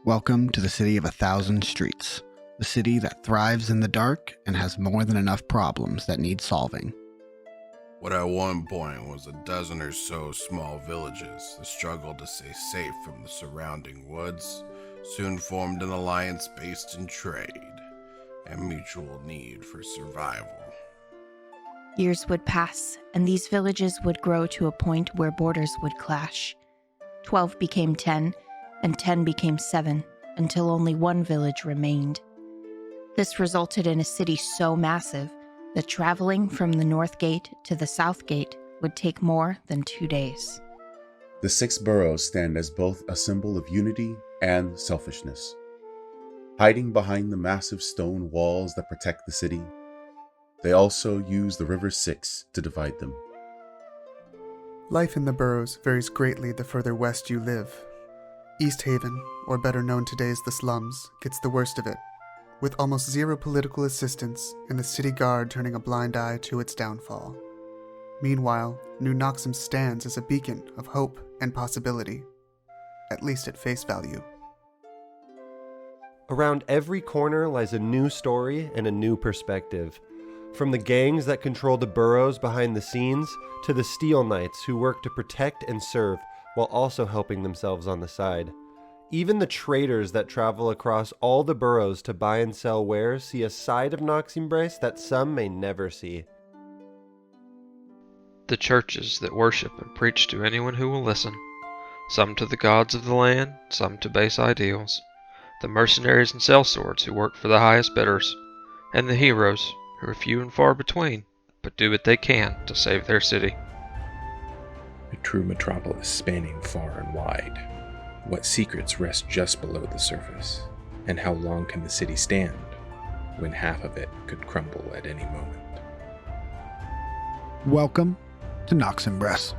Welcome to the city of 1,000 streets, the city that thrives in the dark and has more than enough problems that need solving. What at one point was a dozen or so small villages that struggled to stay safe from the surrounding woods soon formed an alliance based in trade and mutual need for survival. Years would pass, and these villages would grow to a point where borders would clash. 12 became 10, and 10 became 7, until only one village remained. This resulted in a city so massive that traveling from the North Gate to the South Gate would take more than 2 days. The Six Boroughs stand as both a symbol of unity and selfishness. Hiding behind the massive stone walls that protect the city, they also use the River Styx to divide them. Life in the boroughs varies greatly the further west you live. East Haven, or better known today as the slums, gets the worst of it, with almost zero political assistance and the city guard turning a blind eye to its downfall. Meanwhile, New Noximbres stands as a beacon of hope and possibility, at least at face value. Around every corner lies a new story and a new perspective. From the gangs that control the boroughs behind the scenes, to the Steel Knights who work to protect and serve while also helping themselves on the side. Even the traders that travel across all the boroughs to buy and sell wares see a side of Noximbres that some may never see. The churches that worship and preach to anyone who will listen, some to the gods of the land, some to base ideals, the mercenaries and sellswords who work for the highest bidders, and the heroes who are few and far between, but do what they can to save their city. A true metropolis spanning far and wide. What secrets rest just below the surface? And how long can the city stand when half of it could crumble at any moment? Welcome to Noximbres.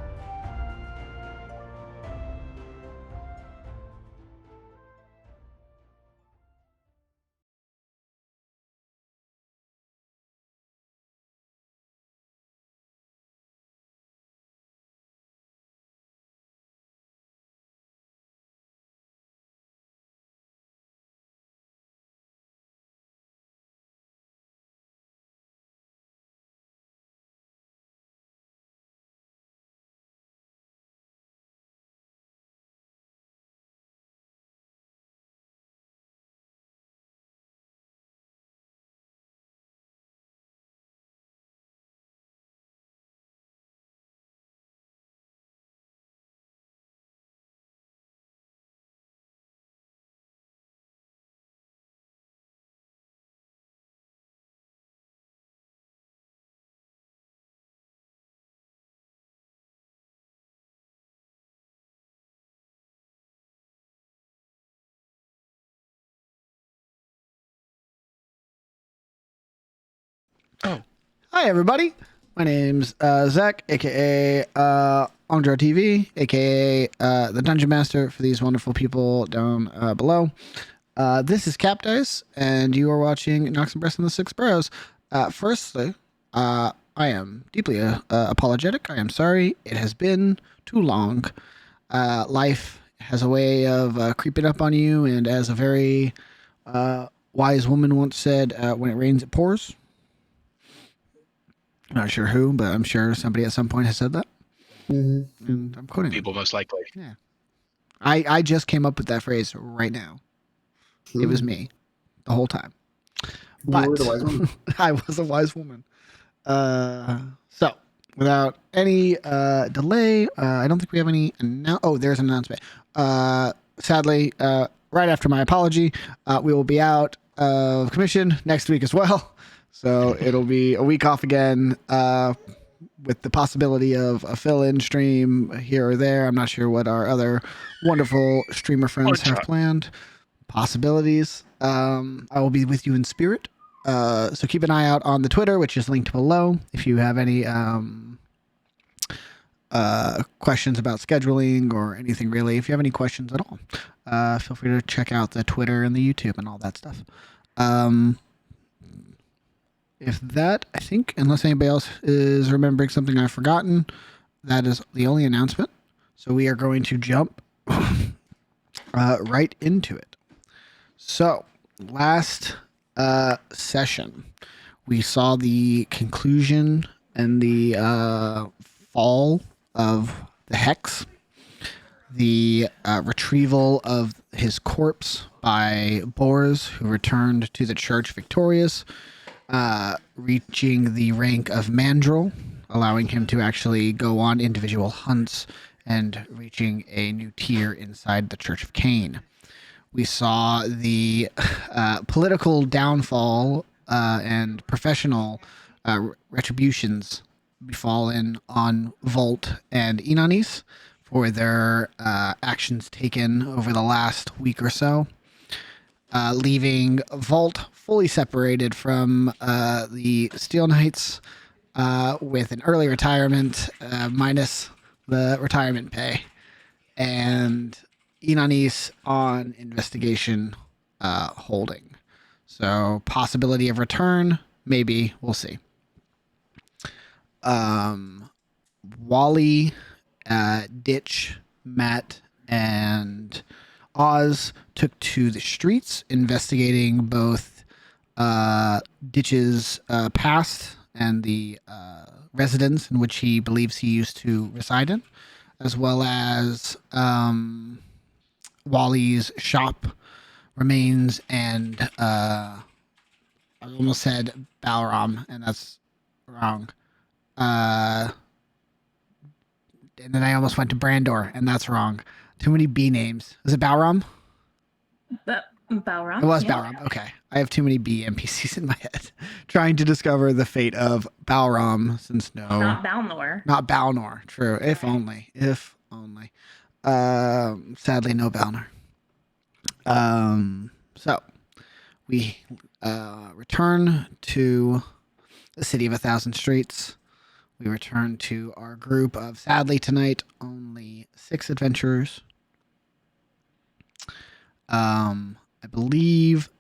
Oh. Hi, everybody. My name's Zach, a.k.a. Ongjar TV, a.k.a. The Dungeon Master for these wonderful people down below. This is Cap Dice, and you are watching Noximbres and the Six Boroughs. Firstly, I am deeply apologetic. I am sorry. It has been too long. Life has a way of creeping up on you, and as a very wise woman once said, when it rains, it pours. Not sure who, but I'm sure somebody at some point has said that. Mm-hmm. And I'm quoting people most likely. Yeah. I just came up with that phrase right now. It was me the whole time. But You were the wise woman. I was a wise woman. So without any delay, I don't think we have any. There's an announcement. Sadly, right after my apology, we will be out of commission next week as well. So it'll be a week off again, with the possibility of a fill-in stream here or there. I'm not sure what our other wonderful streamer friends have planned. Possibilities. I will be with you in spirit. So keep an eye out on the Twitter, which is linked below. If you have any questions about scheduling or anything really, if you have any questions at all, feel free to check out the Twitter and the YouTube and all that stuff. If that, I think, unless anybody else is remembering something I've forgotten, that is the only announcement. So we are going to jump right into it. So, last session, we saw the conclusion and the fall of the Hex, the retrieval of his corpse by Boars, who returned to the church victorious, reaching the rank of Mandrill, allowing him to actually go on individual hunts and reaching a new tier inside the Church of Cain. We saw the political downfall and professional retributions befallen on Volt and Inanis for their actions taken over the last week or so, leaving Volt fully separated from the Steel Knights with an early retirement minus the retirement pay, and Inanis on investigation holding. So possibility of return, maybe, we'll see. Wally, Ditch, Matt, and Oz took to the streets, investigating both Ditch's past and the residence in which he believes he used to reside in, as well as Wally's shop remains and I almost said Balram, and that's wrong. And then I almost went to Brandor, and that's wrong. Too many B names. Was it Balram? Balram. It was yeah. Balram. Okay. I have too many B NPCs in my head. Trying to discover the fate of Balram, since Not Balnor. Not Balnor. True. If only. If only. Sadly, no Balnor. So, we return to the City of 1,000 Streets. We return to our group of, sadly tonight, only 6 adventurers. I believe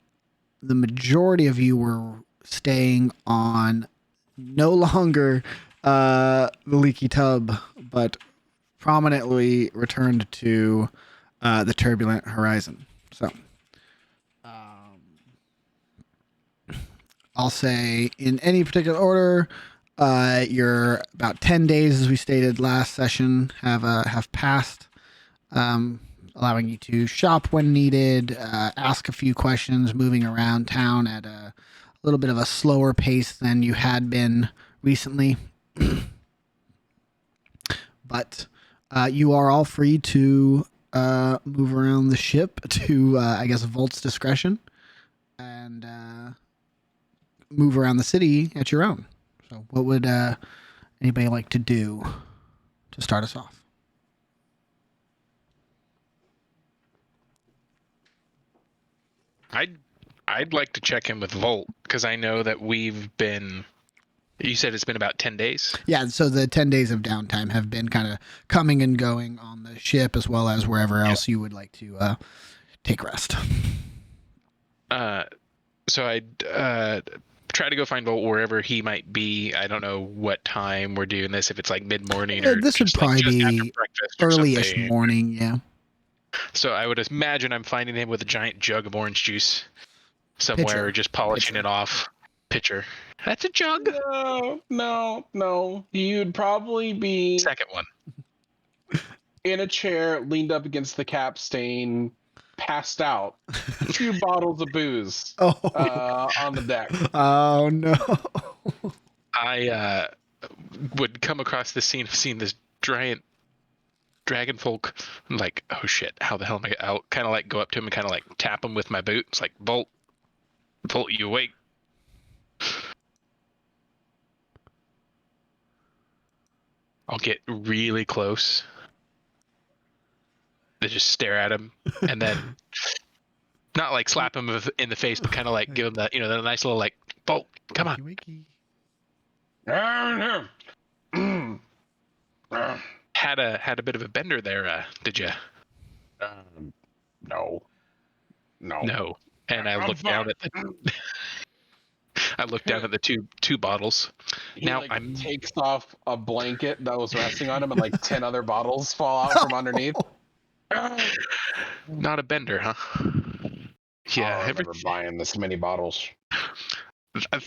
the majority of you were staying on no longer the Leaky Tub, but prominently returned to the Turbulent Horizon. So, I'll say in any particular order, you're about 10 days, as we stated last session, have passed, allowing you to shop when needed, ask a few questions, moving around town at a little bit of a slower pace than you had been recently. But you are all free to move around the ship to, I guess, Volt's discretion, and move around the city at your own. So what would anybody like to do to start us off? I'd like to check in with Volt, because I know that we've been. You said it's been about 10 days? Yeah, so the 10 days of downtime have been kind of coming and going on the ship, as well as wherever else you would like to take rest. So I'd try to go find Volt wherever he might be. I don't know what time we're doing this, if it's like mid-morning or this would just probably just after be breakfast or early-ish something. morning, yeah. So I would imagine I'm finding him with a giant jug of orange juice somewhere, Pitcher. just polishing Pitcher. it off. Pitcher. That's a jug. No. You'd probably be Second one. in a chair, leaned up against the capstan, passed out. 2 bottles of booze on the deck. Oh, no. I would come across this scene of seeing this giant dragon folk. I'm like, oh shit, how the hell am I? I'll kind of like go up to him and kind of like tap him with my boot. It's like, Volt, you awake? I'll get really close. They just stare at him, and then not like slap him in the face, but kind of like give him that, the nice little like, Bolt, come on. Had a bit of a bender there, did you? No. And I looked down at the two bottles. He Now takes off a blanket that was resting on him, and like 10 other bottles fall out from underneath. Not a bender, huh? Yeah, I remember buying this many bottles.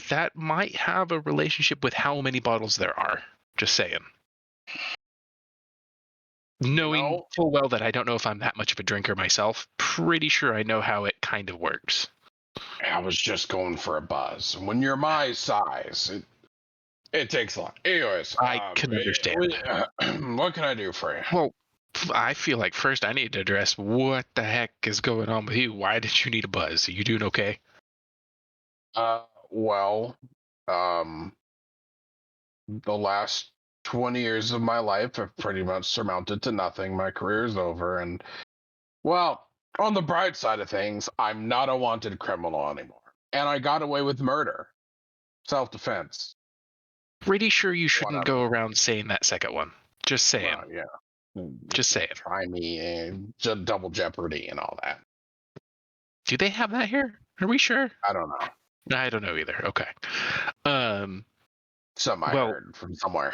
that might have a relationship with how many bottles there are. Just saying. Knowing full well that I don't know if I'm that much of a drinker myself, pretty sure I know how it kind of works. I was just going for a buzz. When you're my size, it takes a lot. Anyways, I can understand. What can I do for you? Well, I feel like first I need to address what the heck is going on with you. Why did you need a buzz? Are you doing okay? Well, the last 20 years of my life have pretty much surmounted to nothing. My career is over, and well, on the bright side of things, I'm not a wanted criminal anymore, and I got away with murder, self-defense. Pretty sure you shouldn't Whatever. go around saying that second one. Just saying. Well, yeah. Just saying. Try me and double jeopardy and all that. Do they have that here? Are we sure? I don't know. I don't know either. Okay. Some I heard from somewhere.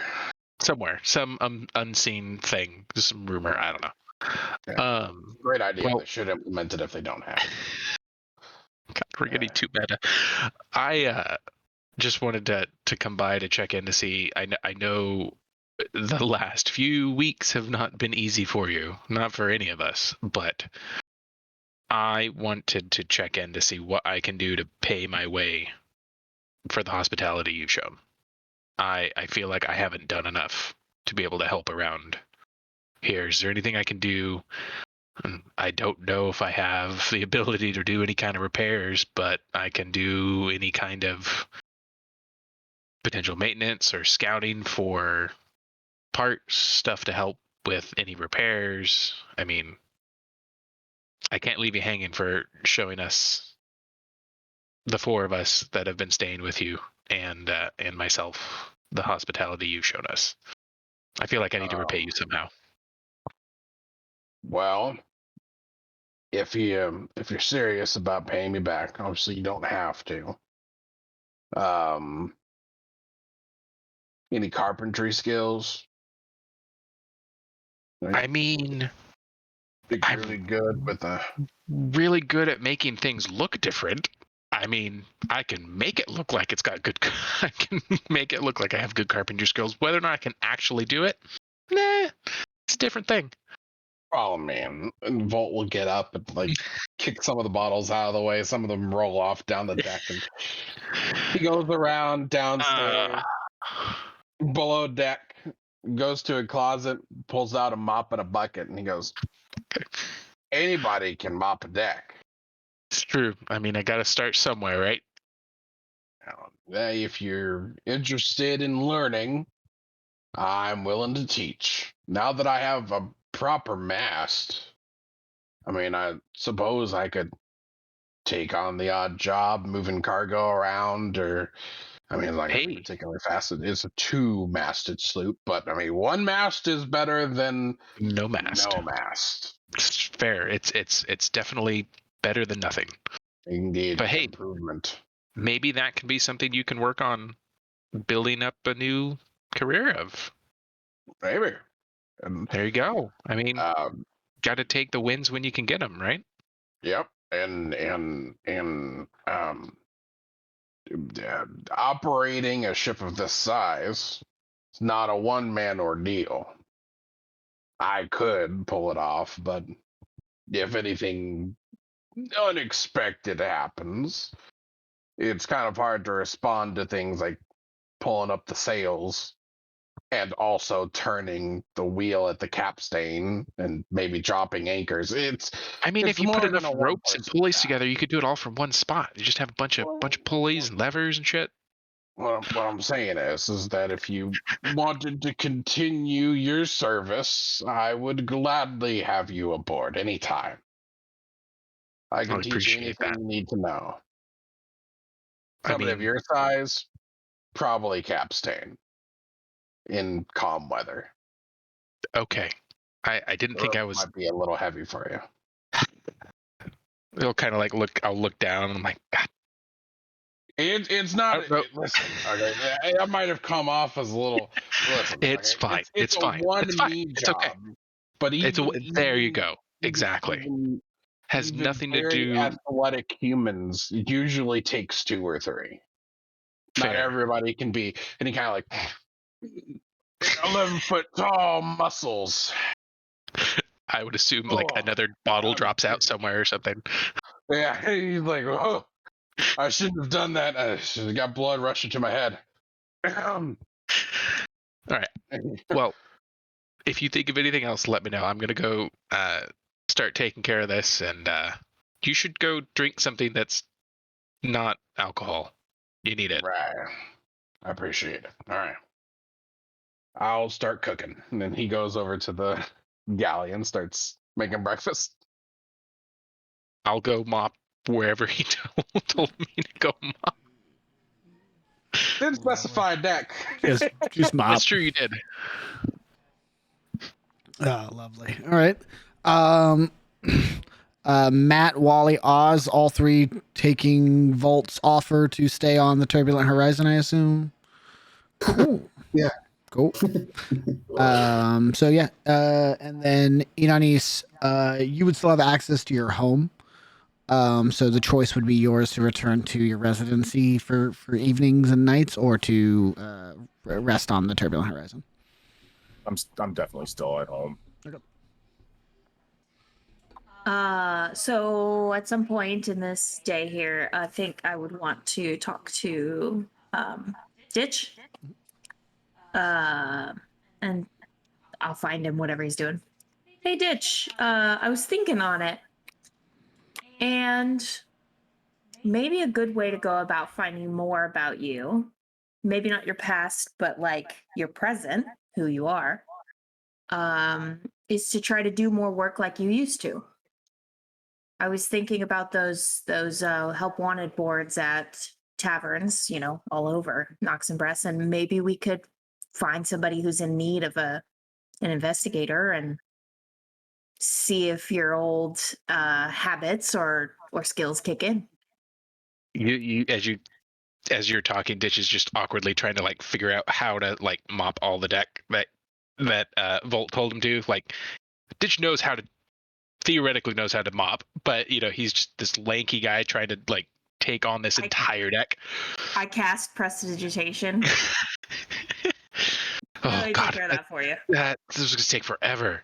Somewhere. Some unseen thing. Some rumor. I don't know. Yeah. Great idea. They should implement it if they don't have it. God, we're getting too meta. I just wanted to come by to check in to see. I know the last few weeks have not been easy for you, not for any of us, but I wanted to check in to see what I can do to pay my way for the hospitality you've shown. I feel like I haven't done enough to be able to help around here. Is there anything I can do? I don't know if I have the ability to do any kind of repairs, but I can do any kind of potential maintenance or scouting for parts, stuff to help with any repairs. I mean, I can't leave you hanging for showing us, the four of us that have been staying with you, and myself, the hospitality you've shown us. I feel like I need to repay you somehow. Well, if you're serious about paying me back, obviously you don't have to. Any carpentry skills? I mean, I'm really good with really good at making things look different. I mean, I can make it look like it's got good. I can make it look like I have good carpentry skills. Whether or not I can actually do it, nah, it's a different thing. Oh man, and Volt will get up and like kick some of the bottles out of the way. Some of them roll off down the deck, and he goes around downstairs, below deck, goes to a closet, pulls out a mop and a bucket, and he goes, "Anybody can mop a deck." It's true. I mean, I got to start somewhere, right? If you're interested in learning, I'm willing to teach. Now that I have a proper mast, I mean, I suppose I could take on the odd job moving cargo around, or I mean, like particularly fast. It is a two-masted sloop, but I mean, one mast is better than no mast. No mast. It's fair. It's definitely better than nothing. Indeed. But hey, improvement. Maybe that can be something you can work on building up a new career of. Maybe. There you go. I mean, got to take the wins when you can get them, right? Yep. Operating a ship of this size is not a one-man ordeal. I could pull it off, but if anything unexpected happens, it's kind of hard to respond to things like pulling up the sails and also turning the wheel at the capstan and maybe dropping anchors. If you put enough ropes and pulleys together, you could do it all from one spot. You just have a bunch of pulleys and levers and shit. What I'm saying is that if you wanted to continue your service, I would gladly have you aboard anytime. I can teach you anything you need to know. Somebody of your size, probably capstan in calm weather. Okay. I didn't think I was. Might be a little heavy for you. It'll kind of like I'll look down and I'm like, God. It's not. Listen, okay, I might have come off as a little. Listen, it's fine. It's fine. One me job. Okay. But there you go. exactly. Has Even nothing to very do. athletic humans it usually takes 2 or 3. Not Fair. everybody can be any kind of like 11-foot tall muscles. I would assume like Oh, another bottle God. drops out somewhere or something. Yeah, he's like, oh, I shouldn't have done that. I got blood rushing to my head. All right. Well, if you think of anything else, let me know. I'm gonna go start taking care of this, and you should go drink something that's not alcohol. You need it. Right. I appreciate it. All right. I'll start cooking. And then he goes over to the galley and starts making breakfast. I'll go mop wherever he told me to go mop. Didn't specify deck. Just mop. That's true, you did. Oh, lovely. All right. Matt, Wally, Oz, all three taking Volt's offer to stay on the Turbulent Horizon, I assume. Cool. Yeah. Cool. So yeah, and then Inanis, you would still have access to your home. So the choice would be yours to return to your residency for evenings and nights, or to rest on the Turbulent Horizon. I'm definitely still at home. So at some point in this day here, I think I would want to talk to Ditch. And I'll find him whatever he's doing. Hey Ditch, I was thinking on it. And maybe a good way to go about finding more about you, maybe not your past, but like your present, who you are, is to try to do more work like you used to. I was thinking about those help wanted boards at taverns, all over Noximbres, and maybe we could find somebody who's in need of an investigator and see if your old habits or skills kick in. You as you're talking, Ditch is just awkwardly trying to like figure out how to like mop all the deck that Volt told him to. Like Ditch theoretically knows how to mop, but he's just this lanky guy trying to like take on this entire deck. I cast prestidigitation. Oh Take God, care of that for you. this is gonna take forever.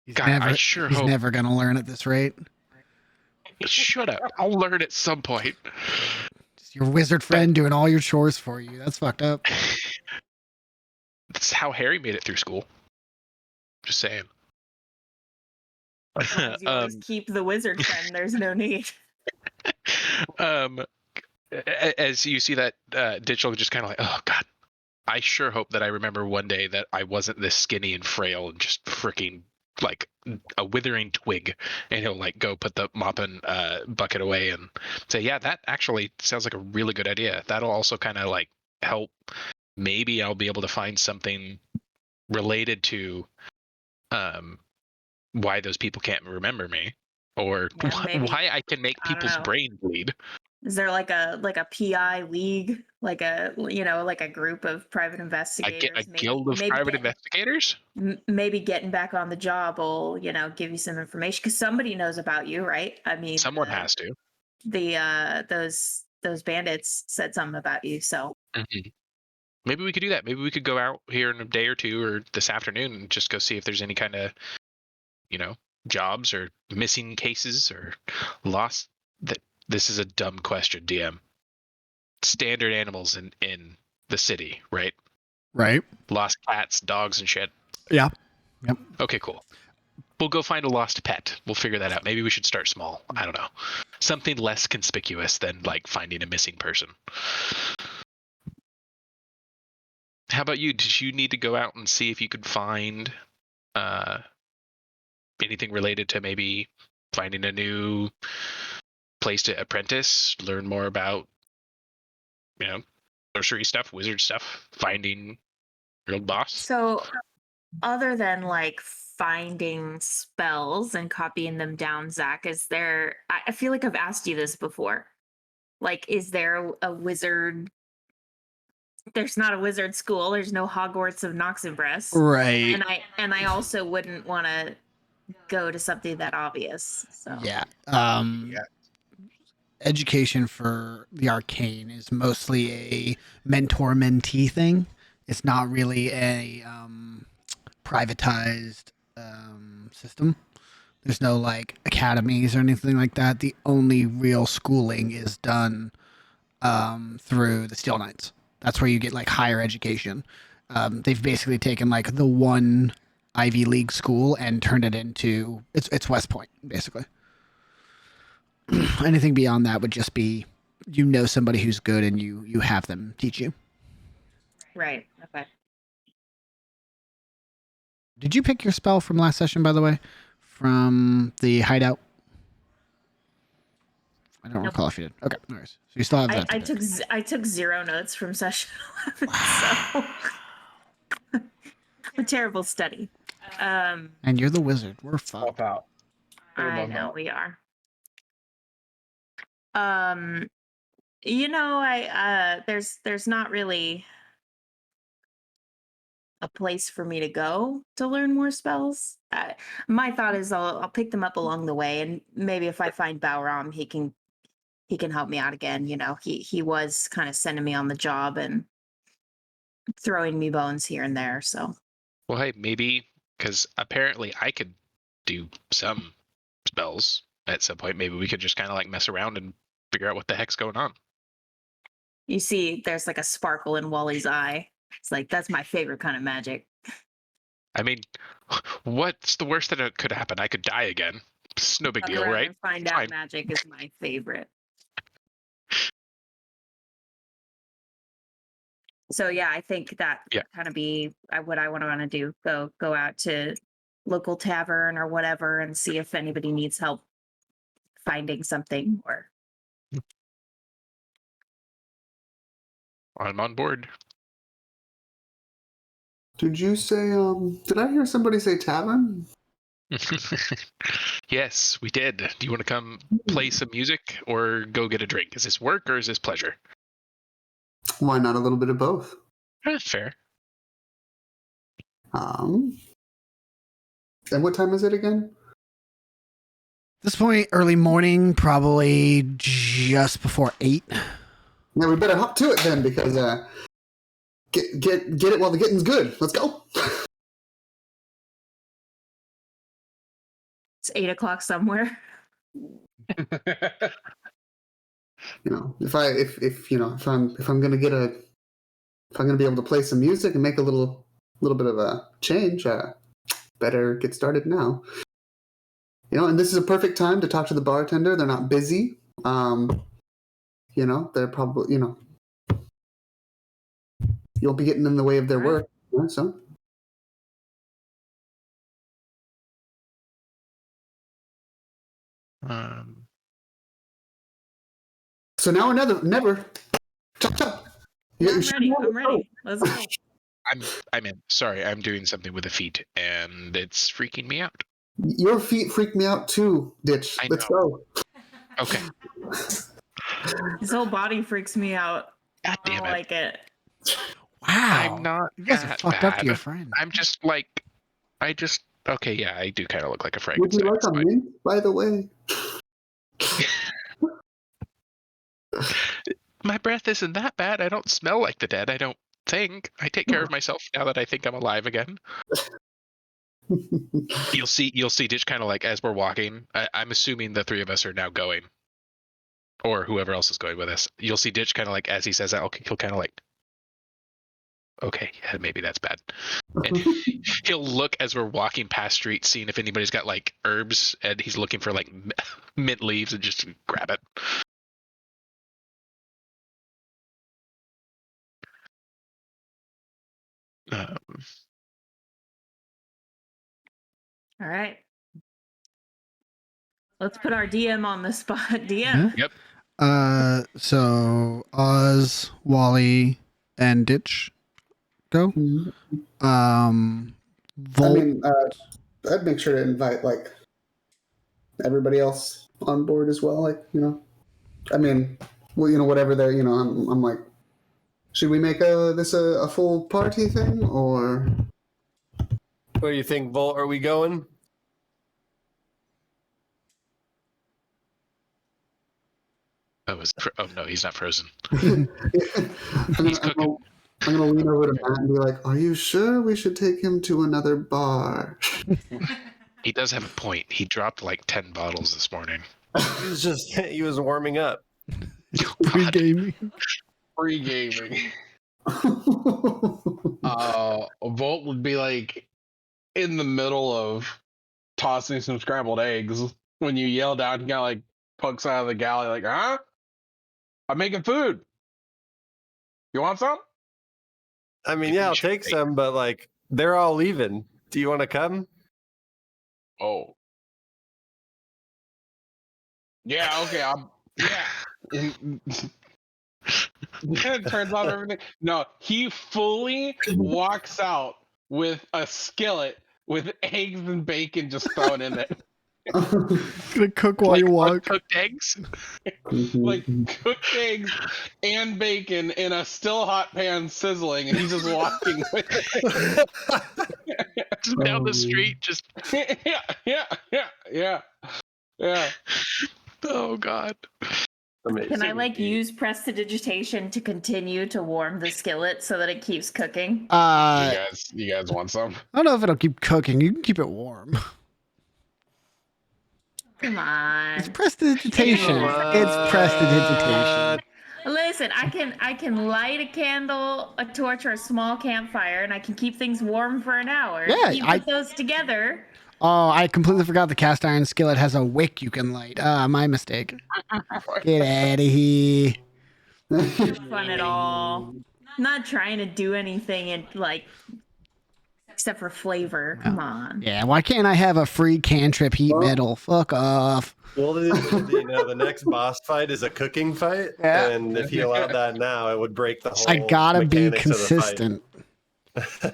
He's God, I sure he's hope. never gonna learn at this rate. Shut up! I'll learn at some point. It's your wizard friend doing all your chores for you. That's fucked up. That's how Harry made it through school. Just saying. As long as you always keep the wizard friend, there's no need. As you see that Ditch will just kind of like, oh God, I sure hope that I remember one day that I wasn't this skinny and frail and just freaking like a withering twig. And he'll like go put the mopping bucket away and say, yeah, that actually sounds like a really good idea. That'll also kind of like help. Maybe I'll be able to find something related to why those people can't remember me, or why I can make people's brain bleed. Is there like a PI league, like a group of private investigators? A guild of private investigators? Maybe getting back on the job will, give you some information because somebody knows about you, right? I mean, someone has to. Those bandits said something about you, so. Mm-hmm. Maybe we could do that. Maybe we could go out here in a day or two or this afternoon and just go see if there's any kind of, jobs or missing cases or lost. This is a dumb question, DM. Standard animals in the city, right? Right. Lost cats, dogs, and shit. Yeah. Yep. Okay, cool. We'll go find a lost pet. We'll figure that out. Maybe we should start small. I don't know. Something less conspicuous than like finding a missing person. How about you? Did you need to go out and see if you could find anything related to maybe finding a new place to apprentice, learn more about, sorcery stuff, wizard stuff, finding your old boss? So other than like finding spells and copying them down, Zach, I feel like I've asked you this before. Like, is there a wizard? There's not a wizard school. There's no Hogwarts of Noximbres. Right. And I also wouldn't want to go to something that obvious. So Yeah. Education for the arcane is mostly a mentor-mentee thing. It's not really a privatized system. There's no like academies or anything like that. The only real schooling is done through the Steel Knights. That's where you get like higher education. They've basically taken like the one Ivy League school and turned it into it's West Point basically. Anything beyond that would just be somebody who's good and you have them teach you. right. Okay. Did you pick your spell from last session, by the way, from the hideout? I don't recall if you did. Okay, no worries. So you still have that. I took 0 notes from session 11, so a terrible study. And you're the wizard. We're fucked. Help out. I know we are. There's not really a place for me to go to learn more spells. My thought is I'll pick them up along the way, and maybe if I find Bauram, he can help me out again. He was kind of sending me on the job and throwing me bones here and there. So, Well, hey, maybe because apparently I could do some spells at some point. Maybe we could just kind of like mess around and figure out what the heck's going on. you see, there's like a sparkle in Wally's eye. It's like, that's my favorite kind of magic. I mean, what's the worst that could happen? I could die again. It's no big Fuck deal, around right? and find out magic is my favorite. So yeah, I think that kind of be what I want to do. Go out to local tavern or whatever and see if anybody needs help finding something or. I'm on board. Did you say, did I hear somebody say tavern? Yes, we did. Do you want to come play some music or go get a drink? Is this work or is this pleasure? Why not a little bit of both? Fair. And what time is it again? At this point, early morning, probably just before 8. Now we better hop to it then, because get it while the getting's good. Let's go. It's 8 o'clock somewhere. If I'm gonna be able to play some music and make a little bit of a change, better get started now. And this is a perfect time to talk to the bartender. They're not busy. They're probably, you'll be getting in the way of their work. So. So now or never. Chop, chop. I'm ready. Let's go. I'm in. Sorry, I'm doing something with the feet, and it's freaking me out. Your feet freak me out too, Ditch. Let's go. Okay. His whole body freaks me out. God damn it. I don't like it. Wow. I'm not. You guys are fucked up to your friend. I'm just like, okay, yeah, I do kind of look like a Would Frankenstein. you like a mint, by the way? My breath isn't that bad. I don't smell like the dead. I don't think. I take care of myself now that I think I'm alive again. You'll see Ditch kind of like as we're walking. I'm assuming the three of us are now going, or whoever else is going with us. You'll see Ditch kind of like as he says that, he'll kind of like, okay, yeah, maybe that's bad. And he'll look as we're walking past streets, seeing if anybody's got like herbs, and he's looking for like mint leaves and just grab it. All right. Let's put our DM on the spot. DM. Yep. So Oz, Wally, and Ditch go. Volt. I'd make sure to invite like everybody else on board as well. Whatever they're. I'm like, should we make this a full party thing or? Where do you think, Volt? Are we going? Oh no, he's not frozen. I'm He's cooking. gonna lean over to Matt and be like, "Are you sure we should take him to another bar?" He does have a point. He dropped like 10 bottles this morning. He was warming up. Pre-gaming. Free gaming. Volt would be like in the middle of tossing some scrambled eggs when you yell down. He kind of like pokes out of the galley, like, "Huh? I'm making food. You want some?" I mean, Maybe yeah, we I'll should take take- some, but like they're all leaving. Do you want to come? Oh. Yeah, okay. Turns off everything. No, he fully walks out with a skillet with eggs and bacon just thrown in it. Gonna cook while you walk. Uncooked eggs. Like cooked eggs and bacon in a still hot pan sizzling, and he's just walking with it. Just down the street, just yeah. oh god. Amazing. Can I like use prestidigitation to continue to warm the skillet so that it keeps cooking? You guys want some? I don't know if it'll keep cooking. You can keep it warm. Come on. It's prestidigitation. Come It's prestidigitation. Listen, I can light a candle, a torch, or a small campfire, and I can keep things warm for an hour. Yeah, you put those together. Oh, I completely forgot the cast iron skillet has a wick you can light. My mistake. Get out of here. Not fun at all. Not trying to do anything except for flavor. Come on. Yeah, why can't I have a free cantrip heat metal? Fuck off. Well, the next boss fight is a cooking fight, and if you allowed that now, it would break the whole. I gotta be mechanics of the fight.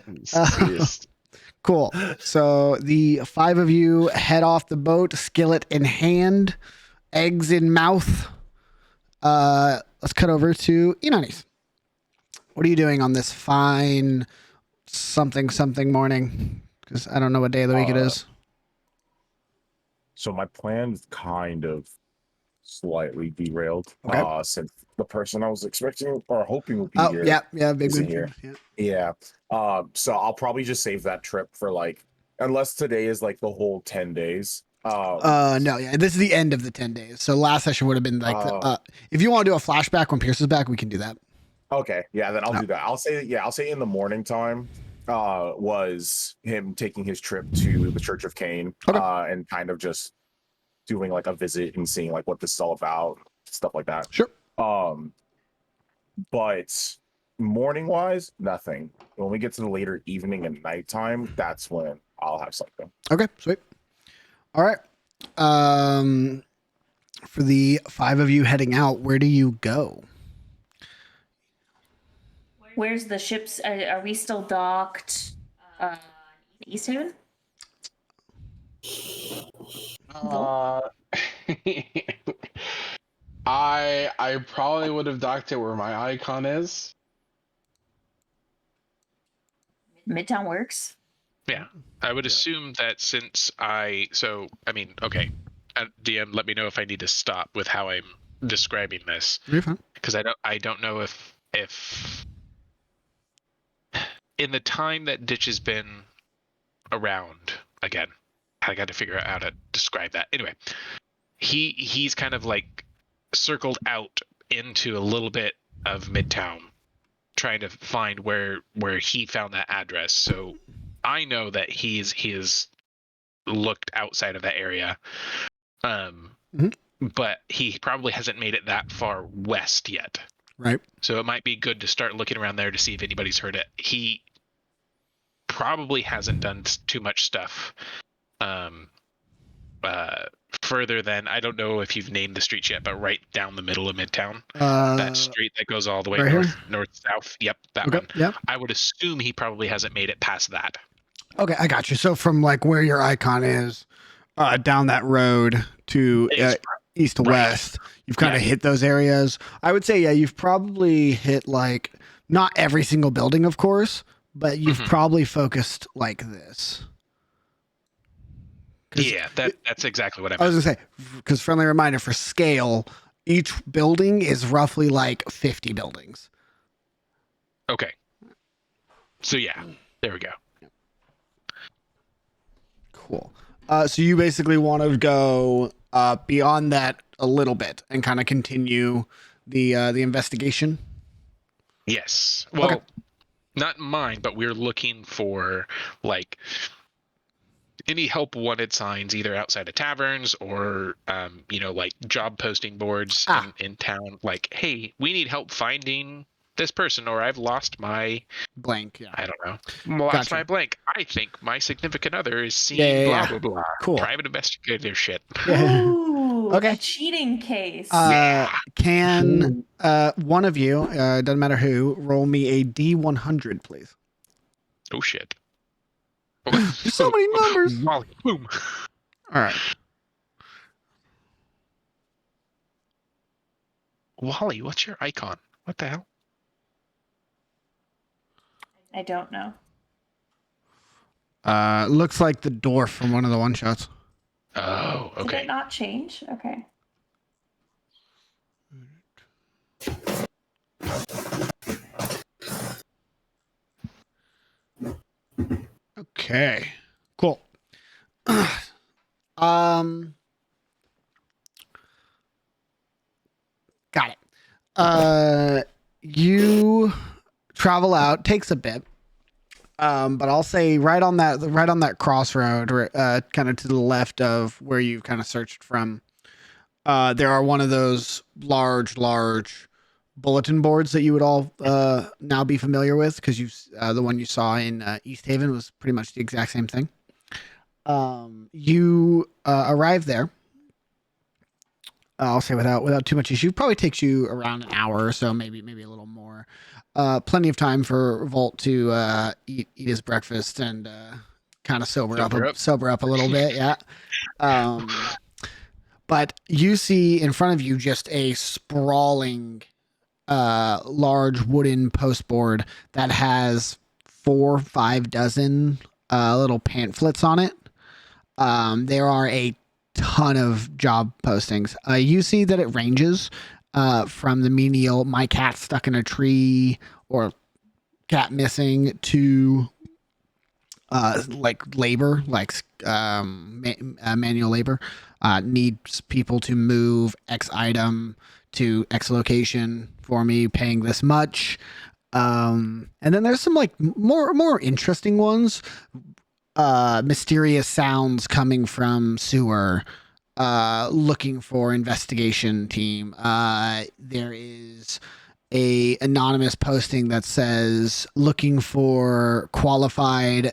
consistent. Cool. So the 5 of you head off the boat, skillet in hand, eggs in mouth. Let's cut over to Inanis. What are you doing on this fine something morning? Because I don't know what day of the week it is. So my plan's kind of slightly derailed. Okay. Since the person I was expecting or hoping would be Oh, here. yeah, big isn't win. here. Yeah. Yeah. So I'll probably just save that trip for like, unless today is like the whole 10 days. No, yeah, this is the end of the 10 days. So last session would have been like, if you want to do a flashback when Pierce is back, we can do that. Okay. Yeah, then I'll do that. I'll say in the morning time was him taking his trip to the Church of Cain and kind of just doing like a visit and seeing like what this is all about, stuff like that. Sure. But morning wise, nothing. When we get to the later evening and nighttime, that's when I'll have something. Okay, sweet. All right. For the 5 of you heading out, where do you go? Where's the ships? Are we still docked? East Haven? I probably would have docked it where my icon is. Midtown works. Yeah, I would assume that since okay, DM, let me know if I need to stop with how I'm describing this, You're fine. because I don't know if in the time that Ditch has been around, again, I got to figure out how to describe that. Anyway, he's kind of like circled out into a little bit of Midtown, trying to find where he found that address. So I know that he has looked outside of that area, but he probably hasn't made it that far west yet. Right. So it might be good to start looking around there to see if anybody's heard it. He probably hasn't done too much stuff further than, I don't know if you've named the streets yet, but right down the middle of Midtown, that street that goes all the way right north south. Yep, that Okay, one. yep. I would assume he probably hasn't made it past that. Okay, I got you. So from like where your icon is, down that road to east to west, you've kind of hit those areas. I would say, yeah, you've probably hit like not every single building, of course, but you've probably focused like this. Yeah, that's exactly what I meant. I was gonna say, because friendly reminder for scale, each building is roughly like 50 buildings. Okay. So yeah, there we go. Cool. So you basically want to go beyond that a little bit and kind of continue the investigation. Yes. Well, Okay. not mine, but we're looking for like any help wanted signs either outside of taverns or like job posting boards in town, like, hey, we need help finding this person, or I've lost my blank. Yeah. I don't know. Lost Gotcha. my blank. I think my significant other is seeing Yeah. blah blah blah. Cool. Private investigator shit. Ooh, Okay. a cheating case. Can one of you, doesn't matter who, roll me a D100, please? Oh shit. There's so many numbers. Wally, boom. All right. Wally, what's your icon? What the hell? I don't know. Looks like the dwarf from one of the one shots. Oh, okay. Did it not change? Okay. Okay. Cool. Got it. You travel out, takes a bit. But I'll say right on that crossroad, kind of to the left of where you've kind of searched from, there are one of those large bulletin boards that you would all now be familiar with, because the one you saw in East Haven was pretty much the exact same thing. You arrive there. I'll say without too much issue. Probably takes you around an hour or so, maybe a little more. Plenty of time for Volt to eat his breakfast and kind of sober up a little bit. Yeah. But you see in front of you just a sprawling, large wooden post board that has 4 or 5 dozen little pamphlets on it. There are a ton of job postings. You see that it ranges from the menial "my cat stuck in a tree" or "cat missing" to like labor, like manual labor. Needs people to move X item to X location for me, paying this much. And then there's some like more interesting ones. Mysterious sounds coming from sewer. Looking for investigation team. There is a anonymous posting that says looking for qualified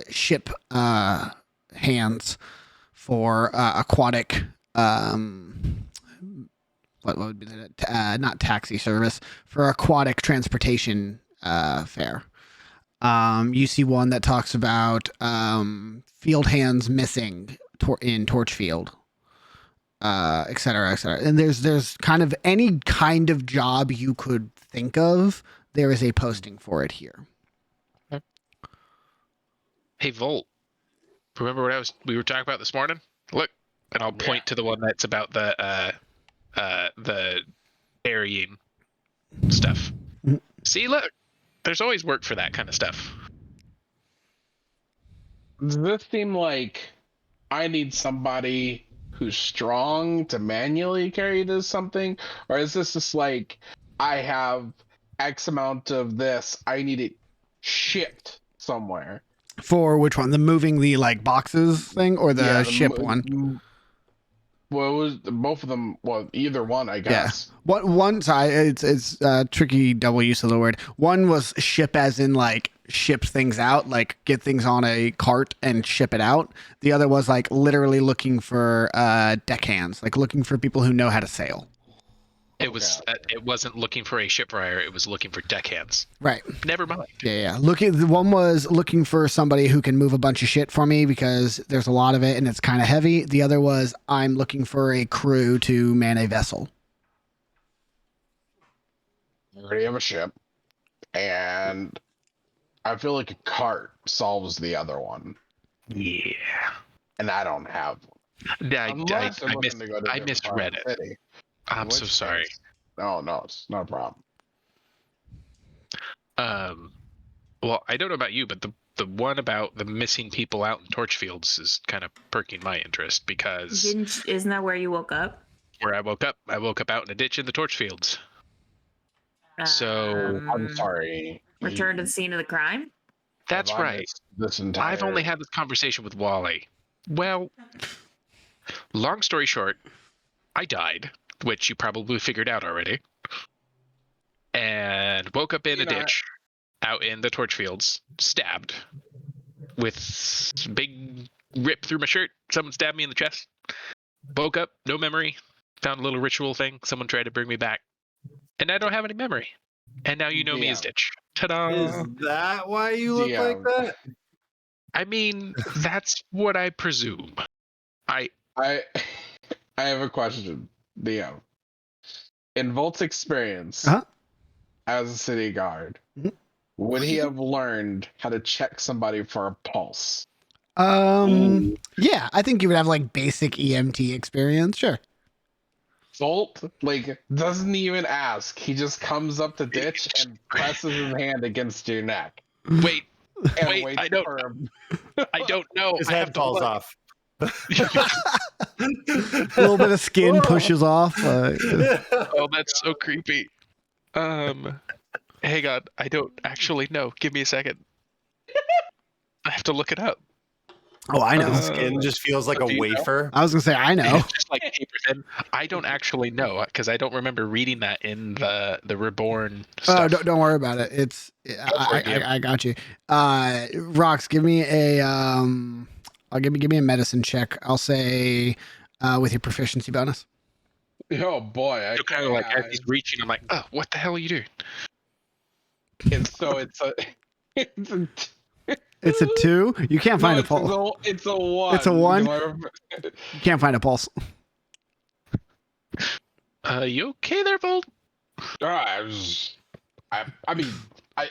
ship hands for aquatic what would be that? Not taxi service, for aquatic transportation fare. You see one that talks about field hands missing in Torchfield, et cetera, et cetera. And there's kind of any kind of job you could think of. There is a posting for it here. Hey, Volt. Remember what we were talking about this morning? Look, and I'll point to the one that's about the burying stuff. Mm-hmm. See, look, there's always work for that kind of stuff. Does this seem like I need somebody who's strong to manually carry this something? Or is this just like, I have X amount of this, I need it shipped somewhere? For which one? The moving the like boxes thing or the ship one? Well, it was both of them. Well, either one, I guess. Yeah. One side, it's tricky double use of the word. One was ship as in like ship things out, like get things on a cart and ship it out. The other was like literally looking for deckhands, like looking for people who know how to sail. It was. It wasn't looking for a shipwright. It was looking for deckhands. Right. Never mind. Yeah. The one was looking for somebody who can move a bunch of shit for me because there's a lot of it and it's kind of heavy. The other was I'm looking for a crew to man a vessel. I already have a ship, and I feel like a cart solves the other one. Yeah. And I don't have one. I misread it. City. I'm so sorry. No, it's not a problem. Well, I don't know about you, but the one about the missing people out in Torchfields is kind of perking my interest because Isn't that where you woke up? where I woke up out in a ditch in the Torchfields. So I'm sorry. Return to the scene of the crime? That's Have I right. missed this entire... I've only had this conversation with Wally. Well, long story short, I died, which you probably figured out already, and woke up in a ditch out in the Torchfields, stabbed with big rip through my shirt. Someone stabbed me in the chest. Woke up, no memory. Found a little ritual thing. Someone tried to bring me back, and I don't have any memory. And now you know me as Ditch. Ta-da! Is that why you look like that? I mean, that's what I presume. I have a question, DM. In Volt's experience as a city guard, would he have learned how to check somebody for a pulse? Yeah, I think you would have like basic EMT experience. Sure. Volt, like, doesn't even ask. He just comes up the ditch and presses his hand against your neck. Wait, I don't know. His head falls off. A little bit of skin pushes off. Oh, that's so creepy. Hang on, I don't actually know. Give me a second. I have to look it up. Oh, I know. Skin just feels like a wafer. I was gonna say I know. Just like paper thin. I don't actually know because I don't remember reading that in the Reborn stuff. Oh, don't worry about it. It's I got you. Rox, give me a give me a medicine check. I'll say with your proficiency bonus. Oh boy, I kind of like as he's reaching, I'm like, oh, what the hell are you doing? And so It's a 2. You can't find a pulse. It's a 1. It's a 1. You can't find a pulse. You okay there, Volt?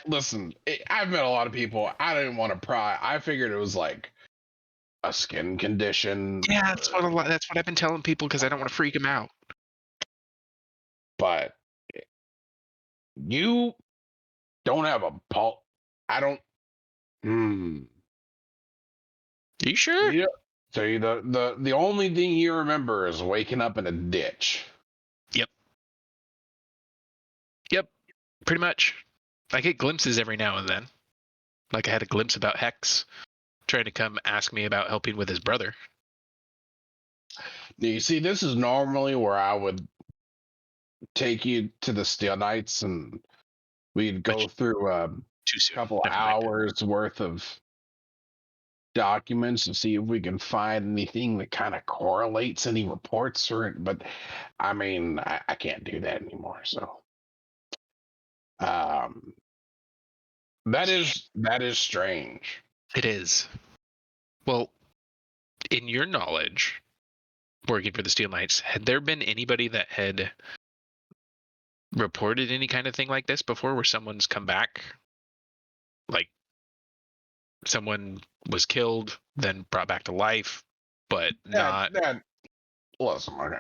Listen. I've met a lot of people. I didn't want to pry. I figured it was like a skin condition. Yeah, that's what I've been telling people because I don't want to freak them out. But you don't have a pulse. I don't. You sure? Yeah. So the only thing you remember is waking up in a ditch. Yep. Pretty much. I get glimpses every now and then. Like I had a glimpse about Hex trying to come ask me about helping with his brother. You see, this is normally where I would take you to the Steel Knights and we'd go through a couple hours worth of documents to see if we can find anything that kind of correlates any reports but I mean I can't do that anymore, so that is strange. It is. Well, in your knowledge, working for the Steel Knights, had there been anybody that had reported any kind of thing like this before, where someone's come back, like someone was killed, then brought back to life, but not? Listen, okay,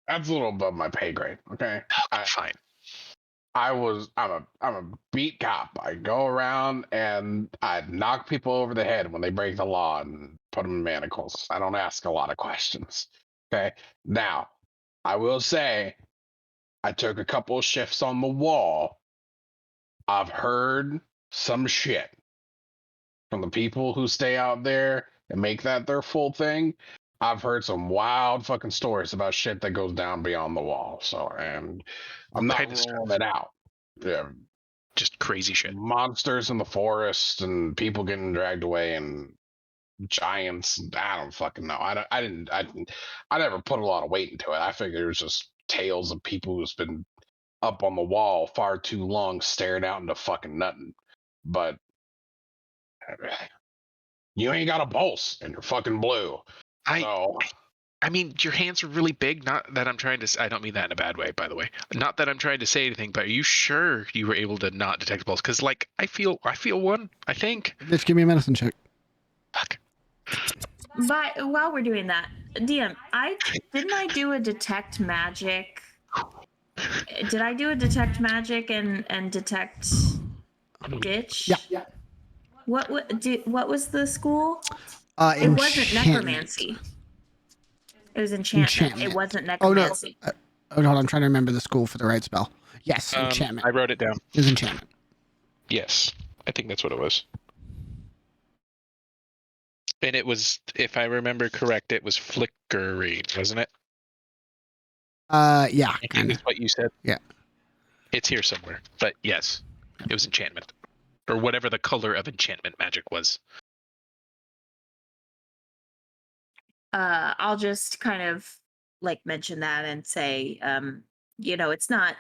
that's a little above my pay grade. Okay, fine. I'm a beat cop. I go around and I knock people over the head when they break the law and put them in manacles. I don't ask a lot of questions. Okay. Now, I will say, I took a couple of shifts on the wall. I've heard some shit from the people who stay out there and make that their full thing. I've heard some wild fucking stories about shit that goes down beyond the wall. So, and I'm not ruling it out. Yeah, just crazy shit. Monsters in the forest and people getting dragged away and giants. I don't fucking know. I never put a lot of weight into it. I figured it was just tales of people who's been up on the wall far too long, staring out into fucking nothing. But you ain't got a pulse and you're fucking blue. I mean, your hands are really big. Not that I'm trying to. I don't mean that in a bad way, by the way. Not that I'm trying to say anything. But are you sure you were able to not detect a pulse? Because, like, I feel one. I think. Just give me a medicine check. Fuck. But while we're doing that, DM, didn't I do a detect magic? Did I do a detect magic and detect ditch? Yeah. What was the school? It Enchantment. wasn't necromancy. It was enchantment. It wasn't necromancy. Oh, no. Hold on. I'm trying to remember the school for the right spell. Yes, enchantment. I wrote it down. It was enchantment. Yes, I think that's what it was. And it was, if I remember correct, it was flickering, wasn't it? Yeah, I kind think of. that's what you said. Yeah. It's here somewhere, but yes, it was enchantment, or whatever the color of enchantment magic was. I'll just kind of like mention that and say, it's not.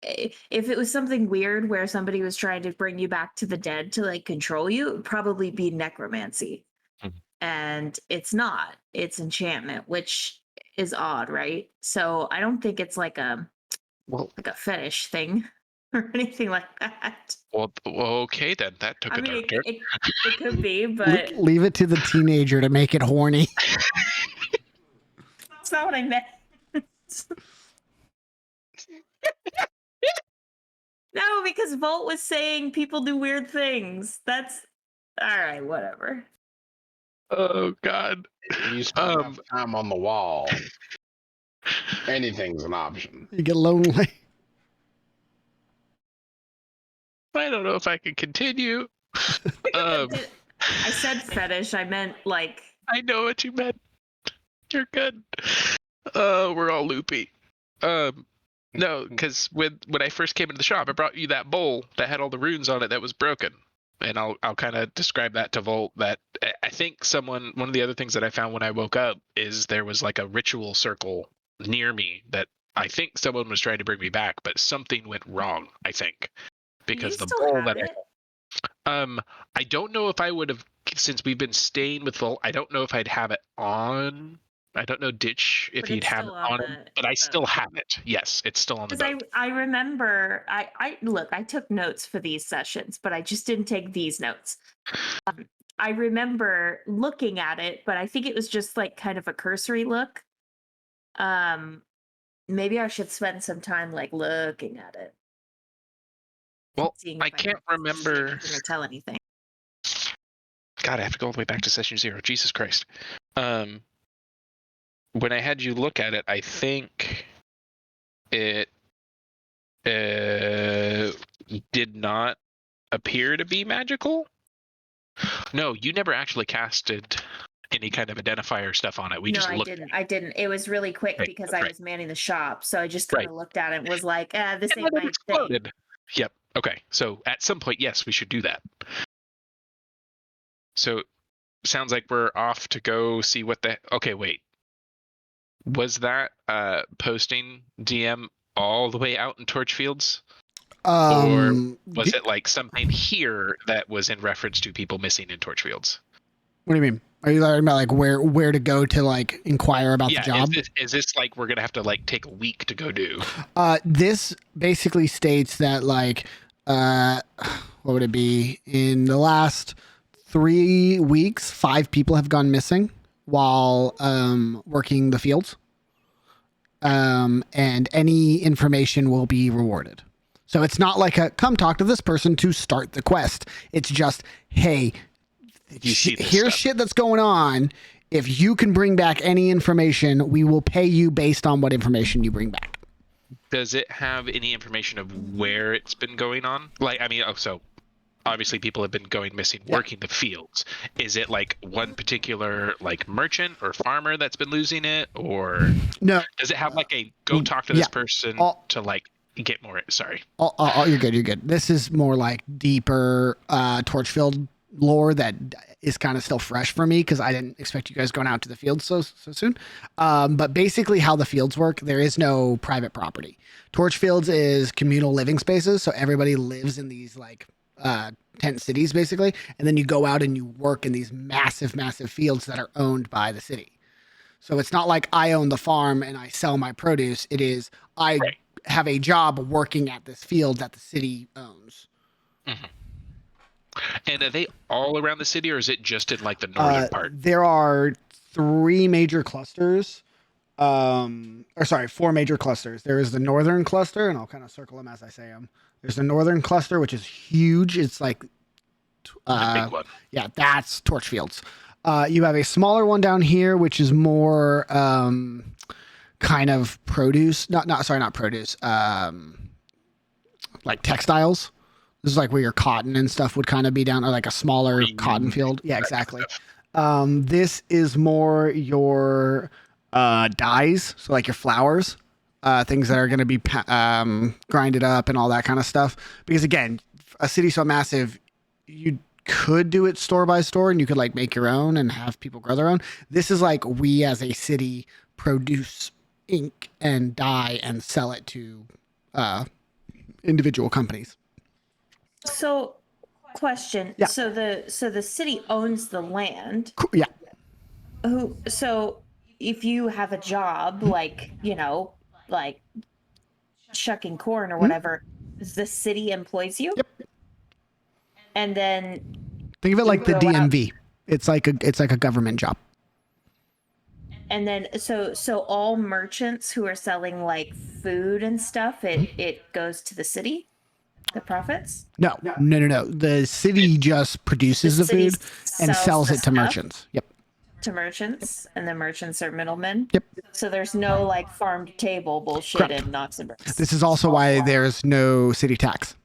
If it was something weird where somebody was trying to bring you back to the dead to like control you, it would probably be necromancy. And it's not. It's enchantment, which is odd, right? So I don't think it's like a fetish thing or anything like that. Well, okay then. That took I a mean, dark turn. it could be, but Leave it to the teenager to make it horny. that's not what I meant. No, because Volt was saying people do weird things. That's all right. Whatever. Oh God. You spend enough time on the wall. Anything's an option. You get lonely. I don't know if I can continue. I said fetish. I meant like. I know what you meant. You're good. We're all loopy. No, because when I first came into the shop, I brought you that bowl that had all the runes on it that was broken, and I'll kind of describe that to Volt. That I think one of the other things that I found when I woke up is there was like a ritual circle near me that I think someone was trying to bring me back, but something went wrong. I think because the bowl that I don't know if I would have, since we've been staying with Volt. I don't know if I'd have it on. I don't know Ditch if he'd have it on him, but I still have it. Yes, it's still on the boat. I remember I took notes for these sessions, but I just didn't take these notes. I remember looking at it, but I think it was just like kind of a cursory look. Maybe I should spend some time like looking at it. Well, I can't remember. To tell anything. God, I have to go all the way back to session 0. Jesus Christ. When I had you look at it, I think it did not appear to be magical. No, you never actually casted any kind of identifier stuff on it. We just looked. I didn't. It was really quick because I was manning the shop, so I just kind of looked at it and was like, "This ain't my thing." Yep. Okay. So at some point, yes, we should do that. So sounds like we're off to go see what the. Okay, wait. Was that posting DM all the way out in Torchfields? Or was it like something here that was in reference to people missing in Torchfields? What do you mean? Are you talking about like where to go to like inquire about the job? Is this like we're gonna have to like take a week to go do? This basically states that like what would it be? In the last 3 weeks, 5 people have gone missing while working the fields. And any information will be rewarded. So it's not like come talk to this person to start the quest. It's just, hey, here's shit that's going on. If you can bring back any information, we will pay you based on what information you bring back. Does it have any information of where it's been going on? Like, I mean, so obviously people have been going missing working the fields. Is it like one particular like merchant or farmer that's been losing it, or no? Does it have like a go talk to this person to like get more? Sorry. You're good. You're good. This is more like deeper Torchfield lore that is kind of still fresh for me because I didn't expect you guys going out to the fields so soon. But basically how the fields work, there is no private property. Torchfields is communal living spaces. So everybody lives in these like tent cities basically. And then you go out and you work in these massive fields that are owned by the city. So it's not like I own the farm and I sell my produce. It is I have a job working at this field that the city owns. Mm-hmm. And are they all around the city, or is it just in like the northern part? There are three major clusters. Four major clusters. There is the northern cluster, and I'll kind of circle them as I say them. There's the northern cluster, which is huge. It's like, The big one. yeah, that's Torchfields. You have a smaller one down here, which is more kind of produce. Not produce. Like textiles. This is like where your cotton and stuff would kind of be down, or like a smaller cotton field. Yeah, exactly. This is more your dyes, so like your flowers, things that are going to be grinded up and all that kind of stuff. Because again, a city so massive, you could do it store by store, and you could like make your own and have people grow their own. This is like we as a city produce ink and dye and sell it to individual companies. So, question. Yeah. So the city owns the land. Yeah. So if you have a job, like, like shucking corn or whatever, the city employs you. Yep. And then Think of it like the go out- DMV. It's like a government job. And then so all merchants who are selling like food and stuff, it goes to the city, the profits. No. The city just produces the city food and sells the it to stuff merchants. Yep. to merchants, and the merchants are middlemen. Yep. So there's no like farm to table bullshit Correct. in Noximbres. This is also why there's no city tax,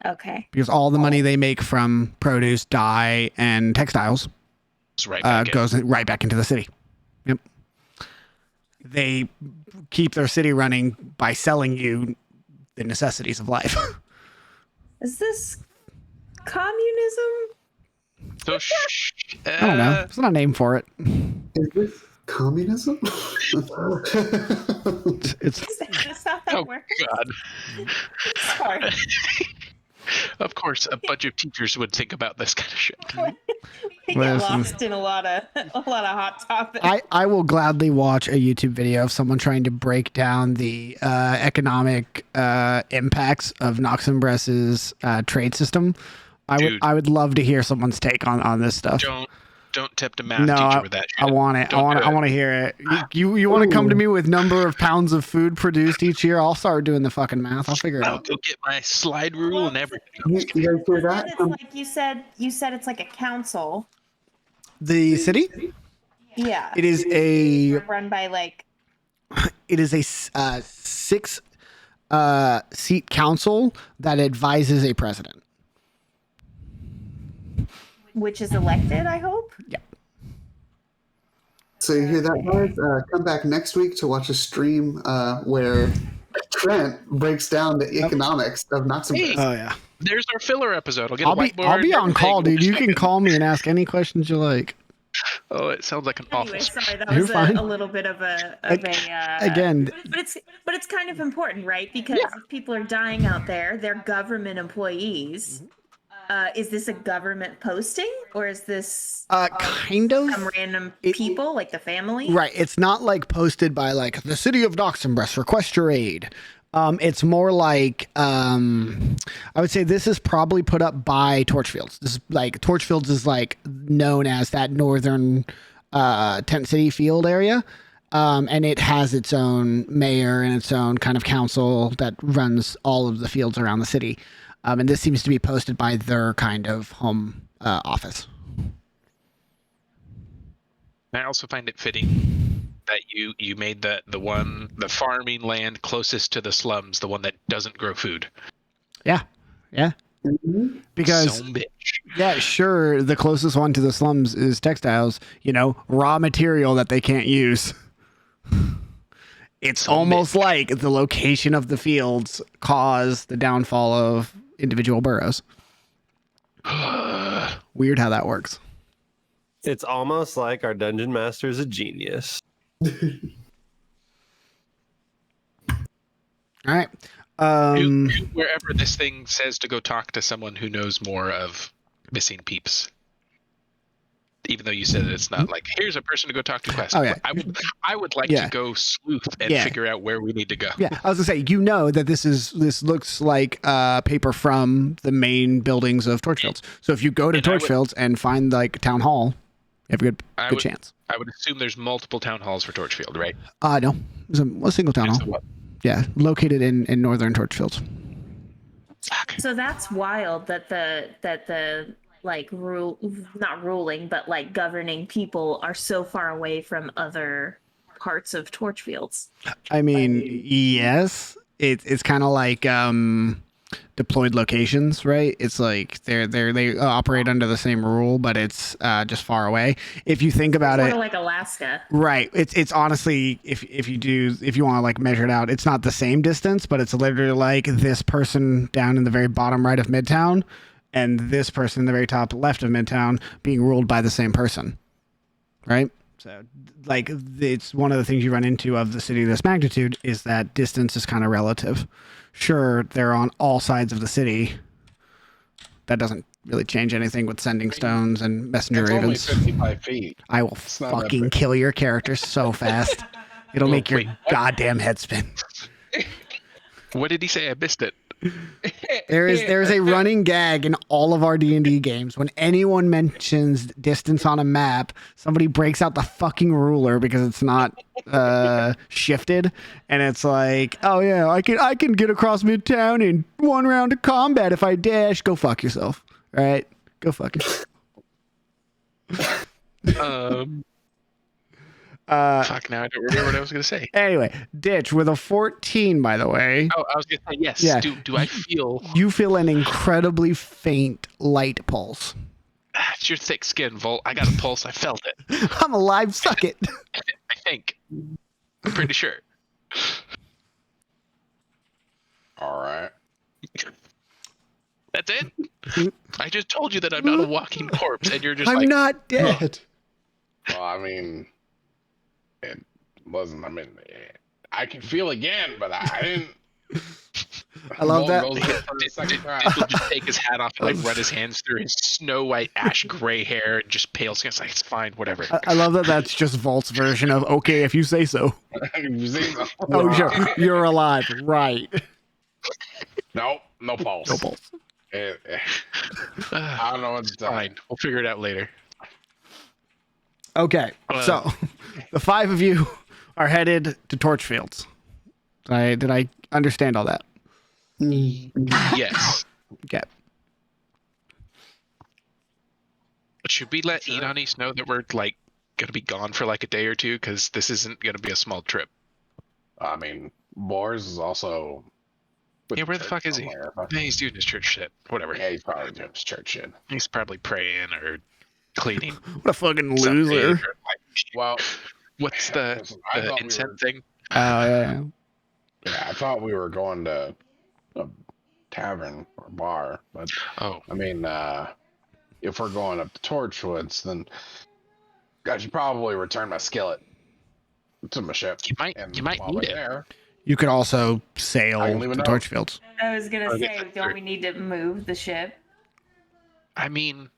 Okay. because all the money they make from produce, dye, and textiles It's right back in. goes right back into the city. Yep. They keep their city running by selling you the necessities of life. Is this communism? So, I don't know. There's not a name for it. Is this communism? It's That's not how Oh, it works. God. Sorry. Of course, a bunch of teachers would think about this kind of shit. We get Listen. lost in a lot of hot topics. I will gladly watch a YouTube video of someone trying to break down the economic impacts of Noximbres' trade system. Dude. I would love to hear someone's take on this stuff. Don't tempt a math teacher with that shit. I want it. Don't do I want to hear it. You want to come to me with number of pounds of food produced each year? I'll start doing the fucking math. I'll figure it I'll out. go get my slide rule and everything. You guys hear that? It's like you said it's like a council. The city? Yeah. It is a Run by like six seat council that advises a president. which is elected, I hope. Yeah. So you hear that, guys? Come back next week to watch a stream where Trent breaks down the economics of Noximbres. Oh yeah. There's our filler episode. I'll get I'll a be whiteboard. on call, everything. dude. You can call me and ask any questions you like. Oh, it sounds like an awful Anyway, script. sorry, that You're was fine. a little bit of a Again, but it's kind of important, right? Because if people are dying out there, they're government employees. Is this a government posting, or is this kind of. some random people, like the family? Right. It's not like posted by like the city of Noximbres, request your aid. It's more like I would say this is probably put up by Torchfields. This is like Torchfields is like known as that northern tent city field area. And it has its own mayor and its own kind of council that runs all of the fields around the city. And this seems to be posted by their kind of home office. I also find it fitting that you made the farming land closest to the slums, the one that doesn't grow food. Yeah. Yeah. Because Son bitch. yeah, sure, the closest one to the slums is textiles, raw material that they can't use. It's almost like the location of the fields caused the downfall of individual boroughs. Weird how that works. It's almost like our dungeon master is a genius. All right. Wherever this thing says to go talk to someone who knows more of missing peeps. Even though you said it's not like here's a person to go talk to quest. Oh, yeah. I would like Yeah. to go sleuth and Yeah. figure out where we need to go. Yeah, I was gonna say, you know that this looks like paper from the main buildings of Torchfields. So if you go to And I would- Torchfields and find like town hall, you have a good chance. I would assume there's multiple town halls for Torchfield, right? No, there's a single town There's hall. a what? Yeah, located in northern Torchfields. So that's wild that the like not ruling, but like governing people are so far away from other parts of Torchfields. I mean, yes, it's kind of like deployed locations, right? It's like they operate under the same rule, but it's just far away. If you think about Sort it, of like Alaska. right? It's honestly, if you want to like measure it out, it's not the same distance, but it's literally like this person down in the very bottom right of Midtown, and this person in the very top left of Midtown being ruled by the same person, right? So, like, it's one of the things you run into of the city of this magnitude is that distance is kind of relative. Sure, they're on all sides of the city. That doesn't really change anything with sending stones and messenger It's only ravens. 55 feet. I will It's not that fucking big. kill your character so fast. It'll make your wait. goddamn head spin. What did he say? I missed it. There's a running gag in all of our D&D games. When anyone mentions distance on a map, somebody breaks out the fucking ruler because it's not shifted, and it's like, oh yeah, I can get across Midtown in one round of combat if I dash. Go fuck yourself. All right, go fuck yourself. Fuck, now I don't remember what I was going to say. Anyway, Ditch with a 14, by the way. Oh, I was going to say yes. Yeah. Do I feel You feel an incredibly faint light pulse. it's your thick skin, Volt? I got a pulse. I felt it. I'm alive, suck it. I think. I'm pretty sure. All right. That's it. I just told you that I'm not a walking corpse, and you're just I'm like, not dead. Well, I mean, it wasn't. I mean, I can feel again, but I didn't. I love that. Goes for the second round. He'll just take his hat off and like run his hands through his snow white ash gray hair and just pale skin. It's like, it's fine, whatever. I love that that's just Volt's version of, okay, if you say so. You see? Oh, sure. You're alive. Right. Nope, no pulse. No pulse. I don't know what's Fine. We'll figure it out later. Okay. So the five of you are headed to Torchfields. Did I understand all that? Yes. Okay. Should we let Edonis know that we're like gonna be gone for like a day or two? Because this isn't gonna be a small trip. I mean, Boris is also. with Yeah, where the church fuck is he? somewhere. Yeah, he's doing his church shit. Whatever. Yeah, he's probably doing his church shit. He's probably praying or cleaning. What a fucking something, loser. or, like, Well, what's the, listen, I thought we incense were- thing? Oh, yeah. yeah, I thought we were going to a tavern or bar, but Oh, I mean, if we're going up to Torchwoods, then I should probably return my skillet to my ship. you might while need we're it. there, You could also sail I to can leave a note. Torchfields. I was gonna Okay, say, that's don't true. we need to move the ship? I mean,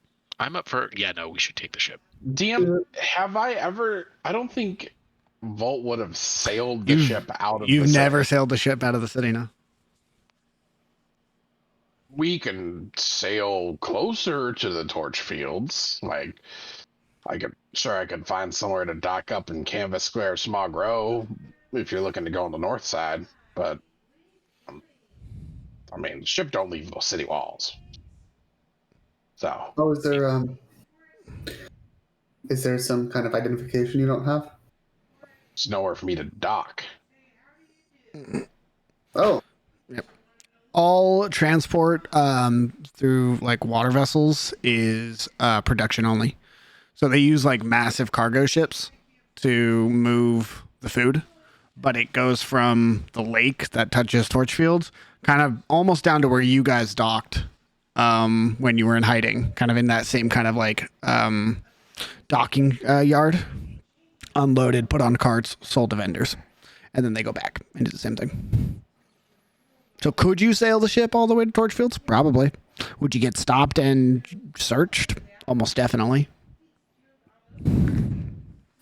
I'm up for. Yeah, no, we should take the ship. DM, have I ever? I don't think Volt would have sailed the You've- ship out of. You've the never city. sailed the ship out of the city, no? We can sail closer to the torch fields. Like, I could find somewhere to dock up in Canvas Square, Smog Row, if you're looking to go on the north side. But I mean, the ship don't leave those city walls. So Oh, is there some kind of identification you don't have? it's nowhere for me to dock. Oh, All transport through like water vessels is production only. So they use like massive cargo ships to move the food, but it goes from the lake that touches Torchfields kind of almost down to where you guys docked when you were in hiding, kind of in that same kind of like docking yard, unloaded, put on carts, sold to vendors, and then they go back and do the same thing. So could you sail the ship all the way to Torchfields? Probably. Would you get stopped and searched? Almost definitely.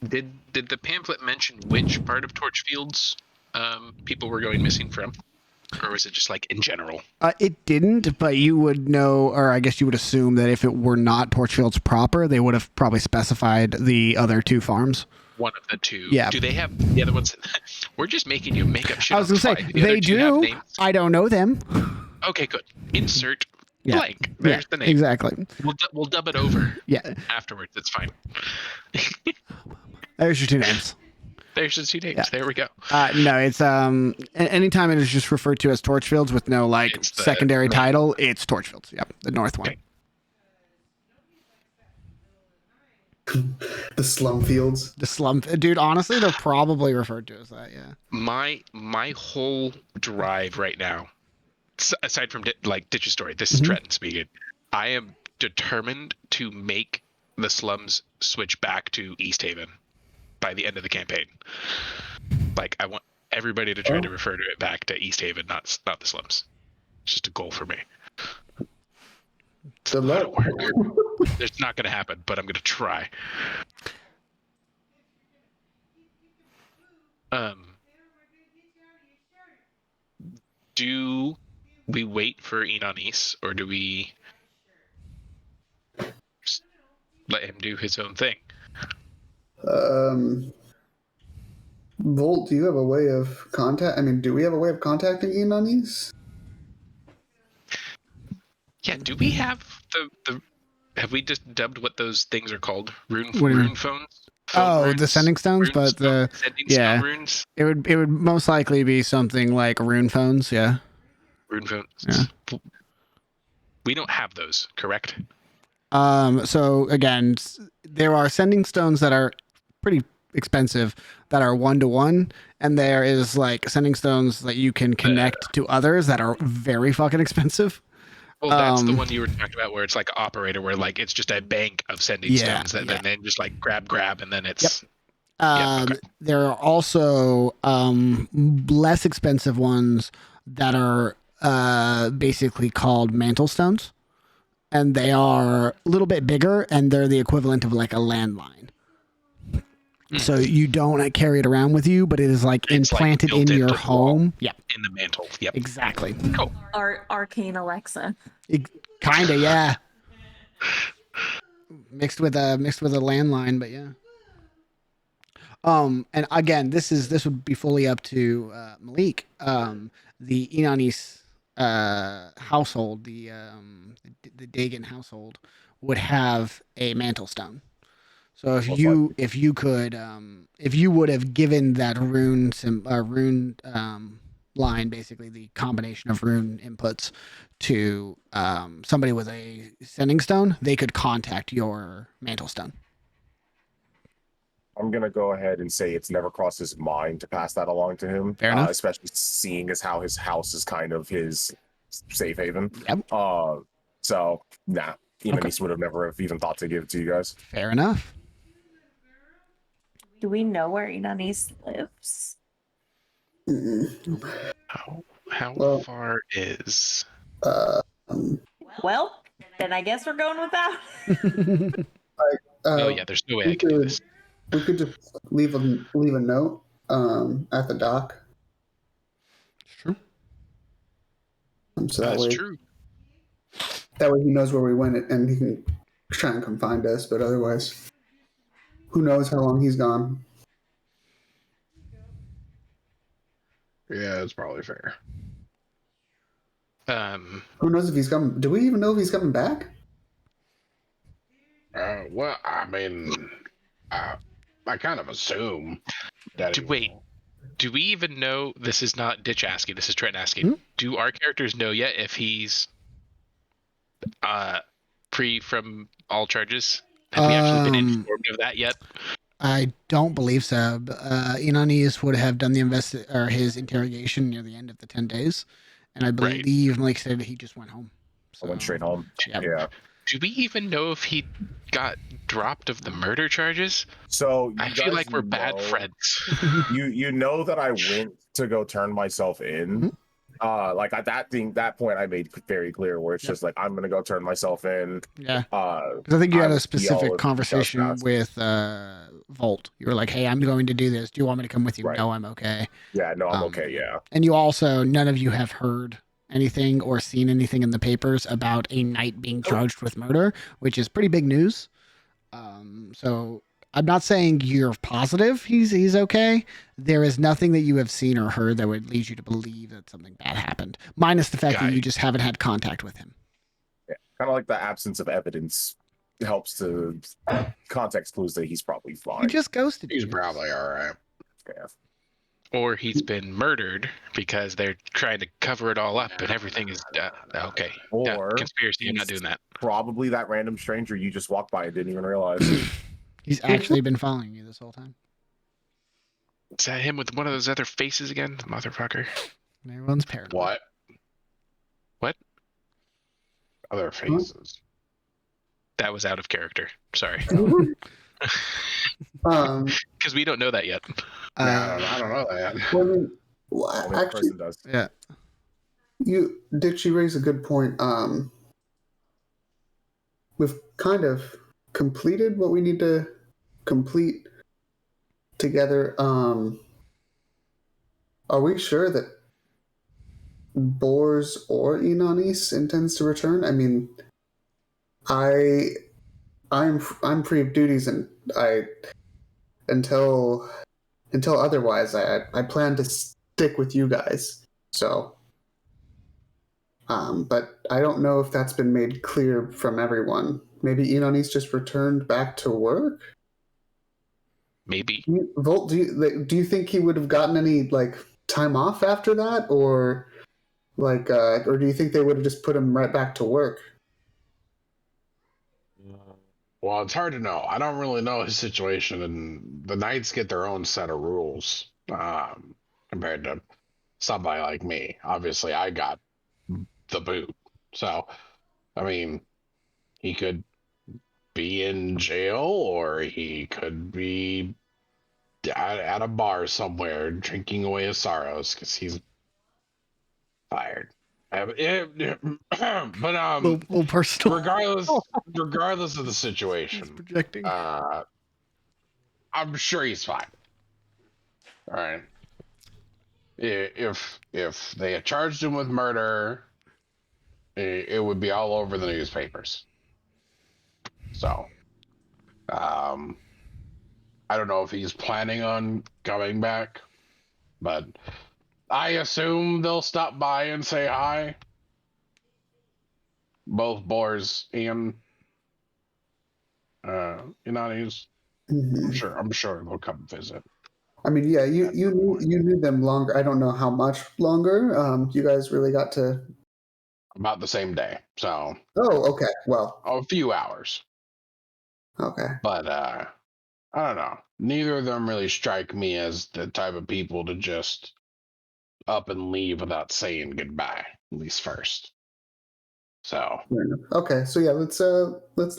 Did the pamphlet mention which part of Torchfield's people were going missing from, or was it just like in general? It didn't, but you would know, or I guess you would assume that if it were not Torchfields proper, they would have probably specified the other two farms. One of the two. Yeah. Do they have the other ones? We're just making you make up shit. I was going to say, they do. I don't know them. Okay, good. Insert Yeah. blank. There's the name. Exactly. We'll dub it over. Yeah. Afterwards, it's fine. There's your two names. There's the two names. Yeah. There we go. No, it's anytime it is just referred to as Torchfields with no secondary title, it's Torchfields. Yep, the North one. Okay. The slum fields. The slum, dude. Honestly, they're probably referred to as that. Yeah. My whole drive right now, aside from Ditch's story, this is Trenton speaking. I am determined to make the slums switch back to East Haven by the end of the campaign. I want everybody to try to refer to it back to East Haven, not the slums. It's just a goal for me. Good luck. It's not going to happen, but I'm going to try. Do we wait for Enonis, or do we just let him do his own thing? Volt, do you have a way of do we have a way of contacting Enonis? Yeah, do we have the have we just dubbed what those things are called? Rune phones? The sending stones, but stone runes? it would most likely be something like rune phones. Yeah. Rune phones. Yeah. We don't have those, correct? So again, there are sending stones that are pretty expensive that are 1-to-1, and there is sending stones that you can connect to others that are very fucking expensive. Well, that's the one you were talking about, where it's like an operator, where it's just a bank of sending stones that then just grab, and then it's. Yep. There are also less expensive ones that are basically called Mantle Stones, and they are a little bit bigger, and they're the equivalent of a landline. So you don't carry it around with you, but it is implanted in your home. Yeah. In the mantle. Yep. Exactly. Cool. Arcane Alexa. Kinda, yeah. Mixed with a landline, but yeah. And again, this would be fully up to Malik. The Enonis household, the Dagan household, would have a mantle stone. So if you would have given that rune line, basically the combination of rune inputs, to somebody with a sending stone, they could contact your mantle stone. I'm gonna go ahead and say it's never crossed his mind to pass that along to him. Fair enough. Especially seeing as how his house is kind of his safe haven. Yep. So nah, Enonis would have never even thought to give it to you guys. Fair enough. Do we know where Enonis lives? How far is? Well, then I guess we're going with that. Oh yeah, there's no way I can do this. We could just leave a note at the dock. It's true. So That's true. That way he knows where we went, and he can try and come find us. But otherwise, who knows how long he's gone? Yeah, it's probably fair. Who knows if he's coming? Do we even know if he's coming back? Well, I mean, I kind of assume that. Do we even know? This is not Ditch asking. This is Trent asking. Do our characters know yet if he's free from all charges? Have we actually been informed of that yet? I don't believe so. Enonis would have done his interrogation near the end of the 10 days, and I believe Malik said he just went home. So went straight home. Yep. Yeah. Do we even know if he got dropped of the murder charges? So I feel like we're bad friends. You know that I went to go turn myself in, Like at that point, I made very clear where it's just like I'm gonna go turn myself in. Yeah, because I think you had a specific Yell conversation fast. with Volt. You were like, "Hey, I'm going to do this. Do you want me to come with you?" Right. No, I'm okay. Yeah, no, I'm okay. Yeah. And you also, none of you have heard anything or seen anything in the papers about a knight being charged with murder, which is pretty big news. So I'm not saying you're positive he's okay. There is nothing that you have seen or heard that would lead you to believe that something bad happened, minus the fact that you just haven't had contact with him. Yeah, kind of like the absence of evidence helps to context clues that he's probably fine. He just ghosted you. He's probably all right. Yeah. Or he's been murdered because they're trying to cover it all up and everything is okay. Or conspiracy. I'm not doing that. Probably that random stranger you just walked by and didn't even realize. He's actually been following you this whole time. Is that him with one of those other faces again, motherfucker? Everyone's paranoid. What? What? Other faces. That was out of character. Sorry. Because we don't know that yet. I don't know that. Well, Only the person does. Yeah. She raised a good point. We've kind of completed what we need to complete together. Are we sure that Bors or Enonis intends to return? I mean, I'm free of duties, and until otherwise, I plan to stick with you guys. So, but I don't know if that's been made clear from everyone. Maybe Enonis just returned back to work. Maybe. Volt, do you think he would have gotten any time off after that, or or do you think they would have just put him right back to work? Well, it's hard to know. I don't really know his situation, and the Knights get their own set of rules compared to somebody like me. Obviously, I got the boot. So, I mean, he could be in jail, or he could be at a bar somewhere drinking away his sorrows because he's fired. But personal. regardless of the situation, projecting. I'm sure he's fine. All right. If they had charged him with murder, it would be all over the newspapers. So, I don't know if he's planning on coming back, but I assume they'll stop by and say hi. Both Bors and Inanis. Mm-hmm. I'm sure they'll come visit. I mean, yeah, you knew them longer. I don't know how much longer. You guys really got to about the same day. So. Oh, okay. Well, a few hours. Okay. But I don't know. Neither of them really strike me as the type of people to just up and leave without saying goodbye, at least first. So. Okay, so yeah, let's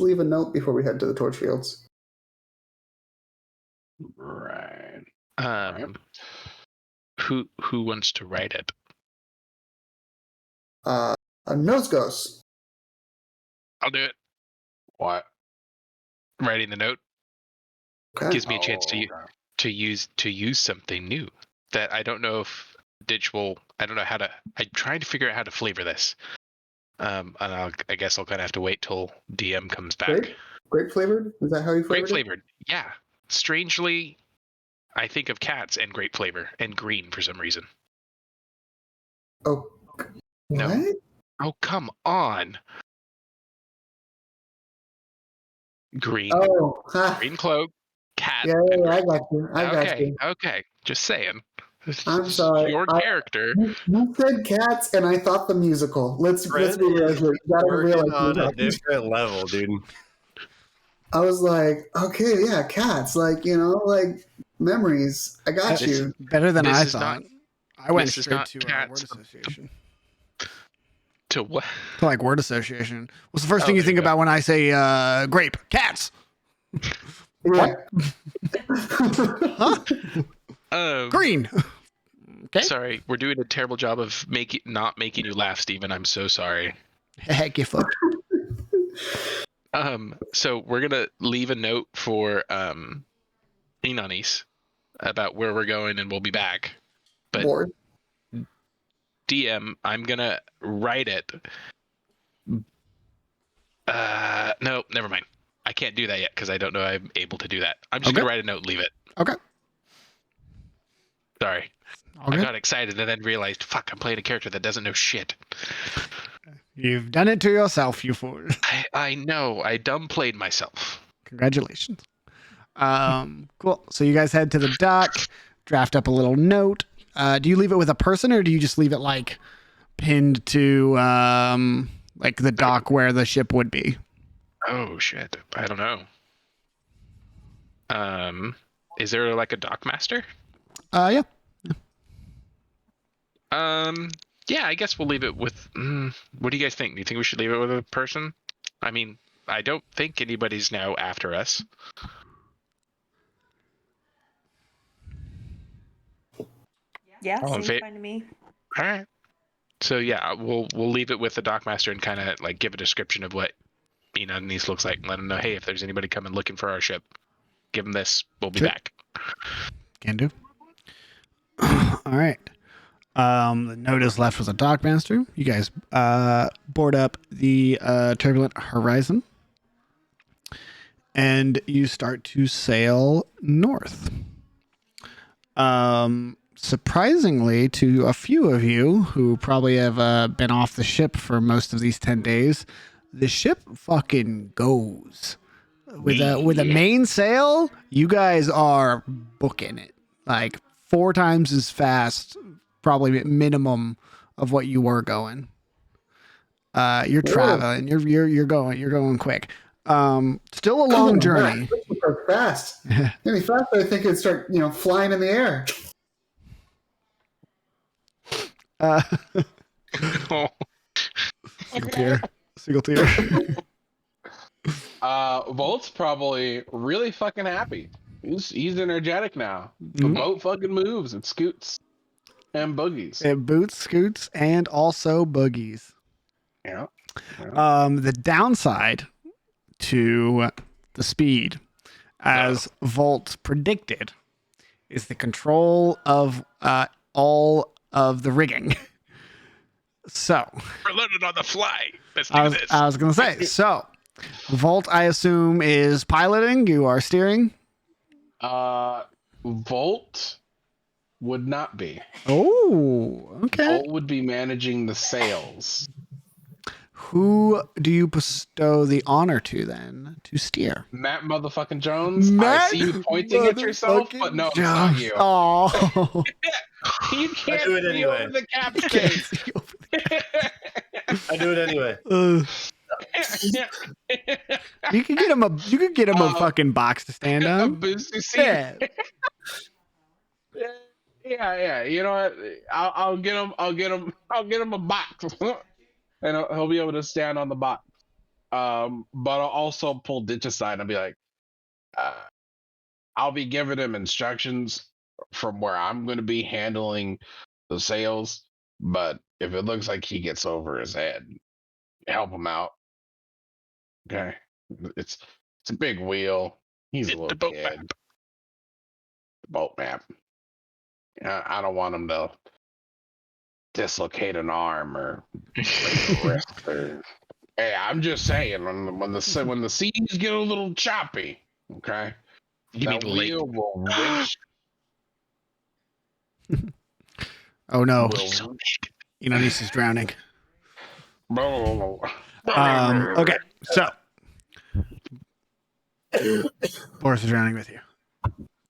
leave a note before we head to the torch fields. Right. Who wants to write it? Nosegos. I'll do it. What? Writing the note. Okay. Gives me a chance to use something new that I don't know if Ditch will. I don't know how to. I'm trying to figure out how to flavor this. And I guess I'll kind of have to wait till DM comes back. Grape flavored? Is that how you flavored Grape flavored? Yeah. Strangely, I think of cats and grape flavor and green for some reason. Oh, what? No. Oh, come on. Green. Oh, green cloak. Cat. Yeah, I got you. I got you. Okay. Just saying. I'm sorry. Your character. You said cats, and I thought the musical. Let's be real here. You gotta realize on a different level, dude. I was like, okay, yeah, cats, like memories. I got you. Better than I thought. I went straight to word association. To what? To word association. What's the first thing you think about when I say grape? Cats. What? Huh? Green. Okay. Sorry, we're doing a terrible job of not making you laugh, Steven. I'm so sorry. Heck, you fucked. So we're gonna leave a note for Inanis about where we're going, and we'll be back. But Bored. DM, I'm gonna write it. No, never mind. I can't do that yet because I don't know I'm able to do that. I'm just Okay. gonna write a note and leave it. Okay. Sorry. All I good. got excited and then realized, fuck, I'm playing a character that doesn't know shit. You've done it to yourself, you fool. I know. I dumb played myself. Congratulations. Cool. So you guys head to the dock, draft up a little note. Do you leave it with a person, or do you just leave it like pinned to like the dock where the ship would be? Oh shit. I don't know. Is there like a dock master? Yeah. Yeah, I guess we'll leave it with. What do you guys think? Do you think we should leave it with a person? I mean, I don't think anybody's now after us. Yeah, Oh, seems fine to me. All right. So yeah, we'll leave it with the dockmaster and kind of like give a description of what Inanis looks like, and let them know, hey, if there's anybody coming looking for our ship, give them this. We'll be Sure. back. Can do. All right. The note is left with the dockmaster. You guys board up the turbulent horizon, and you start to sail north. Surprisingly to a few of you who probably have been off the ship for most of these 10 days, the ship fucking goes. With a mainsail, you guys are booking it like 4 times as fast, probably minimum of what you were going. You're traveling. You're going quick. Still a long journey. Fast. Any faster, I think it'd start, flying in the air. Single tier. Volt's probably really fucking happy. He's energetic now. The boat fucking moves. It scoots and boogies. It boots, scoots, and also boogies. Yeah. The downside to the speed, as Volt predicted, is the control of all of the rigging. So We're learning on the fly. Let's do this. I was gonna say, so Volt, I assume, is piloting. You are steering. Volt would not be. Oh, okay. Volt would be managing the sails. Who do you bestow the honor to then to steer? Matt motherfucking Jones. Matt I see you pointing at yourself, but no, it's not you. Oh. You can't do it see anyway. over the capstan. I do it anyway. You could get him a fucking box to stand A on. boosty seat. Yeah. Yeah. You know what? I'll get him a box, and he'll be able to stand on the box. But I'll also pull Ditch aside and be like, I'll be giving him instructions from where I'm going to be handling the sails. But if it looks like he gets over his head, help him out. Okay, it's a big wheel. He's a little boat kid. map. The boat map. I don't want him to dislocate an arm or break a wrist. Hey, I'm just saying when the seas get a little choppy, okay, You that mean late? wheel will winch. Oh no. will- Inanis is drowning. will- Okay, so Boris is drowning with you.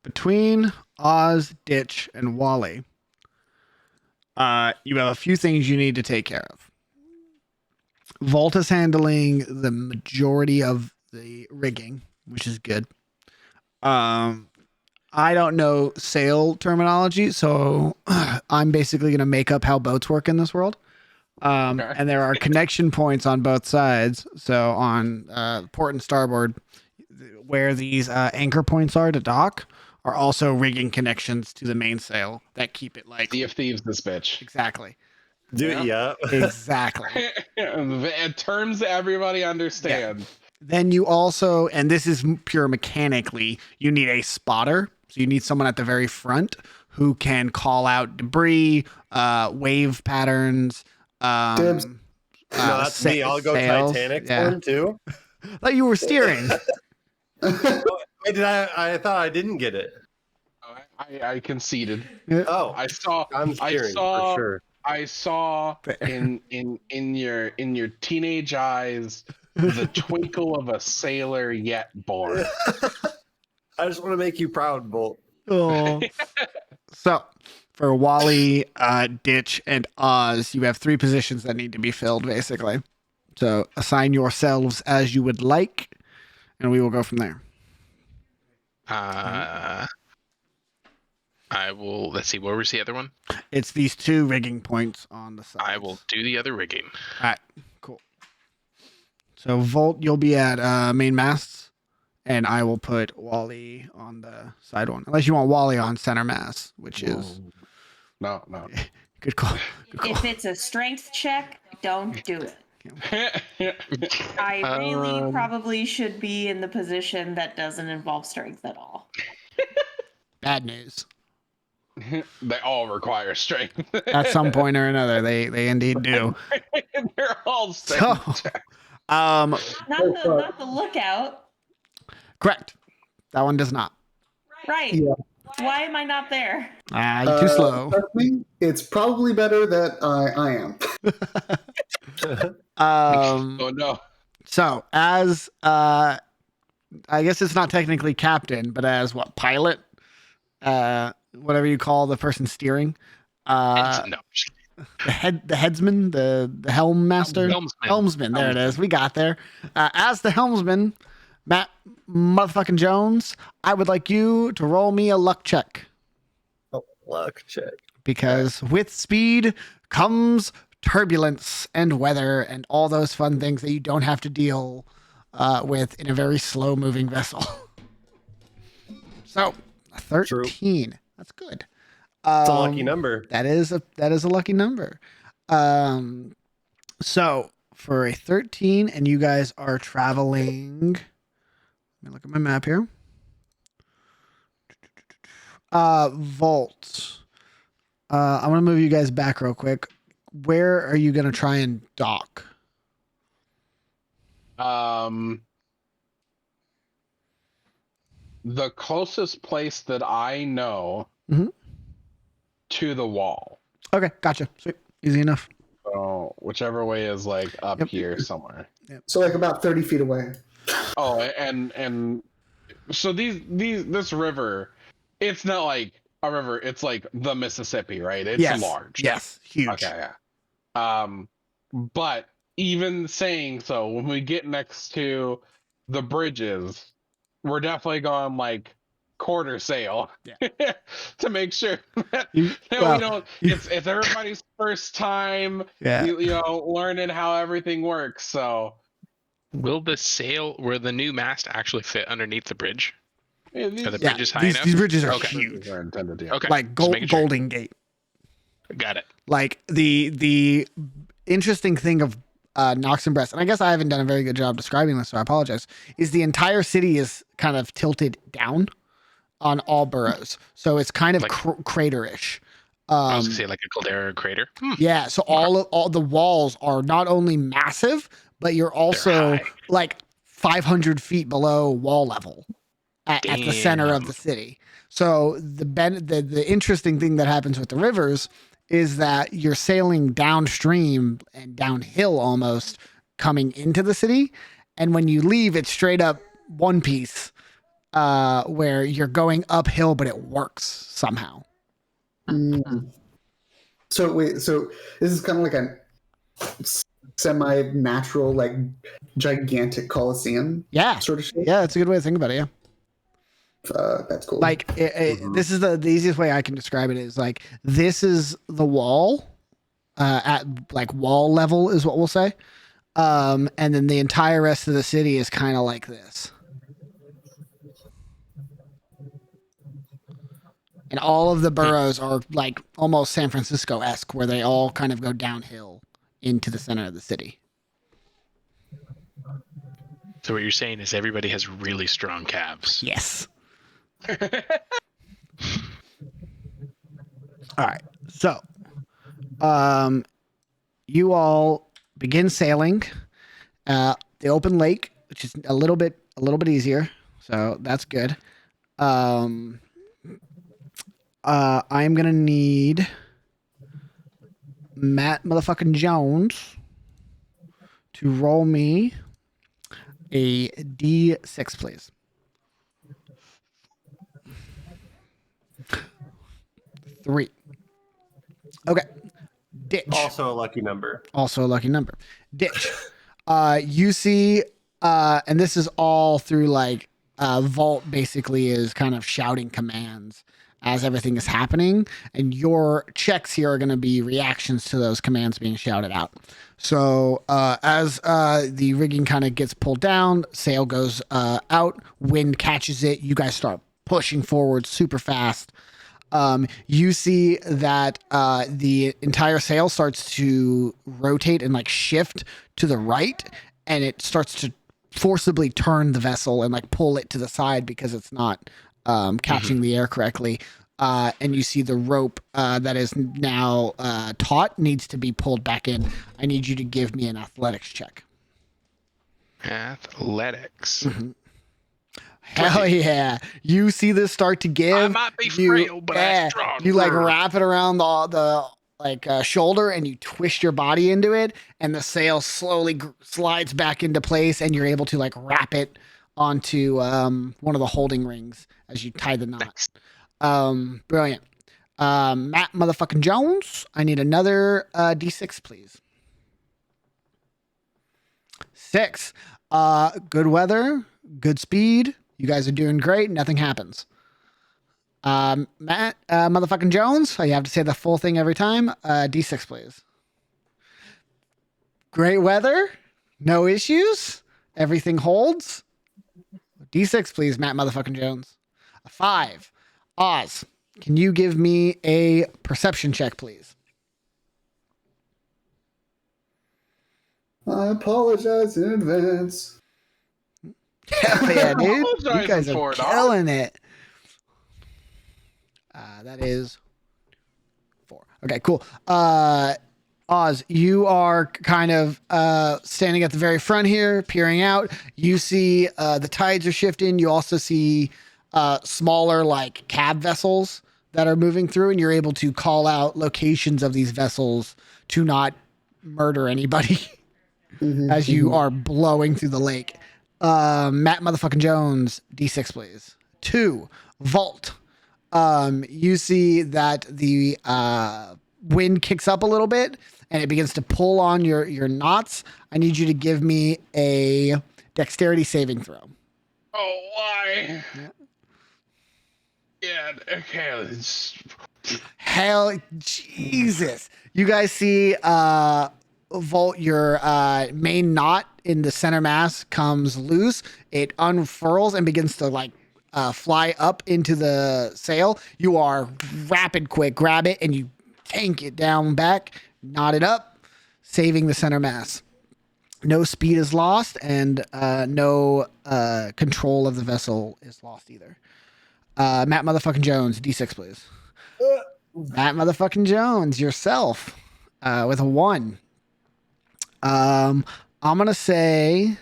Between Oz, Ditch, and Wally, you have a few things you need to take care of. Volt is handling the majority of the rigging, which is good. I don't know sail terminology, so I'm basically going to make up how boats work in this world. Okay. And there are connection points on both sides. So on port and starboard, where these anchor points are to dock, are also rigging connections to the mainsail that keep it like Sea of Thieves, this bitch. exactly. Yeah. Exactly. Terms everybody understands. Then you also, and this is pure mechanically, you need a spotter. So you need someone at the very front who can call out debris, wave patterns. Dibs. No, that's me. I'll go sails. Titanic Yeah. for him too. Like you were steering. Wait, I thought I didn't get it. I conceded. Oh, I saw. I'm steering for sure. I saw in your teenage eyes the twinkle of a sailor yet born. I just want to make you proud, Bolt. Oh. So for Wally, Ditch, and Oz, you have 3 positions that need to be filled, basically. So assign yourselves as you would like, and we will go from there. I will. Let's see. Where was the other one? It's these 2 rigging points on the side. I will do the other rigging. All right, cool. So Volt, you'll be at main masts, and I will put Wally on the side one. Unless you want Wally on center mast, which is No. good call. Good call. If it's a strength check, don't do it. I really probably should be in the position that doesn't involve strength at all. Bad news. They all require strength. At some point or another, they indeed do. They're all So, strength. Not the lookout. correct. That one does not. Right. Yeah. Why am I not there? You're too slow. Trust me, it's probably better that I am. Oh no. So as I guess it's not technically captain, but as what, pilot? Whatever you call the person steering. No. The headsman, the helm master, Helmsman. There it is. We got there. As the helmsman, Matt motherfucking Jones, I would like you to roll me a luck check, Luck check. because with speed comes turbulence and weather and all those fun things that you don't have to deal with in a very slow moving vessel. So 13. True. That's good. It's a lucky number. That is a lucky number. So for a 13, and you guys are traveling. Let me look at my map here. Volt. I'm gonna move you guys back real quick. Where are you gonna try and dock? The closest place that I know to the wall. Okay, gotcha. Sweet, easy enough. So whichever way is like up here somewhere. Yep. So like about 30 feet away. Oh, and so this river, it's not like a river. It's like the Mississippi, right? It's large. Yes, huge. Okay, yeah. But even saying so, when we get next to the bridges, we're definitely going like quarter sail to make sure that, we don't. It's everybody's first time, learning how everything works. So, will the new mast actually fit underneath the bridge? Are the Yeah, bridges high enough? These bridges are Okay. huge. Are intended, yeah. Okay. Like Just making sure. Golden Gate. Got it. Like the interesting thing of Noximbres, and I guess I haven't done a very good job describing this, so I apologize, is the entire city is kind of tilted down on all boroughs. So it's kind of Like- craterish. I was gonna say like a caldera crater. Yeah, so all the walls are not only massive, but you're also high. like 500 feet below wall level at the center of the city. So the interesting thing that happens with the rivers is that you're sailing downstream and downhill almost coming into the city, and when you leave, it's straight up one piece where you're going uphill, but it works somehow. So wait, so this is kind of like a semi-natural, like gigantic coliseum. Yeah, sort of shape. yeah, that's a good way to think about it. Yeah. That's cool. Like this is the easiest way I can describe it is like this is the wall at like wall level is what we'll say, and then the entire rest of the city is kind of like this. And all of the boroughs are like almost San Francisco-esque, where they all kind of go downhill into the center of the city. So what you're saying is everybody has really strong calves. Yes. All right. So, you all begin sailing the open lake, which is a little bit easier. So that's good. I'm gonna need Matt motherfucking Jones to roll me a D6, please. 3. Okay. Ditch. Also a lucky number. Also a lucky number. Ditch. You see, and this is all through like Vault basically is kind of shouting commands as everything is happening, and your checks here are going to be reactions to those commands being shouted out. So as the rigging kind of gets pulled down, sail goes out, wind catches it, you guys start pushing forward super fast. You see that the entire sail starts to rotate and like shift to the right, and it starts to forcibly turn the vessel and like pull it to the side because it's not catching the air correctly. And you see the rope that is now taut needs to be pulled back in. I need you to give me an athletics check. Athletics. Mm-hmm. Hell yeah. You see this start to give. I might be frail, but I'm strong. You like wrap it around the shoulder and you twist your body into it, and the sail slowly slides back into place, and you're able to like wrap it onto one of the holding rings as you tie the knot. Brilliant. Matt motherfucking Jones, I need another D6, please. 6. Good weather, good speed. You guys are doing great. Nothing happens. Matt motherfucking Jones, you have to say the full thing every time. D6, please. Great weather, no issues, everything holds. D6, please, Matt motherfucking Jones. 5. Oz, can you give me a perception check, please? I apologize in advance. Hell yeah, dude. You guys are killing it. That is 4. Okay, cool. Oz, you are kind of standing at the very front here, peering out. You see the tides are shifting. You also see smaller like cab vessels that are moving through, and you're able to call out locations of these vessels to not murder anybody as you are blowing through the lake. Matt motherfucking Jones, D6, please. 2. Vault. You see that the wind kicks up a little bit and it begins to pull on your knots. I need you to give me a dexterity saving throw. Oh, why? Yeah, okay. Hell, Jesus. You guys see Vault, your main knot in the center mass comes loose. It unfurls and begins to like fly up into the sail. You are rapid quick, grab it, and you tank it down back, knot it up, saving the center mass. No speed is lost, and no control of the vessel is lost either. Matt motherfucking Jones, D6, please. Matt motherfucking Jones, yourself, with a 1. I'm gonna say,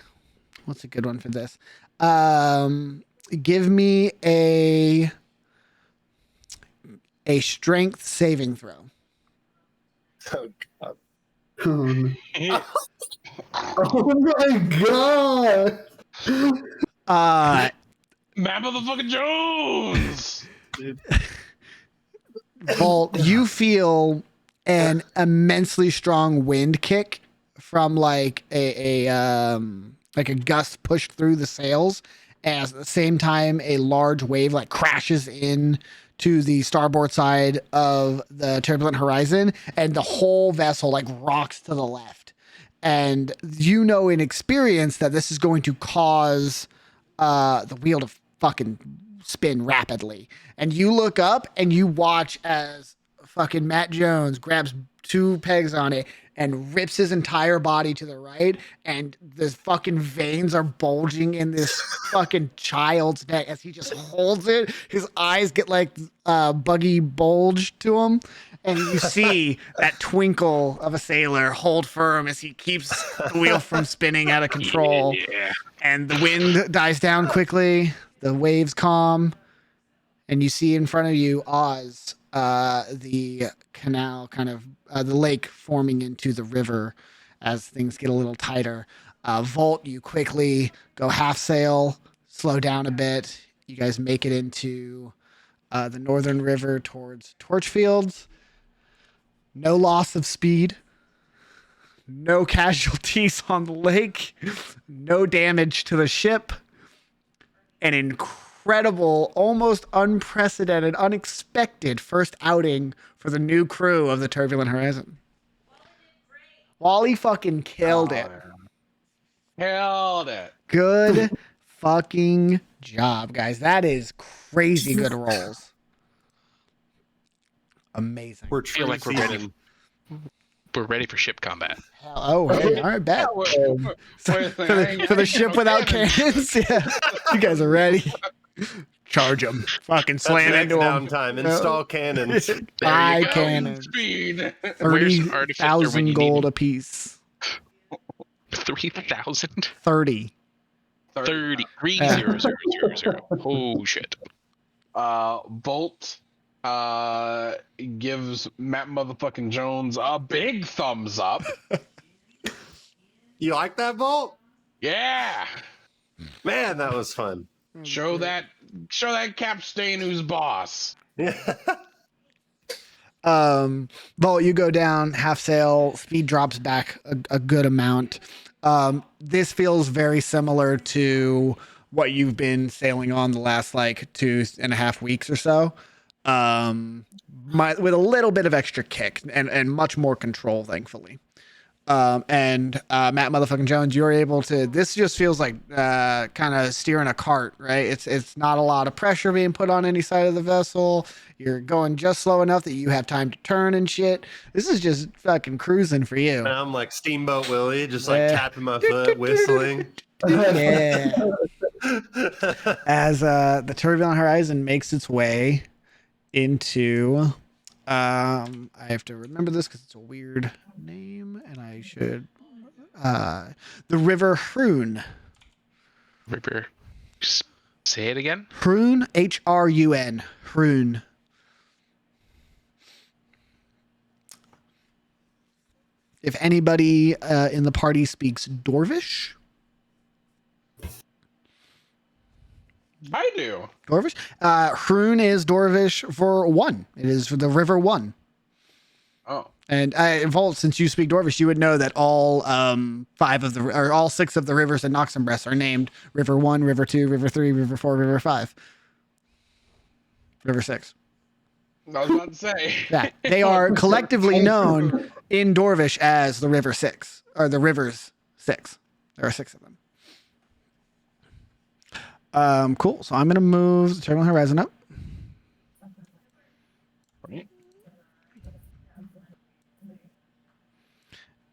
what's a good one for this? Give me a strength saving throw. Oh god. Oh my god. Map of the fucking Jones. Bolt, you feel an immensely strong wind kick from like a gust pushed through the sails, as at the same time a large wave like crashes in to the starboard side of the turbulent horizon, and the whole vessel like rocks to the left. And you know in experience that this is going to cause the wheel to fucking spin rapidly. And you look up and you watch as fucking Matt Jones grabs 2 pegs on it and rips his entire body to the right, and the fucking veins are bulging in this fucking child's neck as he just holds it. His eyes get like buggy bulge to him, and you see that twinkle of a sailor hold firm as he keeps the wheel from spinning out of control. Yeah. And the wind dies down quickly, the waves calm, and you see in front of you Oz, the canal kind of the lake forming into the river as things get a little tighter. Volt, you quickly go half sail, slow down a bit. You guys make it into the northern river towards Torchfields. No loss of speed. No casualties on the lake. No damage to the ship. An incredible, almost unprecedented, unexpected first outing for the new crew of the Turbulent Horizon. Wally fucking killed it. Killed it. Good fucking job, guys. That is crazy good rolls. Amazing. We're feel like treating season. We're ready for ship combat. Oh, hey, all right, bet. For the ship without cannons. Yeah, you guys are ready. Charge them. Fucking slam That's into them. downtime. Install cannons. Eye go. cannons. Speed. Where's artificer when 30,000 you gold need apiece. 3,000? 30. 30. 3,000,000. Oh shit. Bolt gives Matt motherfucking Jones a big thumbs up. You like that, Bolt? Yeah. Man, that was fun. Show that Capstain who's boss. Volt, you go down half sail, speed drops back a good amount. This feels very similar to what you've been sailing on the last like 2.5 weeks or so. With a little bit of extra kick and much more control, thankfully. Matt motherfucking Jones, you're able to, this just feels like kind of steering a cart, right? It's not a lot of pressure being put on any side of the vessel. You're going just slow enough that you have time to turn and shit. This is just fucking cruising for you. And I'm like Steamboat Willie, just like tapping my foot, whistling. Yeah. As the Turbulent Horizon makes its way into I have to remember this because it's a weird name, and I should the River Hrun. River. Say it again. Hrun, Hrun. Hrun. If anybody in the party speaks Dorvish. I do. Dorvish. Hrun is Dorvish for 1. It is for the River 1. Oh. And Volt, since you speak Dorvish, you would know that all all 6 of the rivers in Noximbres are named River 1, River 2, River 3, River 4, River 5, River 6. I was about to say. Yeah, they are collectively known in Dorvish as the River 6, or the Rivers 6. There are 6 of them. Cool. So I'm going to move the Turbulent Horizon up.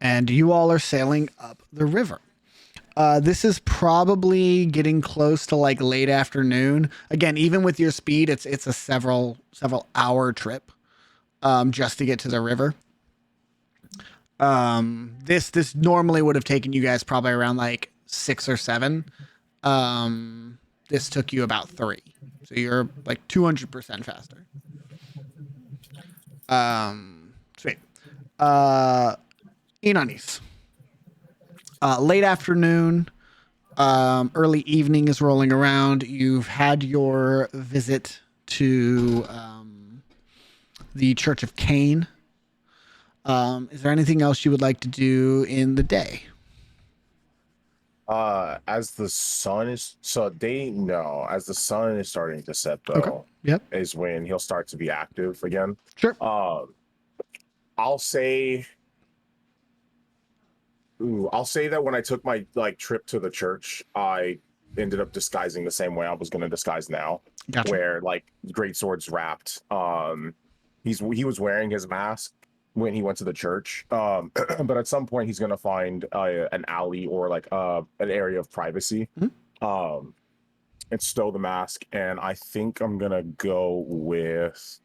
And you all are sailing up the river. This is probably getting close to like late afternoon. Again, even with your speed, it's a several hour trip just to get to the river. This normally would have taken you guys probably around like 6 or 7. This took you about 3. So you're like 200% faster. Sweet. Inanis. Late afternoon, early evening is rolling around. You've had your visit to the Church of Cain. Is there anything else you would like to do in the day? As the sun is as the sun is starting to set though, Okay. Yep. is when he'll start to be active again. Sure. I'll say that when I took my trip to the church, I ended up disguising the same way I was going to disguise now, Gotcha. where like great swords wrapped. He was wearing his mask when he went to the church, but at some point he's going to find an alley or like an area of privacy, and stow the mask. And I think I'm gonna go with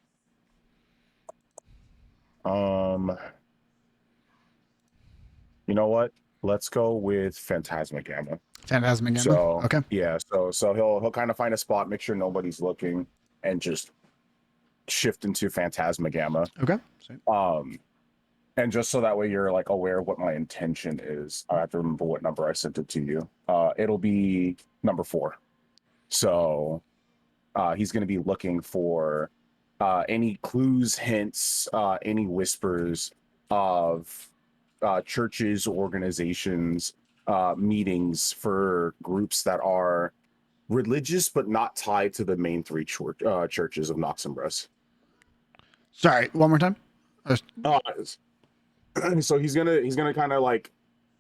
you know what? Let's go with Phantasmagamma. Phantasmagamma. So Okay. yeah, so he'll kind of find a spot, make sure nobody's looking, and just shift into Phantasmagamma. Okay. Sweet. And just so that way you're like aware of what my intention is. I have to remember what number I sent it to you. It'll be number 4. So he's going to be looking for any clues, hints, any whispers of churches, organizations, meetings for groups that are religious but not tied to the main 3 churches of Noximbres. Sorry, one more time. So he's gonna kind of like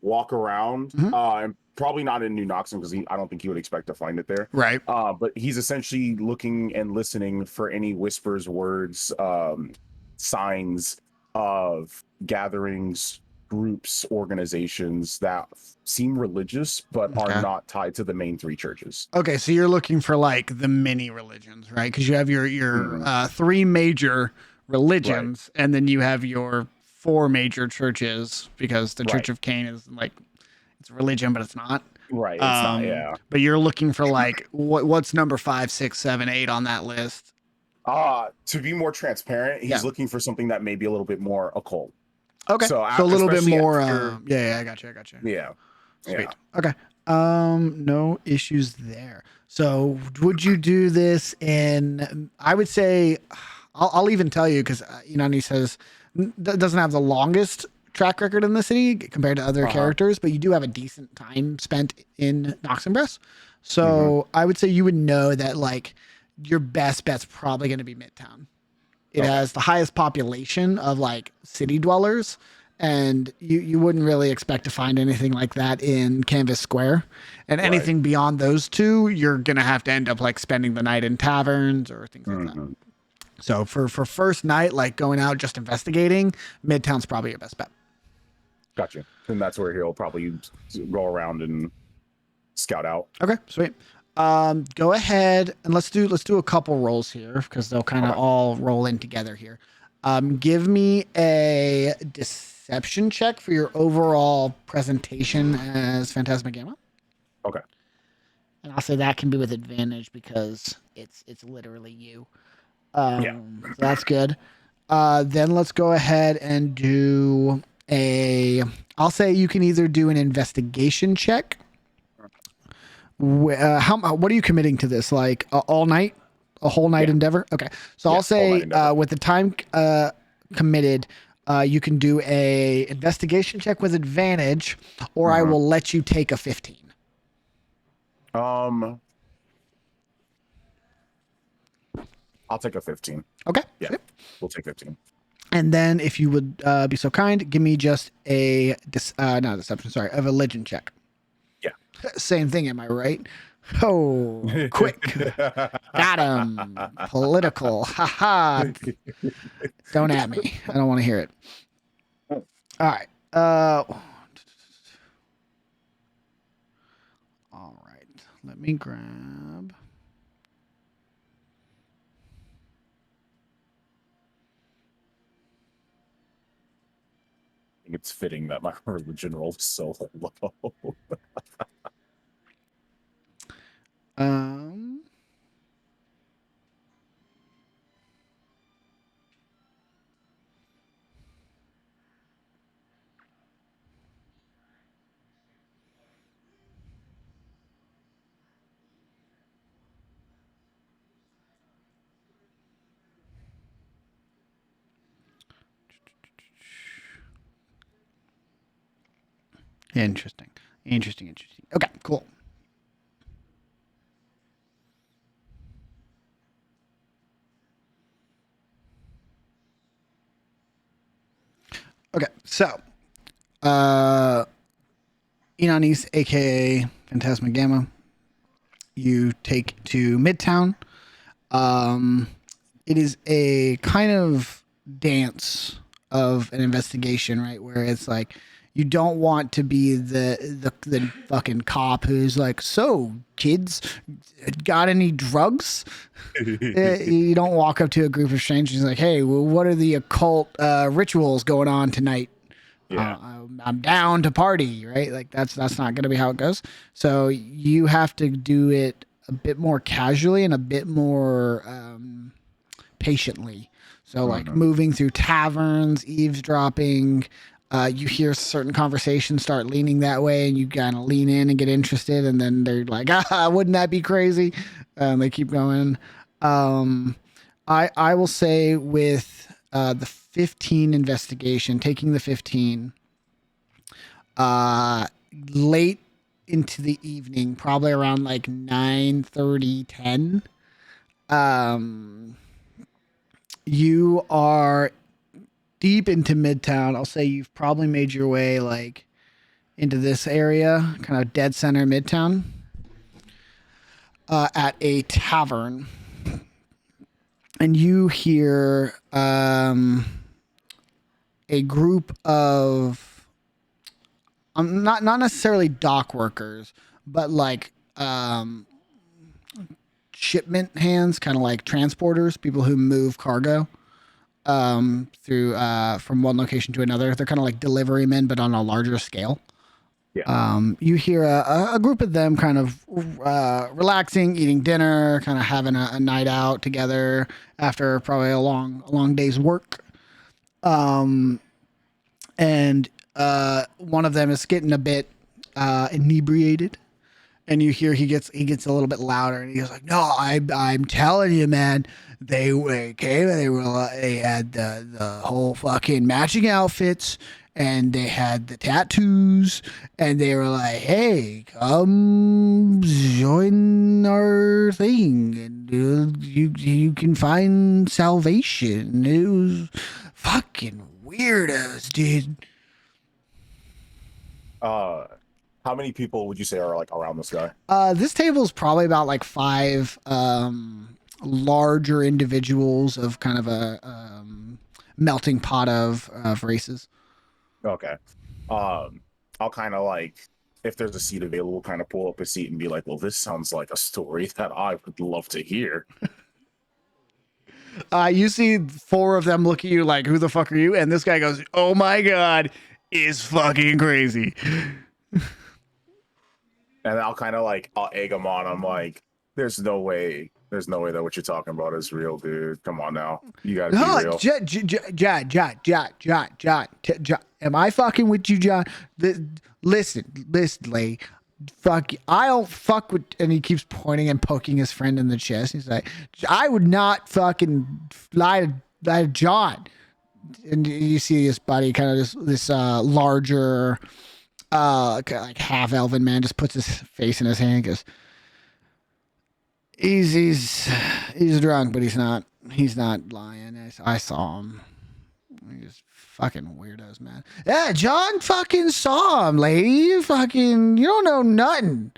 walk around, and probably not in New Noxum because I don't think he would expect to find it there. Right. But he's essentially looking and listening for any whispers, words, signs of gatherings, groups, organizations that seem religious but are not tied to the main 3 churches. Okay, so you're looking for like the mini religions, right? Because you have your 3 major religions, and then you have your 4 major churches, because the Church of Cain is like, it's a religion, but it's not. Right. It's not. Yeah. But you're looking for like what's number 5, 6, 7, 8 on that list? To be more transparent, he's looking for something that may be a little bit more occult. Okay. So a little bit more. I got you. Yeah. Sweet. Yeah. Okay. No issues there. So would you do this in, I would say, I'll even tell you, because he says doesn't have the longest track record in the city compared to other characters, but you do have a decent time spent in Noximbres. So I would say you would know that like your best bet's probably going to be Midtown. It has the highest population of like city dwellers, and you wouldn't really expect to find anything like that in Canvas Square. And anything beyond those 2, you're going to have to end up like spending the night in taverns or things like that. So for first night, like going out just investigating, Midtown's probably your best bet. Gotcha. And that's where he'll probably go around and scout out. Okay, sweet. Go ahead and let's do a couple rolls here, because they'll kind of all roll in together here. Give me a deception check for your overall presentation as Phantasmagamma. Okay. And I'll say that can be with advantage because it's literally you. So that's good. Then let's go ahead and do I'll say you can either do an investigation check. What are you committing to this? Like all night, a whole night endeavor? Okay. So I'll say with the time committed, you can do a investigation check with advantage, or I will let you take a 15. I'll take a 15. Okay. Yeah. Sweet. We'll take 15. And then if you would be so kind, give me just a a religion check. Yeah. Same thing, am I right? Oh, quick. Got him. Political. Haha. Don't at me. I don't want to hear it. All right. All right. Let me grab. It's fitting that my religion roll is so low. Interesting. Okay, cool. Okay, so Inanis, aka Phantasmagamma, you take to Midtown. It is a kind of dance of an investigation, right? Where it's like you don't want to be the fucking cop who's like, so kids, got any drugs? You don't walk up to a group of strangers and like, hey, well, what are the occult rituals going on tonight? Yeah. I'm down to party, right? Like that's not going to be how it goes. So you have to do it a bit more casually and a bit more patiently. So like moving through taverns, eavesdropping. You hear certain conversations start leaning that way, and you kind of lean in and get interested, and then they're like, wouldn't that be crazy? They keep going. I will say with the 15 investigation, taking the 15, late into the evening, probably around like 9:30, 10. You are deep into Midtown. I'll say you've probably made your way like into this area, kind of dead center Midtown, at a tavern. And you hear a group of not necessarily dock workers, but like shipment hands, kind of like transporters, people who move cargo through from one location to another. They're kind of like delivery men, but on a larger scale. Yeah. You hear a group of them kind of relaxing, eating dinner, kind of having a night out together after probably a long day's work. And one of them is getting a bit inebriated, and you hear he gets a little bit louder, and he goes like, "No, I'm telling you, man. They came and they had the whole fucking matching outfits, and they had the tattoos, and they were like, hey, come join our thing, and you can find salvation." It was fucking weirdos, dude. How many people would you say are like around this guy? This table is probably about like 5 larger individuals of kind of a melting pot of races. Okay. I'll kind of like, if there's a seat available, kind of pull up a seat and be like, well, this sounds like a story that I would love to hear. You see 4 of them look at you like, who the fuck are you? And this guy goes, oh my God, it's fucking crazy. And I'll kind of like, I'll egg them on. I'm like, there's no way that what you're talking about is real, dude. Come on now. You gotta be real. John. Am I fucking with you, John? Listen, Lee. Fuck you. I don't fuck with, and he keeps pointing and poking his friend in the chest. He's like, I would not fucking lie to John. And you see this buddy, kind of this larger, like half elven man, just puts his face in his hand and goes, he's drunk, but he's not lying. I saw him. He's fucking weirdos, man. Yeah, John fucking saw him, lady. You don't know nothing.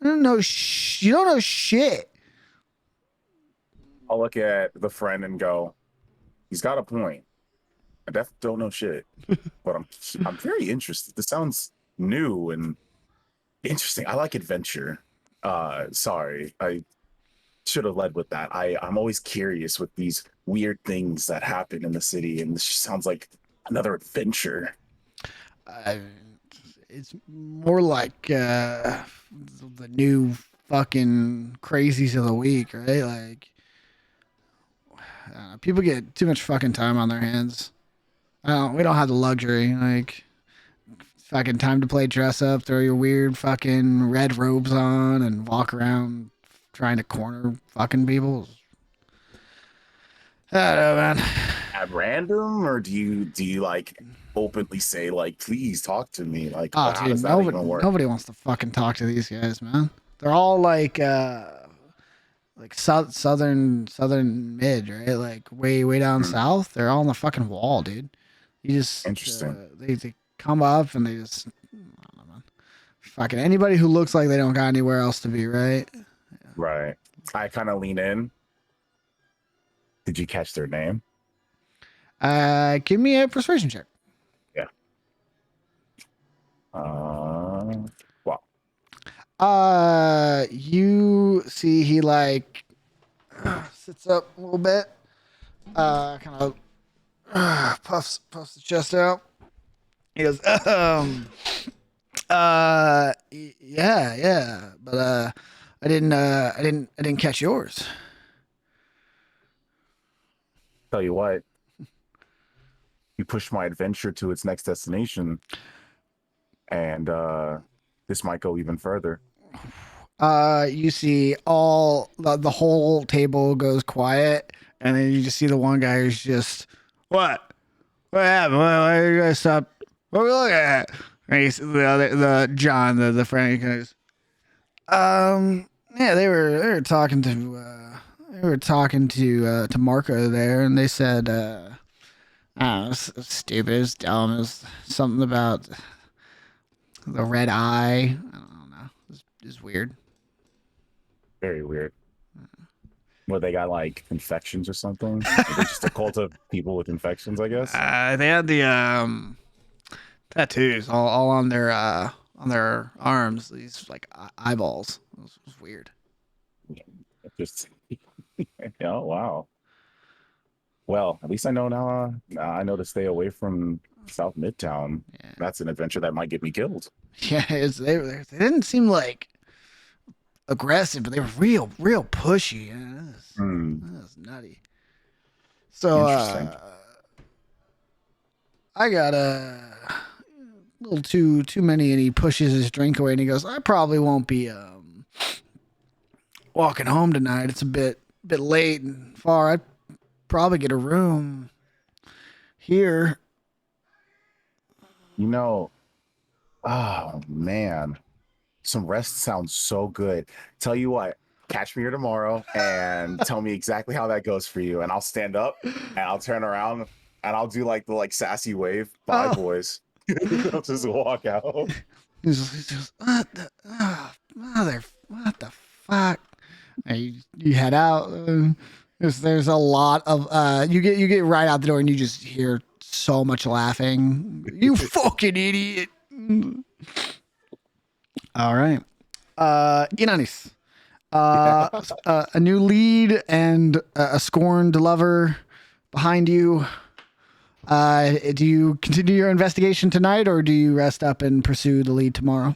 You don't know shit. I'll look at the friend and go, he's got a point. I definitely don't know shit, but I'm very interested. This sounds new and interesting. I like adventure. Sorry, I should have led with that. I'm always curious with these weird things that happen in the city, and this sounds like another adventure. It's more like the new fucking crazies of the week, right? Like, people get too much fucking time on their hands. We don't have the luxury. Like, fucking time to play dress up, throw your weird fucking red robes on, and walk around trying to corner fucking people. I don't know, man. At random, or do you like openly say like, please talk to me? Like, Oh, how dude, does that even work? nobody wants to fucking talk to these guys, man. They're all like southern mid, right? Like way down south. They're all on the fucking wall, dude. You just Interesting. They come up and they just, I don't know, man. Fucking anybody who looks like they don't got anywhere else to be, right? Right. I kind of lean in. Did you catch their name? Give me a persuasion check. Yeah. Well. You see he like sits up a little bit, kind of puffs the chest out. He goes, yeah, but I didn't catch yours. Tell you what, you pushed my adventure to its next destination, and this might go even further. You see all the whole table goes quiet, and then you just see the one guy who's just, what happened? Why you guys stop? What are we looking at? And he's the John, the friend, he goes, yeah, they were talking to Marco there, and they said, I don't know, stupid, it was dumb, it was something about the red eye. I don't know, it was weird. Very weird. Well, they got like infections or something. Maybe just a cult of people with infections, I guess. They had the tattoos all on their arms. These like eyeballs. It was weird. Just, oh wow. Well, at least I know now. I know to stay away from South Midtown. Yeah. That's an adventure that might get me killed. Yeah, they didn't seem like aggressive, but they were real pushy. Yeah, that was nutty. So I got a little too many, and he pushes his drink away, and he goes, I probably won't be walking home tonight. It's a bit late and far. I'd probably get a room here. You know, oh man, some rest sounds so good. Tell you what, catch me here tomorrow and tell me exactly how that goes for you, and I'll stand up and I'll turn around and I'll do like the sassy wave. Bye, boys. I'll just walk out. He's just, what the fuck? And you head out. There's a lot of you get right out the door, and you just hear so much laughing. You fucking idiot. All right. Inanis. A new lead and a scorned lover behind you. Do you continue your investigation tonight, or do you rest up and pursue the lead tomorrow?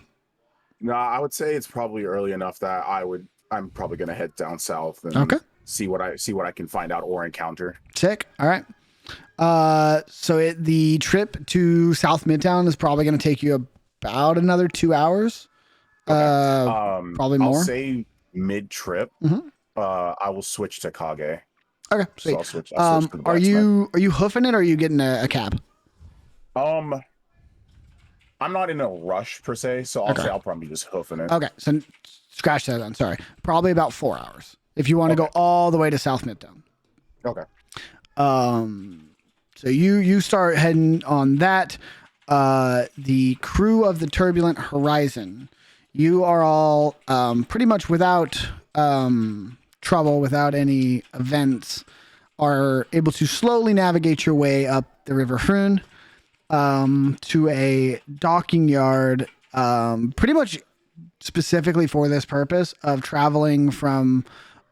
No, I would say it's probably early enough that I'm probably gonna head down south and see what I can find out or encounter. Sick. All right. So the trip to South Midtown is probably going to take you about another 2 hours. Okay. Probably more. I'll say mid-trip. Mm-hmm. I will switch to Kage. Okay. So I'll switch to the are you blacksmith. hoofing it, or are you getting a cab? I'm not in a rush per se, so I'll say I'll probably just hoofing it. Okay. So scratch that then. Sorry. Probably about 4 hours if you want to go all the way to South Midtown. Okay. So you start heading on that. The crew of the Turbulent Horizon, you are all pretty much without trouble, without any events, are able to slowly navigate your way up the River Hrun to a docking yard, pretty much specifically for this purpose of traveling from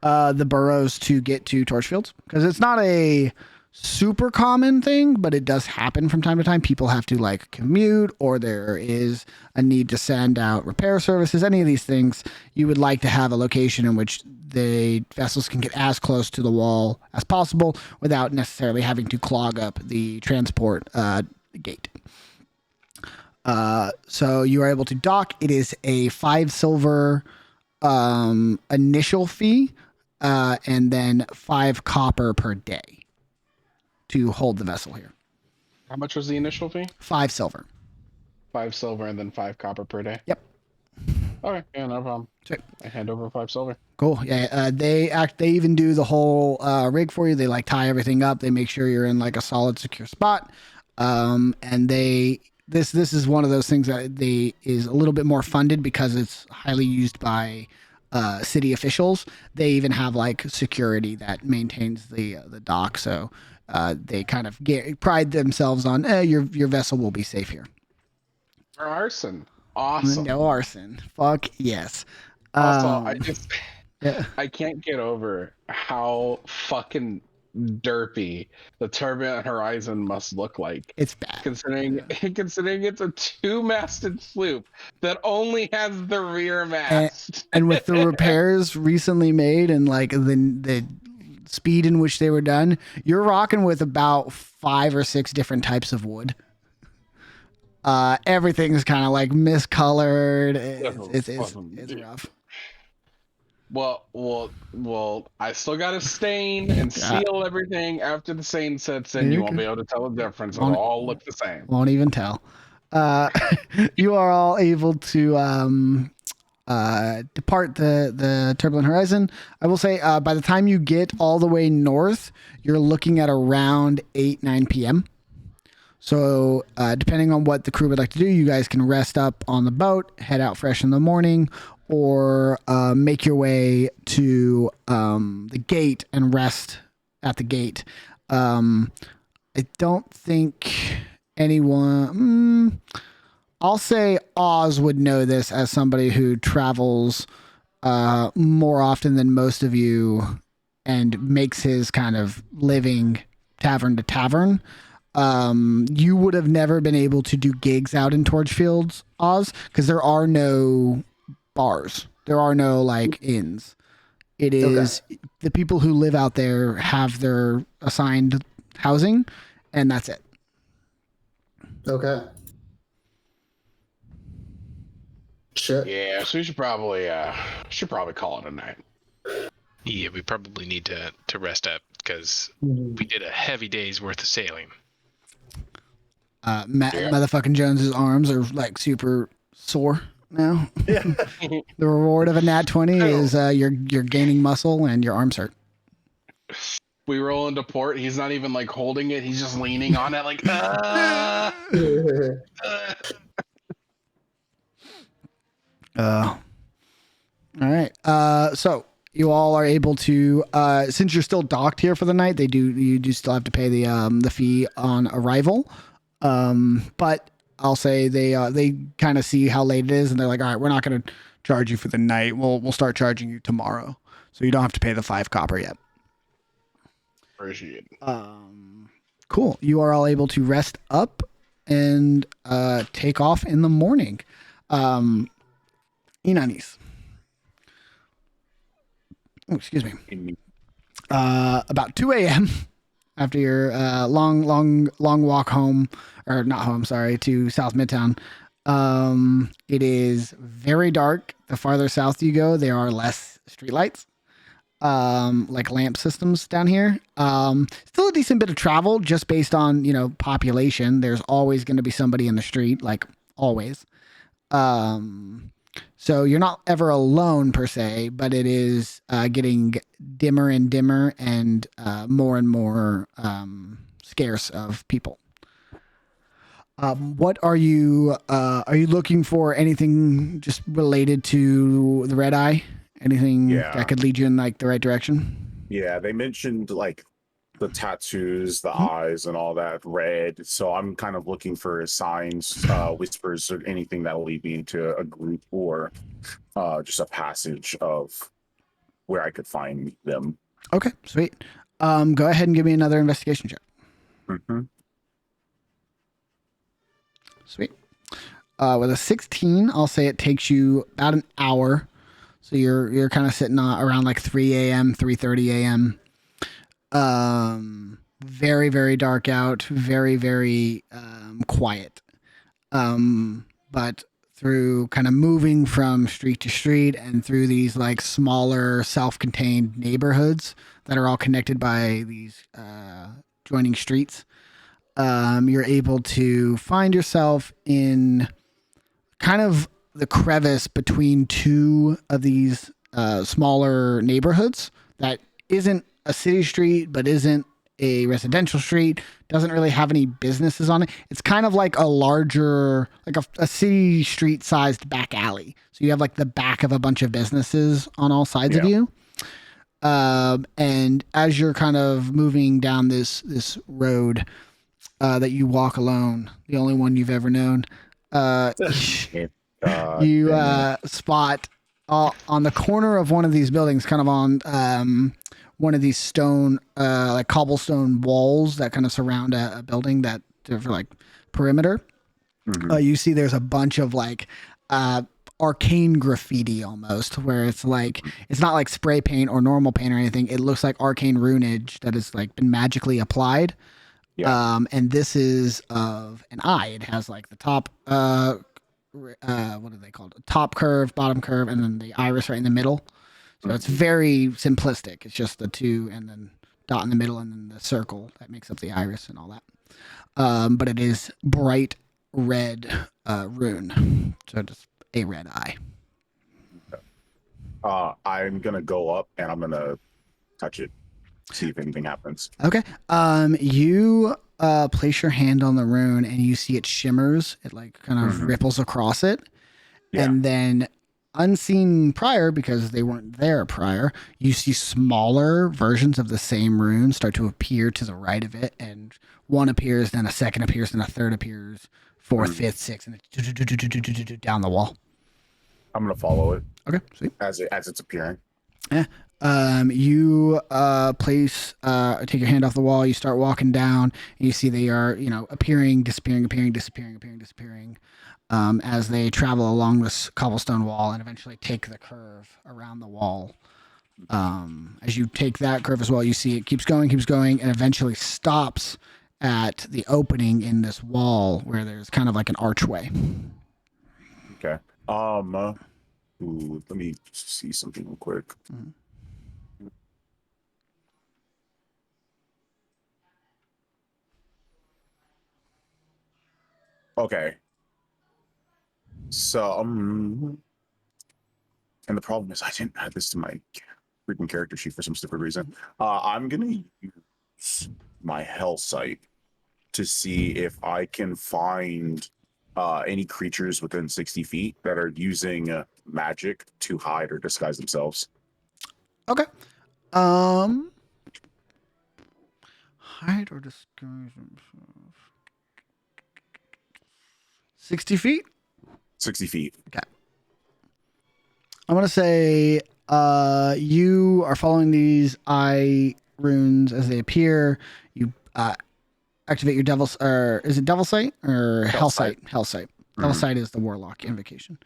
the boroughs to get to Torchfields, because it's not a super common thing, but it does happen from time to time. People have to like commute, or there is a need to send out repair services. Any of these things, you would like to have a location in which the vessels can get as close to the wall as possible without necessarily having to clog up the transport gate. So you are able to dock. It is a 5 silver initial fee, and then 5 copper per day to hold the vessel here. How much was the initial fee? 5 silver. 5 silver and then 5 copper per day. Yep. Okay, yeah, no problem. Sweet. I hand over 5 silver. Cool. Yeah. They even do the whole rig for you. They like tie everything up. They make sure you're in like a solid, secure spot. And this is one of those things that is a little bit more funded because it's highly used by city officials. They even have like security that maintains the dock. So they kind of pride themselves on your vessel will be safe here. For arson. Awesome. No arson. Fuck yes. Also, Yeah. I can't get over how fucking derpy the Turbulent Horizon must look like. It's bad. Considering it's a 2-masted sloop that only has the rear mast. And with the repairs recently made and like the speed in which they were done, you're rocking with about 5 or 6 different types of wood. Everything's kind of like miscolored. It's rough. Well, I still got to stain and seal everything after the stain sets in. You won't be able to tell the difference. It'll all look the same. Won't even tell. You are all able to depart the Turbulent Horizon. I will say by the time you get all the way north, you're looking at around 9 p.m. So depending on what the crew would like to do, you guys can rest up on the boat, head out fresh in the morning, or make your way to the gate and rest at the gate. I don't think anyone... I'll say Oz would know this as somebody who travels more often than most of you and makes his kind of living tavern to tavern. You would have never been able to do gigs out in Torchfields, Oz, because there are no bars. There are no like inns. It is the people who live out there have their assigned housing, and that's it. Okay. Shit. Yeah, so we should probably call it a night. Yeah, we probably need to rest up because we did a heavy day's worth of sailing. Motherfucking Jones's arms are like super sore now. Yeah. The reward of a nat 20 is you're gaining muscle and your arms hurt. We roll into port. He's not even like holding it. He's just leaning on it like. All right. So you all are able to, since you're still docked here for the night, you do still have to pay the fee on arrival. But I'll say they kind of see how late it is and they're like, all right, we're not going to charge you for the night. We'll start charging you tomorrow. So you don't have to pay the 5 copper yet. Appreciate it. Cool. You are all able to rest up and take off in the morning. Inanis. Oh, excuse me. About 2 a.m. after your long walk home, or not home, sorry, to South Midtown. It is very dark. The farther south you go, there are less streetlights, like lamp systems down here. Still a decent bit of travel just based on, population. There's always going to be somebody in the street, like always. So you're not ever alone per se, but it is getting dimmer and dimmer and more and more scarce of people. What are you looking for? Anything just related to the red eye? Anything that could lead you in like the right direction? Yeah, they mentioned like the tattoos, the eyes, and all that red. So I'm kind of looking for signs, whispers, or anything that'll lead me into a group or just a passage of where I could find them. Okay, sweet. Go ahead and give me another investigation check. Mm-hmm. Sweet. With a 16, I'll say it takes you about an hour. So you're kind of sitting around like 3 a.m., 3:30 a.m. Very, very dark out, very, very quiet. But through kind of moving from street to street and through these like smaller self-contained neighborhoods that are all connected by these joining streets, you're able to find yourself in kind of the crevice between 2 of these smaller neighborhoods that isn't a city street, but isn't a residential street. Doesn't really have any businesses on it. It's kind of like a larger, like a city street sized back alley. So you have like the back of a bunch of businesses on all sides of you. And as you're kind of moving down this road that you walk alone, the only one you've ever known, you spot on the corner of one of these buildings, kind of on one of these stone, like cobblestone walls that kind of surround a building that for like perimeter. You see there's a bunch of like arcane graffiti almost, where it's like, it's not like spray paint or normal paint or anything. It looks like arcane runage that has like been magically applied. And this is of an eye. It has like the top, what are they called? Top curve, bottom curve, and then the iris right in the middle. So it's very simplistic. It's just the two and then dot in the middle and then the circle that makes up the iris and all that. But it is bright red rune. So just a red eye. I'm going to go up and I'm going to touch it. See if anything happens. Okay. You place your hand on the rune and you see it shimmers. It like kind of ripples across it. And then unseen prior, because they weren't there prior, you see smaller versions of the same rune start to appear to the right of it. And one appears, then a second appears, then a third appears, fourth, fifth, sixth, and then down the wall. I'm going to follow it. Okay. Sweet. As it's appearing. Yeah. You take your hand off the wall, you start walking down, and you see they are, appearing, disappearing, disappearing, as they travel along this cobblestone wall and eventually take the curve around the wall. As you take that curve as well, you see it keeps going, and eventually stops at the opening in this wall where there's kind of like an archway. Okay. Let me see something real quick. Okay. So, and the problem is I didn't add this to my freaking character sheet for some stupid reason. I'm gonna use my hell sight to see if I can find any creatures within 60 feet that are using magic to hide or disguise themselves. Okay. Hide or disguise themselves. 60 feet? 60 feet. Okay. I'm going to say you are following these eye runes as they appear. You activate your devil's, or is it devil sight or hell sight? Hell sight. Devil sight is the warlock invocation.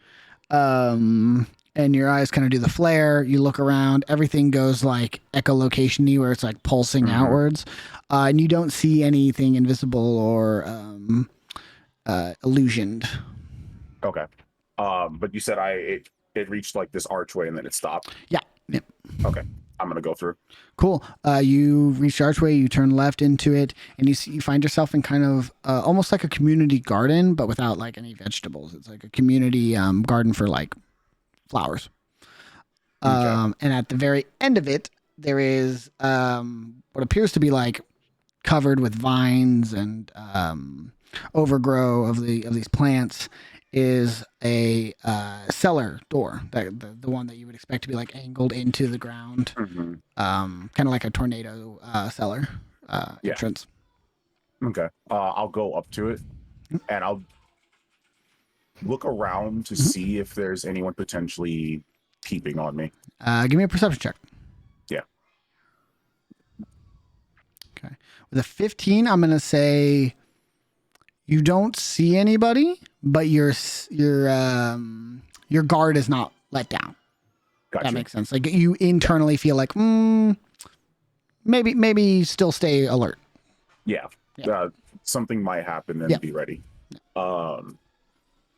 And your eyes kind of do the flare. You look around. Everything goes like echolocation-y, where it's like pulsing outwards. And you don't see anything invisible or illusioned. Okay. But you said it reached like this archway and then it stopped? Yeah. Yep. Okay. I'm going to go through. Cool. You reach the archway, you turn left into it, and you find yourself in kind of almost like a community garden, but without like any vegetables. It's like a community garden for like flowers. And at the very end of it, there is what appears to be like covered with vines and overgrow of these plants is a cellar door, the one that you would expect to be like angled into the ground, kind of like a tornado cellar entrance. Okay. I'll go up to it and I'll look around to see if there's anyone potentially peeping on me. Give me a perception check. Yeah. Okay. With a 15, I'm going to say you don't see anybody, but your guard is not let down. Gotcha. That makes sense. Like you internally feel like, maybe still stay alert. Yeah. Something might happen and be ready.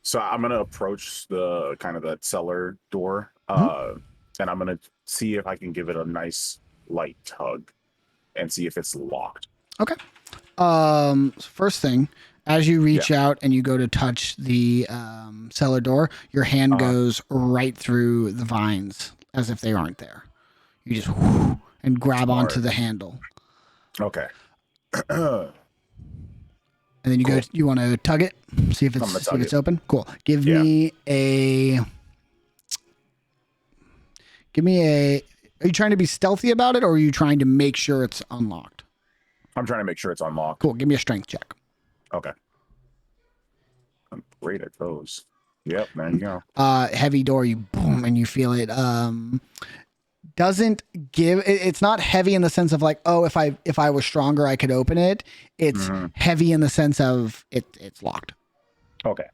So I'm gonna approach the kind of that cellar door, and I'm gonna see if I can give it a nice light tug, and see if it's locked. Okay. First thing, as you reach out and you go to touch the cellar door, your hand goes right through the vines as if they aren't there. You just and grab onto the handle. Okay. And then you Cool. go. You want to tug it, see if I'm gonna tug it's it. open. Cool. Give Yeah. me a. Are you trying to be stealthy about it, or are you trying to make sure it's unlocked? I'm trying to make sure it's unlocked. Cool. Give me a strength check. Okay. I'm great at those. Yep, there you go. Heavy door. You boom, and you feel it. Doesn't give. It's not heavy in the sense of like, oh, if I was stronger, I could open it. It's heavy in the sense of it's locked. Okay.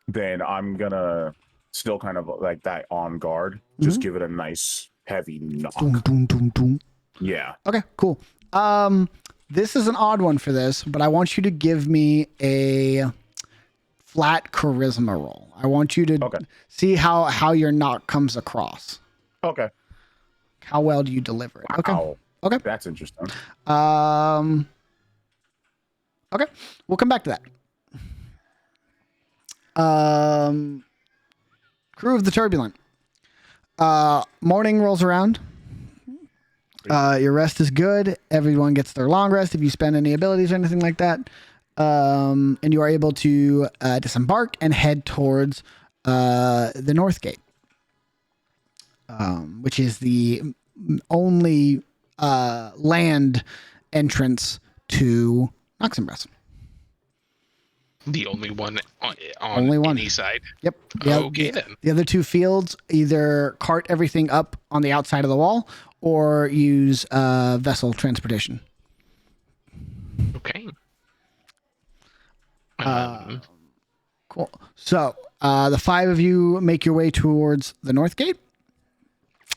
Then I'm gonna still kind of like that on guard. Just give it a nice heavy knock. Doom, doom, doom, doom. Yeah. Okay, cool. This is an odd one for this, but I want you to give me a flat charisma roll. I want you to see how your knock comes across. Okay. How well do you deliver it? Wow. Okay. That's interesting. Okay. We'll come back to that. Crew of the Turbulent. Morning rolls around. Your rest is good. Everyone gets their long rest if you spend any abilities or anything like that. And you are able to disembark and head towards the North Gate, which is the only land entrance to Noximbres. The only one on Only one. any side. Yep. Okay, then. The other two fields either cart everything up on the outside of the wall or use vessel transportation. Okay. Cool. So the five of you make your way towards the North Gate.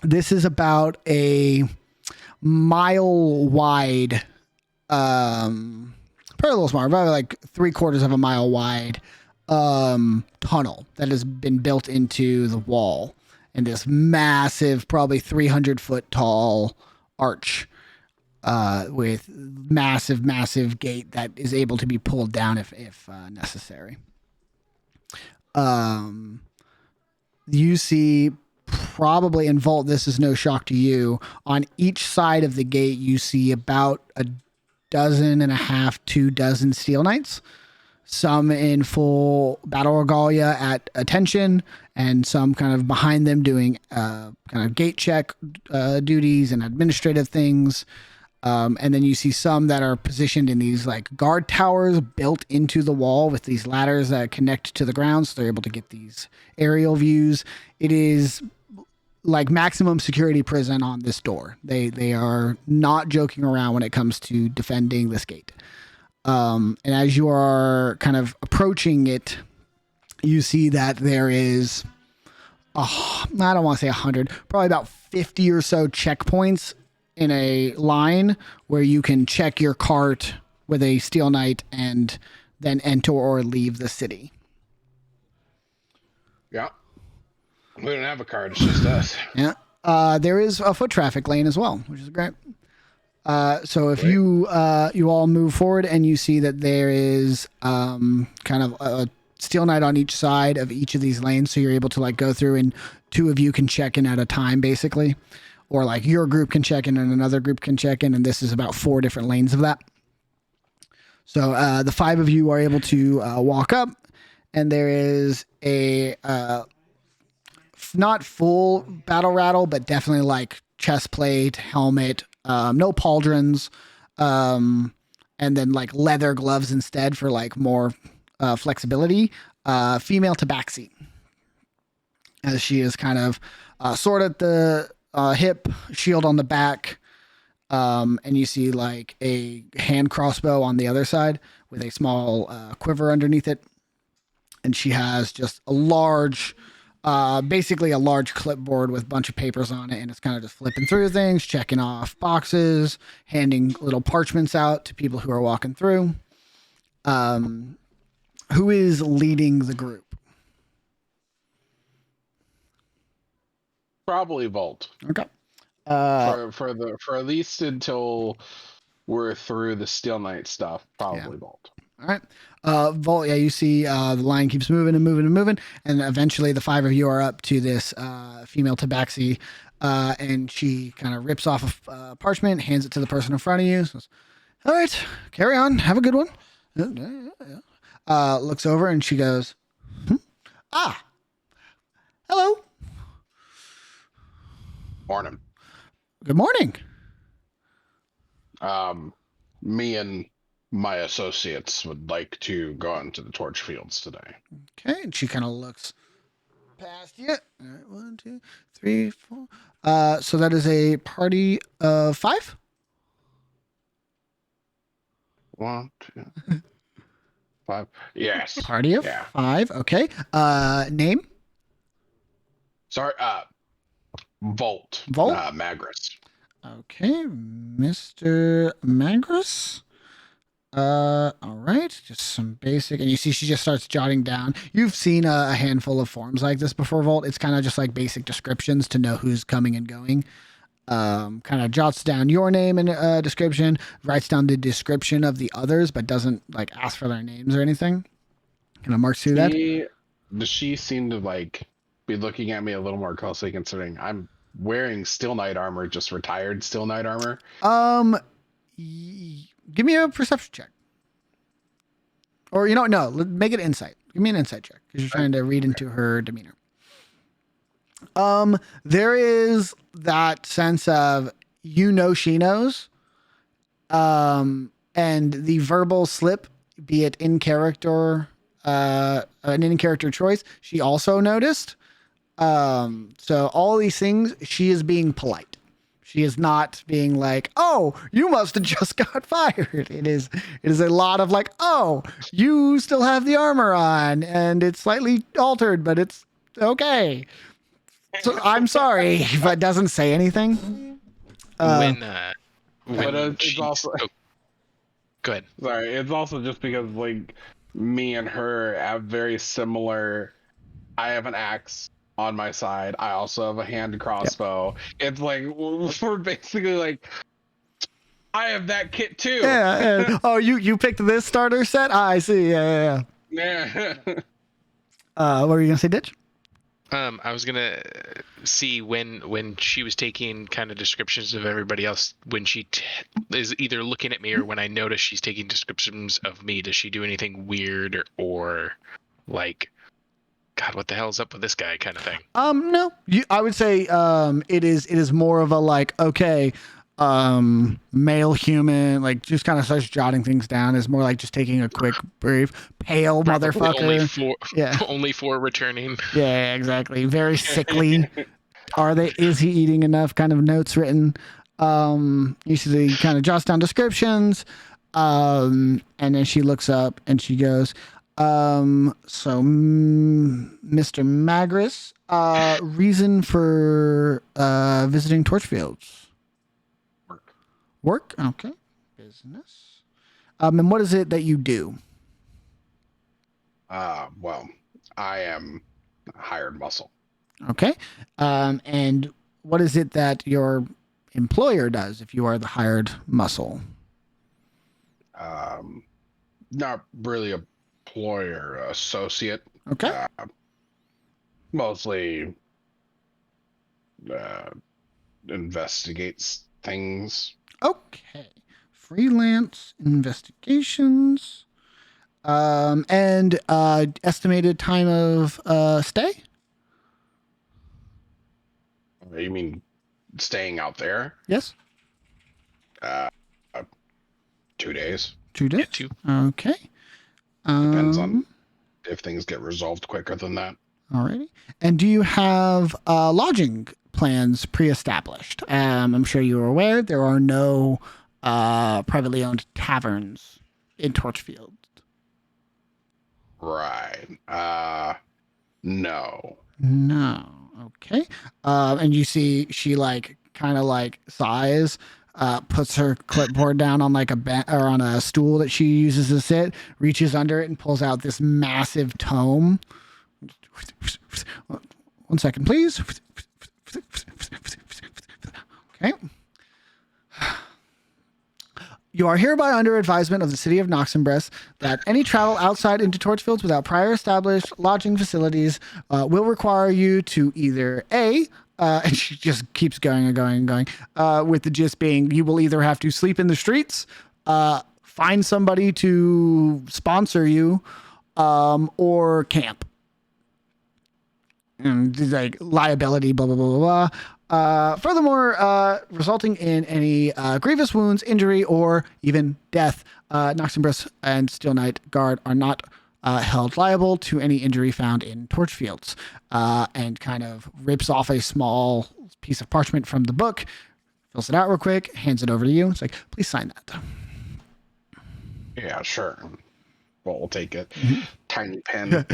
This is about a mile wide, probably a little smaller, probably like 3/4 of a mile wide tunnel that has been built into the wall, and this massive, probably 300-foot tall arch with massive gate that is able to be pulled down if necessary. You see probably, and Volt, this is no shock to you, on each side of the gate you see about 12.5, 24 Steel Knights, some in full battle regalia at attention, and some kind of behind them doing kind of gate check duties and administrative things. And then you see some that are positioned in these like guard towers built into the wall with these ladders that connect to the ground, so they're able to get these aerial views. It is like maximum security prison on this door. They are not joking around when it comes to defending this gate. And as you are kind of approaching it, you see that there is, I don't want to say 100, probably about 50 or so checkpoints in a line where you can check your cart with a Steel Knight and then enter or leave the city. Yeah. We don't have a card, it's just us. Yeah. There is a foot traffic lane as well, which is great. So if you all move forward and you see that there is kind of a Steel Knight on each side of each of these lanes, so you're able to like go through and two of you can check in at a time, basically. Or like your group can check in and another group can check in, and this is about 4 different lanes of that. So the 5 of you are able to walk up, and there is a not full battle rattle, but definitely like chest plate, helmet, no pauldrons, and then like leather gloves instead for like more flexibility. Female tabaxi, as she is kind of sword at the hip, shield on the back, and you see like a hand crossbow on the other side with a small quiver underneath it. And she has just a large, basically a large clipboard with a bunch of papers on it, and it's kind of just flipping through things, checking off boxes, handing little parchments out to people who are walking through. Who is leading the group? Probably Volt. Okay. For at least until we're through the Steel Knight stuff, probably Volt. All right. Volt, yeah, you see the line keeps moving and moving and moving, and eventually the 5 of you are up to this female tabaxi, and she kind of rips off a parchment, hands it to the person in front of you, says, All right, carry on. Have a good one. Looks over and she goes, ah, hello. Morning. Good morning. Me and my associates would like to go out into the torch fields today. Okay, and she kind of looks past you. All right, 1, 2, 3, 4. So that is a party of 5. 1, 2, 5. Yes. Party of 5. Okay. Name? Sorry. Volt. Volt? Magris. Okay, Mr. Magris. All right, just some basic, and you see she just starts jotting down. You've seen a handful of forms like this before, Volt. It's kind of just like basic descriptions to know who's coming and going. Kind of jots down your name and description, writes down the description of the others, but doesn't like ask for their names or anything. Kind of marks through that. Does she seem to like be looking at me a little more closely, considering I'm wearing Steel Knight armor, just retired Steel Knight armor? Give me a perception check. Or, no, make it insight. Give me an insight check because you're trying to read into her demeanor. There is that sense of, she knows. And the verbal slip, be it in character, an in-character choice, she also noticed. So all these things, she is being polite. She is not being like, oh, you must have just got fired. It is a lot of like, oh, you still have the armor on and it's slightly altered, but it's okay. So I'm sorry, but doesn't say anything. It's also go ahead. Sorry, it's also just because like me and her have very similar. I have an axe on my side. I also have a hand crossbow. Yep. It's like we're basically like, I have that kit too. Yeah. Oh, you picked this starter set? I see. Yeah. What were you gonna say, Ditch? I was gonna see when she was taking kind of descriptions of everybody else, when she is either looking at me or when I notice she's taking descriptions of me, does she do anything weird or like, God, what the hell's up with this guy kind of thing? No. I would say it is more of a like, okay, male human, like just kind of starts jotting things down. Is more like just taking a quick brief. Pale probably motherfucker. Only for returning. Yeah, exactly. Very sickly. Is he eating enough? Kind of notes written. Usually kind of jots down descriptions. And then she looks up and she goes, Mr. Magris, reason for visiting Torchfields. Work? Okay. Business. And what is it that you do? Well, I am hired muscle. Okay. And what is it that your employer does if you are the hired muscle? Not really a employer, associate. Okay. Mostly investigates things. Okay. Freelance investigations. And estimated time of stay? You mean staying out there? Yes. 2 days. 2 days? Yeah, 2. Okay. Depends on if things get resolved quicker than that. Alrighty. And do you have lodging plans pre-established? I'm sure you are aware there are no privately owned taverns in Torchfield. Right. No. Okay. And you see she like kind of like sighs, puts her clipboard down on like on a stool that she uses to sit, reaches under it and pulls out this massive tome. 1 second, please. Okay. You are hereby under advisement of the city of Noximbres that any travel outside into Torchfields without prior established lodging facilities will require you to either and she just keeps going and going and going, with the gist being you will either have to sleep in the streets find somebody to sponsor you, or camp. And like liability, blah, blah, blah, blah, blah. Furthermore, resulting in any grievous wounds, injury, or even death, Noximbres and Steel Knight Guard are not held liable to any injury found in torch fields. And kind of rips off a small piece of parchment from the book, fills it out real quick, hands it over to you. It's like, please sign that. Yeah, sure. Well, we'll take it. Tiny pen.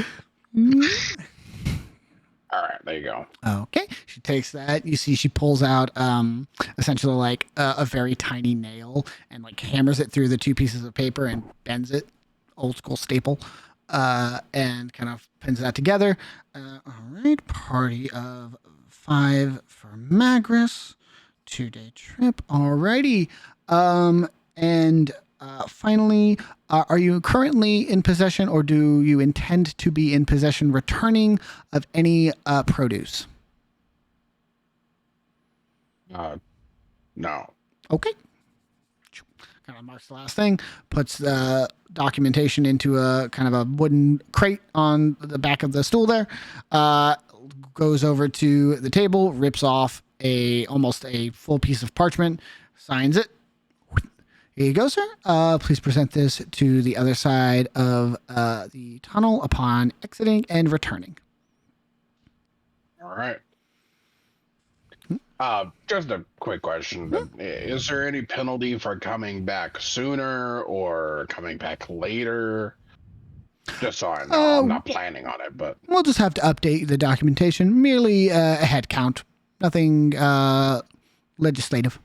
All right, there you go. Okay. She takes that. You see she pulls out essentially like a very tiny nail and like hammers it through the two pieces of paper and bends it, old school staple, and kind of pins that together. All right. Party of 5 for Magris. 2-day trip. Alrighty. And finally, are you currently in possession, or do you intend to be in possession returning of any produce? No. Okay. Kind of marks the last thing, puts the documentation into a kind of a wooden crate on the back of the stool there, goes over to the table, rips off almost a full piece of parchment, signs it. Here you go, sir. Please present this to the other side of the tunnel upon exiting and returning. All right. Just a quick question. Is there any penalty for coming back sooner or coming back later? Just so I know. I'm not planning on it, but... We'll just have to update the documentation. Merely a head count. Nothing legislative.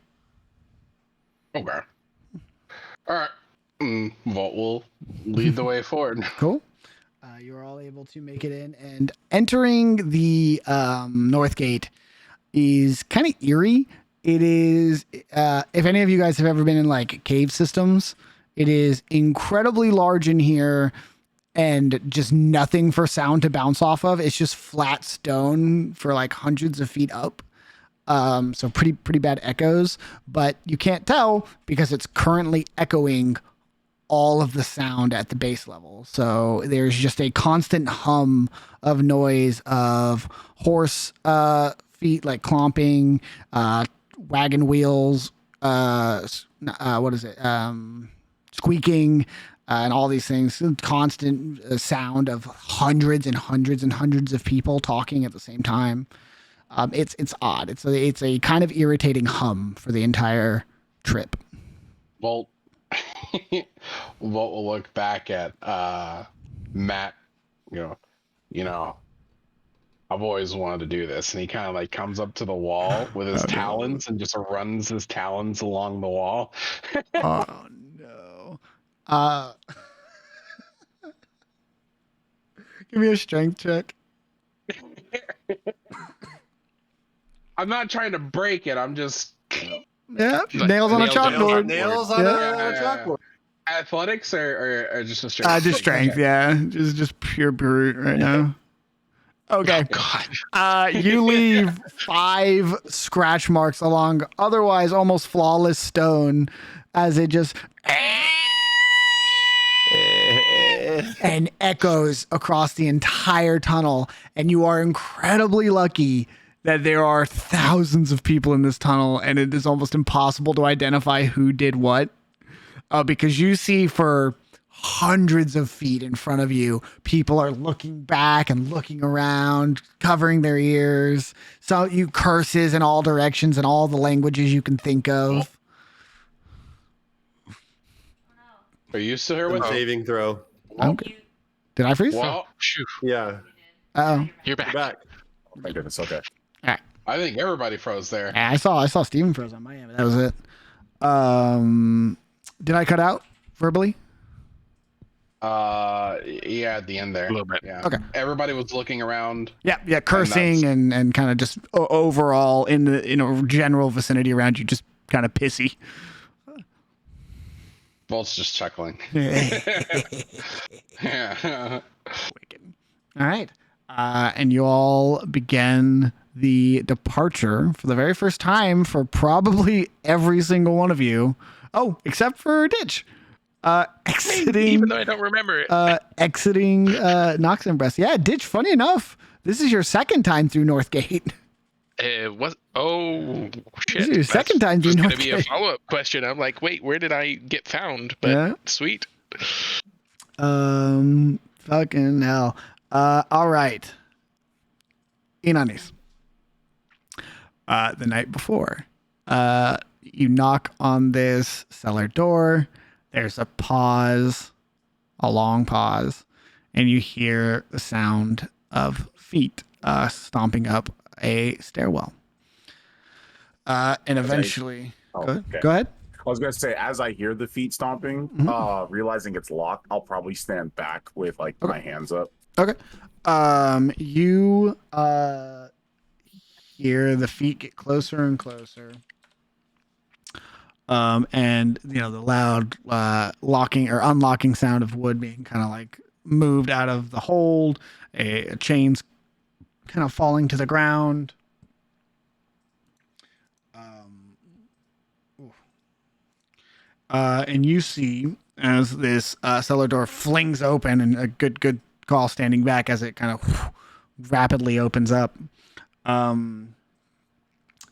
Okay. All right. Vault will lead the way forward. Cool. You're all able to make it in, and entering the north gate is kind of eerie. It is, if any of you guys have ever been in like cave systems, it is incredibly large in here and just nothing for sound to bounce off of. It's just flat stone for like hundreds of feet up. So pretty bad echoes, but you can't tell because it's currently echoing all of the sound at the base level. So there's just a constant hum of noise of horse feet like clomping, wagon wheels, squeaking, and all these things. Constant sound of hundreds and hundreds and hundreds of people talking at the same time. It's odd. It's a kind of irritating hum for the entire trip. Well, we'll look back at Matt. You know, I've always wanted to do this, and he kind of like comes up to the wall with his talons and just runs his talons along the wall. Oh no! Give me a strength check. I'm not trying to break it. I'm just nails on a chalkboard. Nails on a chalkboard. Athletics or just a strength? Just strength. Okay. Yeah, just pure brute right now. Okay. Oh, God. You leave 5 scratch marks along otherwise almost flawless stone as it just and echoes across the entire tunnel. And you are incredibly lucky that there are thousands of people in this tunnel, and it is almost impossible to identify who did what. Because you see for hundreds of feet in front of you, people are looking back and looking around, covering their ears. So you curses in all directions and all the languages you can think of. Are you still here with saving throw? Okay. Did I freeze? Well, Yeah. Uh-oh. You're back. Back. Oh my goodness. Okay. All right. I think everybody froze there. Yeah, I saw Steven froze on my end, but that was it. Did I cut out verbally? Yeah, at the end there. A little bit. Yeah. Okay. Everybody was looking around. Yeah, cursing and kind of just overall in the general vicinity around you, just kind of pissy. Bolt's just chuckling. Wicked. Yeah. All right. and you all begin the departure for the very first time for probably every single one of you. Oh, except for Ditch. Exiting, even though I don't remember it. Exiting Noximbres. Yeah, Ditch, funny enough, this is your second time through Northgate. It was shit. This is your second time through That's gonna be a Northgate. follow-up question. I'm like, wait, where did I get found? But Yeah. sweet. Fucking hell. All right. Inanis. The night before, you knock on this cellar door. There's a pause, a long pause, and you hear the sound of feet stomping up a stairwell. And eventually, go ahead. I was gonna say, as I hear the feet stomping, realizing it's locked, I'll probably stand back with like my hands up. Okay. You hear the feet get closer and closer. And the loud locking or unlocking sound of wood being kind of like moved out of the hold, a chains kind of falling to the ground. And you see as this cellar door flings open, and a good call standing back as it kind of rapidly opens up.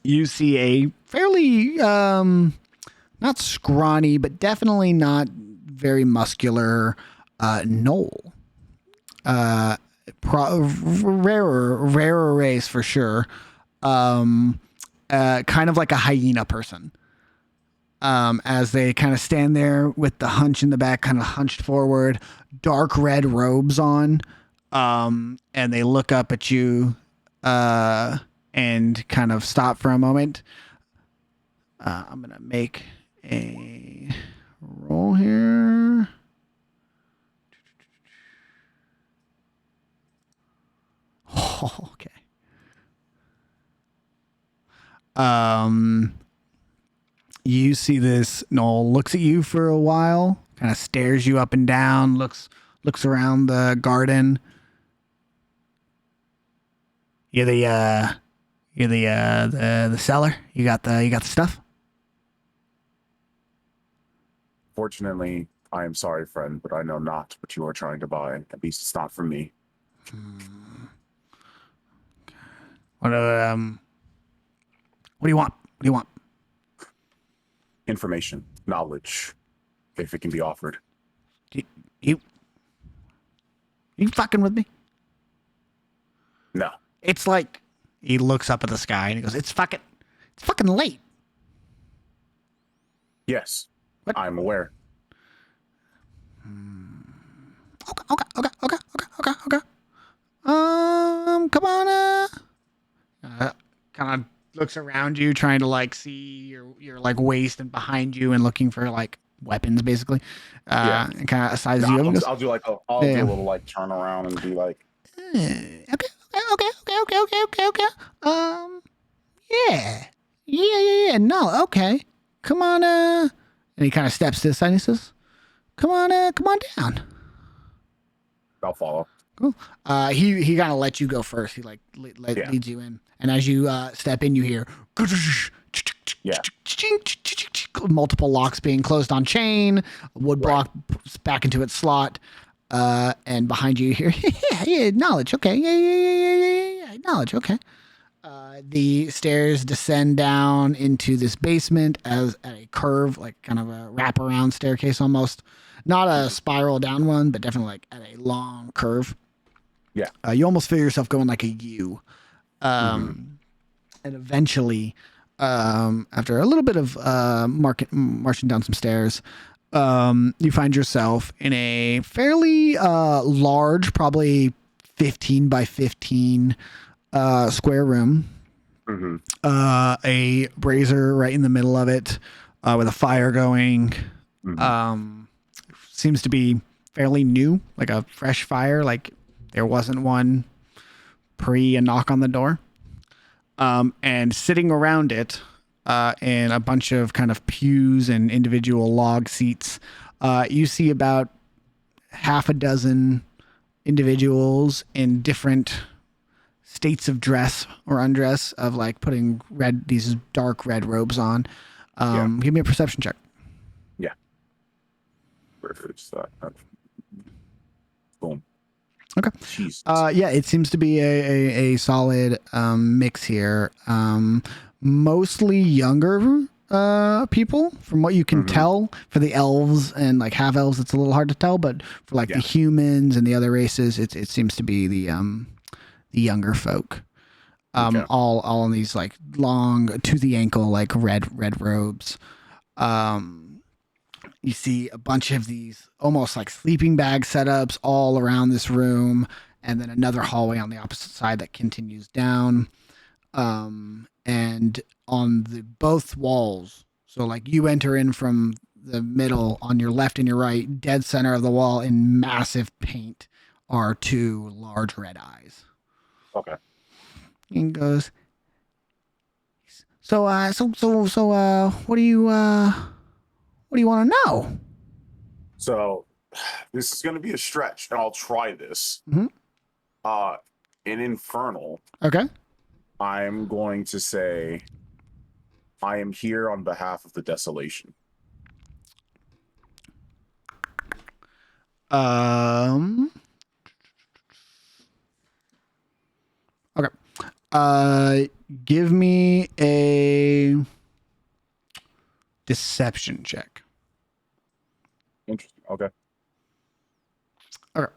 You see a fairly not scrawny, but definitely not very muscular gnoll. Rarer race for sure. Kind of like a hyena person. As they kind of stand there with the hunch in the back, kind of hunched forward, dark red robes on, and they look up at you and kind of stop for a moment. I'm going to make a roll here. Oh, okay. You see this gnoll looks at you for a while, kind of stares you up and down, looks around the garden. You're the seller. You got the stuff. Fortunately, I am sorry, friend, but I know not what you are trying to buy. At least it's not from me. What do you want? What do you want? Information, knowledge, if it can be offered. You fucking with me? No. It's like he looks up at the sky and he goes, "It's fucking late." Yes, what? I'm aware. Okay. Come on. Kind of looks around you, trying to like see your like waist and behind you, and looking for like weapons, basically. And kind of sizes you up. I'll do a little like turn around and be like, Okay. Yeah. No, okay. Come on. And he kind of steps to the side and he says, come on down. I'll follow. Cool. He kind of lets you go first. He like leads you in, and as you step in, you hear multiple locks being closed on chain. Wood block back into its slot, and behind you, you hear knowledge. Okay, yeah, knowledge. Okay. The stairs descend down into this basement at a curve, like kind of a wraparound staircase almost. Not a spiral down one, but definitely like at a long curve. Yeah. You almost feel yourself going like a U. And eventually, after a little bit of marching down some stairs, you find yourself in a fairly large, probably 15 by 15 square room. A brazier right in the middle of it, with a fire going. Seems to be fairly new, like a fresh fire, like there wasn't one pre a knock on the door. And sitting around it, in a bunch of kind of pews and individual log seats, you see about half a dozen individuals in different states of dress or undress of like putting these dark red robes on. Give me a perception check. Yeah. Where is that? Boom. Okay. Jesus. Yeah, it seems to be a solid mix here. Mostly younger people, from what you can tell. For the elves and like half elves, it's a little hard to tell, but for like the humans and the other races, it seems to be the younger folk. All in these like long to the ankle like red robes. You see a bunch of these almost like sleeping bag setups all around this room, and then another hallway on the opposite side that continues down. And on the both walls, so like you enter in from the middle on your left and your right, dead center of the wall in massive paint are two large red eyes. Okay. And goes, so what do you want to know? So this is going to be a stretch, and I'll try this. In Infernal, Okay. I'm going to say I am here on behalf of the Desolation. Okay. Give me a deception check. Interesting. Okay. Okay.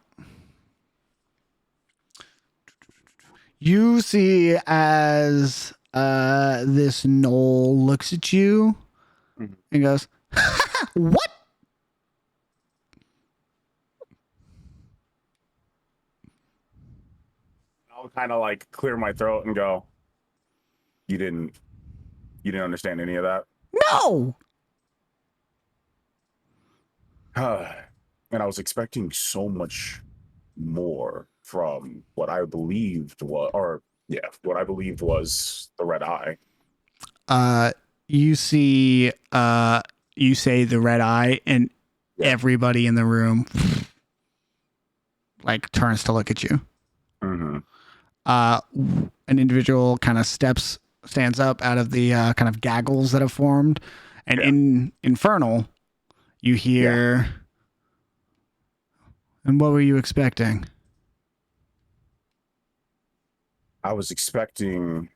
You see as this gnoll looks at you and goes, "What?" I'll kind of like clear my throat and go, You didn't understand any of that?" No. And I was expecting so much more from what I believed was the red eye. You see, you say the red eye, and everybody in the room like turns to look at you. An individual kind of stands up out of the kind of gaggles that have formed, and in Infernal, you hear. And what were you expecting? I was expecting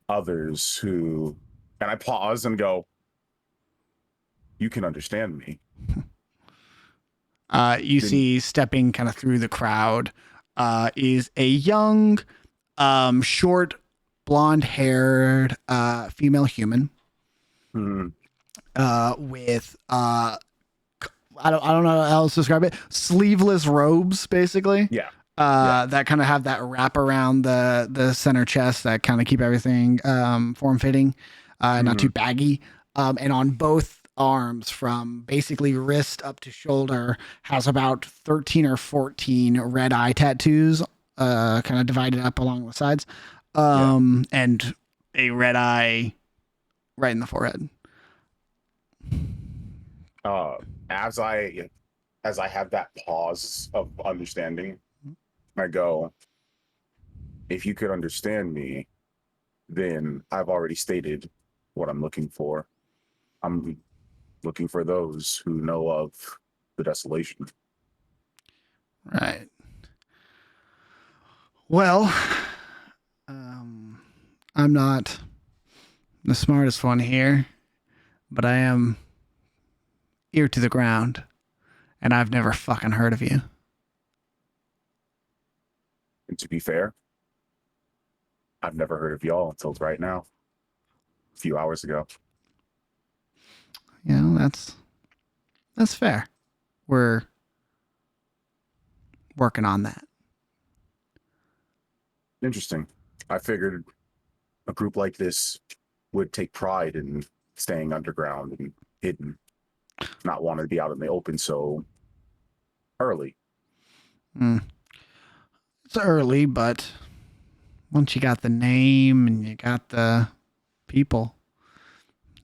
others who, and I pause and go, "You can understand me." You see stepping kind of through the crowd is a young, short, blonde-haired female human with I don't know how else to describe it. Sleeveless robes, basically. That kind of have that wrap around the center chest that kind of keep everything form fitting, not too baggy. And on both arms, from basically wrist up to shoulder, has about 13 or 14 red eye tattoos, kind of divided up along the sides, and a red eye right in the forehead. As I have that pause of understanding, I go, "If you could understand me, then I've already stated what I'm looking for. I'm looking for those who know of the Desolation." Right. Well, I'm not the smartest one here, but I am ear to the ground, and I've never fucking heard of you. And to be fair, I've never heard of y'all until right now, a few hours ago. You know, that's fair. We're working on that. Interesting. I figured a group like this would take pride in staying underground and hidden, not want to be out in the open so early. It's early, but once you got the name and you got the people,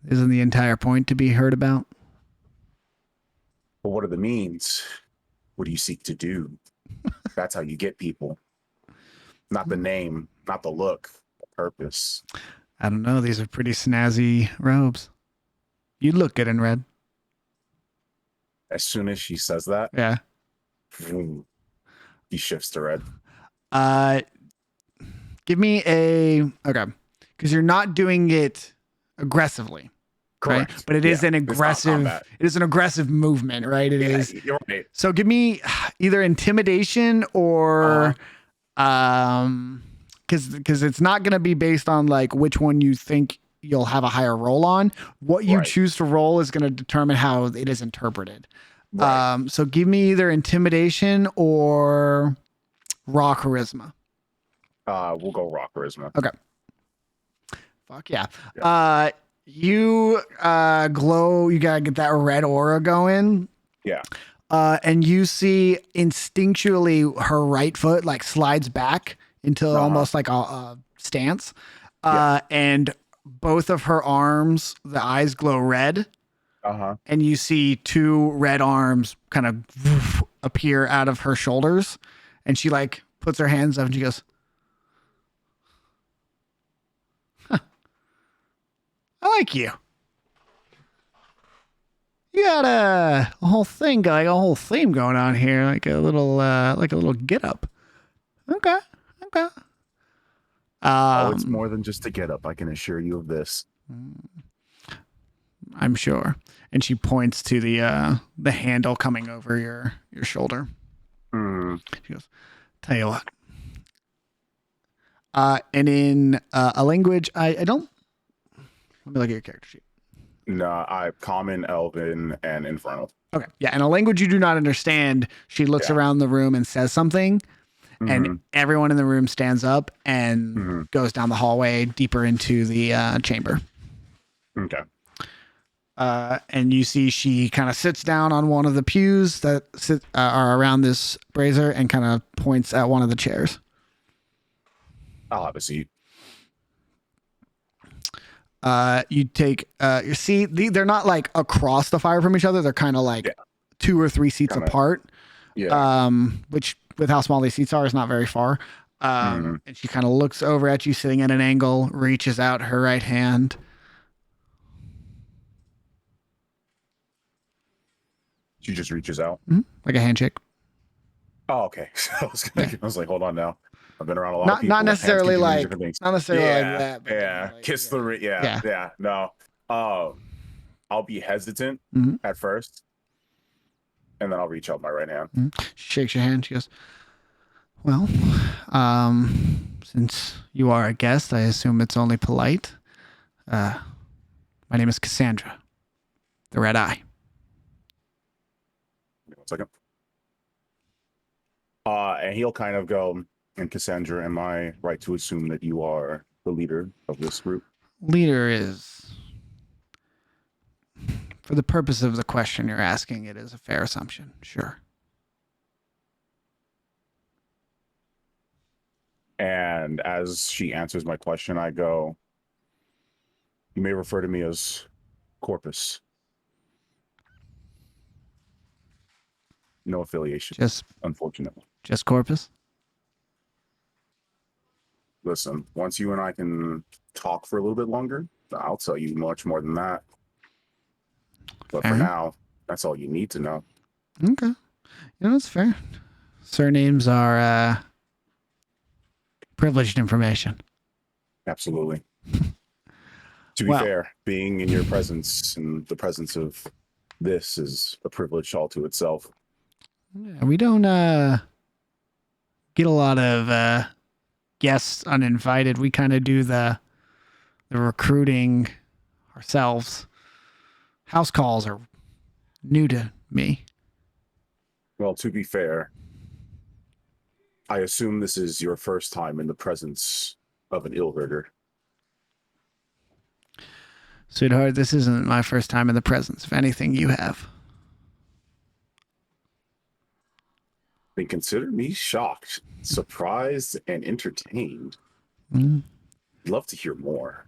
isn't the entire point to be heard about? But what are the means? What do you seek to do? That's how you get people. Not the name, not the look, the purpose. I don't know. These are pretty snazzy robes. You look good in red. As soon as she says that, Yeah. boom, he shifts to red. Give me okay, because you're not doing it aggressively. Correct. Right? But it is an aggressive. It is an aggressive movement, right? It is. You're right. So give me either intimidation or, because it's not going to be based on like which one you think you'll have a higher roll on. What you choose to roll is going to determine how it is interpreted. Right. So give me either intimidation or raw charisma. We'll go raw charisma. Okay. Fuck yeah. You glow. You gotta get that red aura going. Yeah. And you see instinctually her right foot like slides back into almost like a stance. And both of her arms, the eyes glow red. And you see two red arms kind of appear out of her shoulders. And she like puts her hands up and she goes, I like you. You got a whole thing, like a whole theme going on here, like a little get up. Okay. It's more than just a get up. I can assure you of this. I'm sure. And she points to the handle coming over your shoulder. She goes, "Tell you what." And in a language I don't. Let me look at your character sheet. No, I common, elven, and infernal. Okay. Yeah. In a language you do not understand, she looks around the room and says something, and everyone in the room stands up and goes down the hallway deeper into the chamber. Okay. And you see she kind of sits down on one of the pews that are around this brazier and kind of points at one of the chairs. I'll have a seat. You take your seat. They're not like across the fire from each other. They're kind of like 2 or 3 seats apart. Yeah. Which with how small these seats are is not very far. And she kind of looks over at you sitting at an angle, reaches out her right hand. She just reaches out. Like a handshake. Oh, okay. I was like, hold on now. I've been around a lot of people. Not necessarily like that. But like, kiss the ring. Yeah. No. I'll be hesitant at first, and then I'll reach out my right hand. She shakes your hand. She goes, "Well, since you are a guest, I assume it's only polite. My name is Cassandra, the Red Eye." 1 second. And he'll kind of go. And Cassandra, am I right to assume that you are the leader of this group? Leader is, for the purpose of the question you're asking, it is a fair assumption. Sure. And as she answers my question, I go, you may refer to me as Corpus. No affiliation. Unfortunately. Just Corpus? Listen, once you and I can talk for a little bit longer, I'll tell you much more than that. But for now, that's all you need to know. Okay. That's fair. Surnames are privileged information. Absolutely. To be fair, being in your presence and the presence of this is a privilege all to itself. Yeah, we don't get a lot of guests uninvited. We kind of do the recruiting ourselves. House calls are new to me. Well, to be fair, I assume this is your first time in the presence of an ill-rigger. Sweetheart, this isn't my first time in the presence of anything you have. Then consider me shocked, surprised, and entertained. Love to hear more.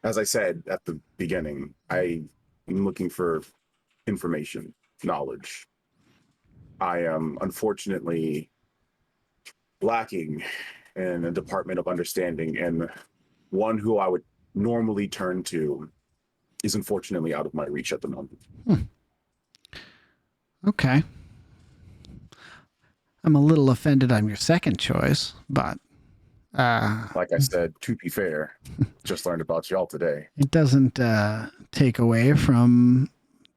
As I said at the beginning, I am looking for information, knowledge. I am unfortunately lacking in a department of understanding, and one who I would normally turn to is unfortunately out of my reach at the moment. Okay. I'm a little offended I'm your second choice, but Like I said, to be fair, just learned about y'all today. it doesn't take away from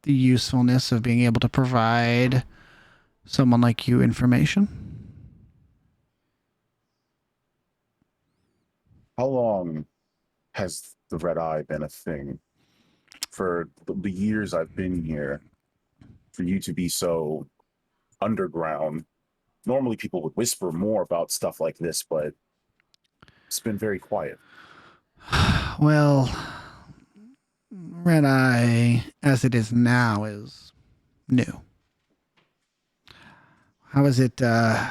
the usefulness of being able to provide someone like you information. How long has the red eye been a thing? For the years I've been here, for you to be so underground. Normally people would whisper more about stuff like this, but it's been very quiet. Well, Red Eye, as it is now, is new. How is it, the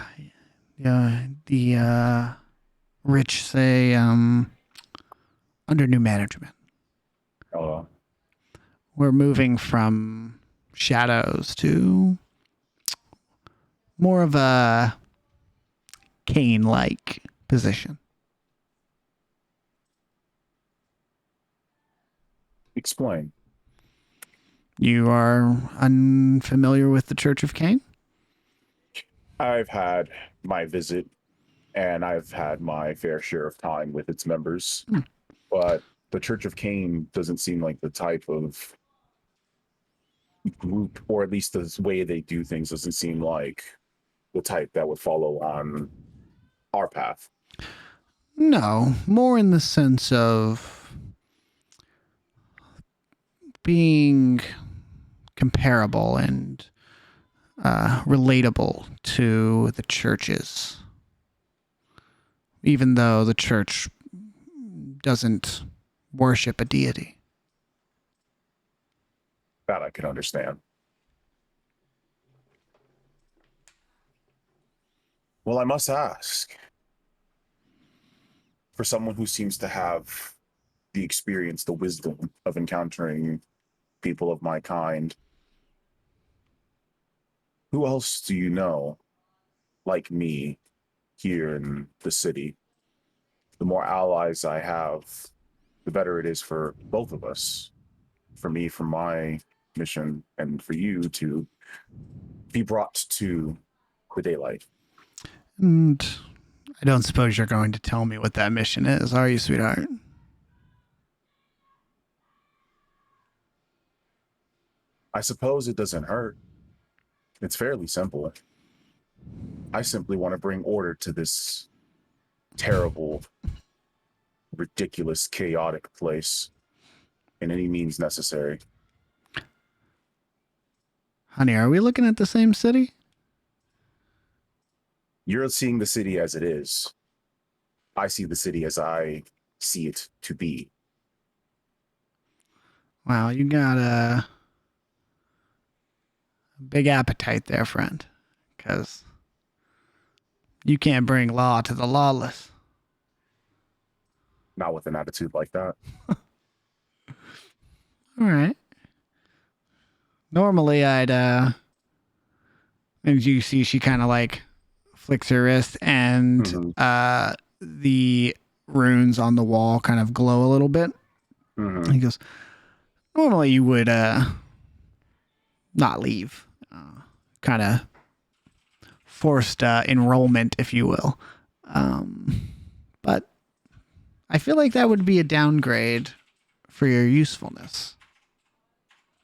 rich say, under new management? We're moving from shadows to more of a Cain-like position. Explain. You are unfamiliar with the Church of Cain? I've had my visit, and I've had my fair share of time with its members, but the Church of Cain doesn't seem like the type of group, or at least the way they do things doesn't seem like the type that would follow on our path. No, more in the sense of being comparable and relatable to the churches, even though the church doesn't worship a deity. That I can understand. Well, I must ask, for someone who seems to have the experience, the wisdom of encountering people of my kind, who else do you know, like me, here in the city? The more allies I have, the better it is for both of us. For me, for my mission, and for you to be brought to the daylight. And I don't suppose you're going to tell me what that mission is, are you, sweetheart? I suppose it doesn't hurt. It's fairly simple. I simply want to bring order to this terrible, ridiculous, chaotic place in any means necessary. Honey, are we looking at the same city? You're seeing the city as it is. I see the city as I see it to be. Wow, you got a big appetite there, friend. Because you can't bring law to the lawless. Not with an attitude like that. All right. Normally, I'd, and you see she kind of like flicks her wrist and the runes on the wall kind of glow a little bit. He goes, normally you would not leave. Kind of forced enrollment, if you will. But I feel like that would be a downgrade for your usefulness.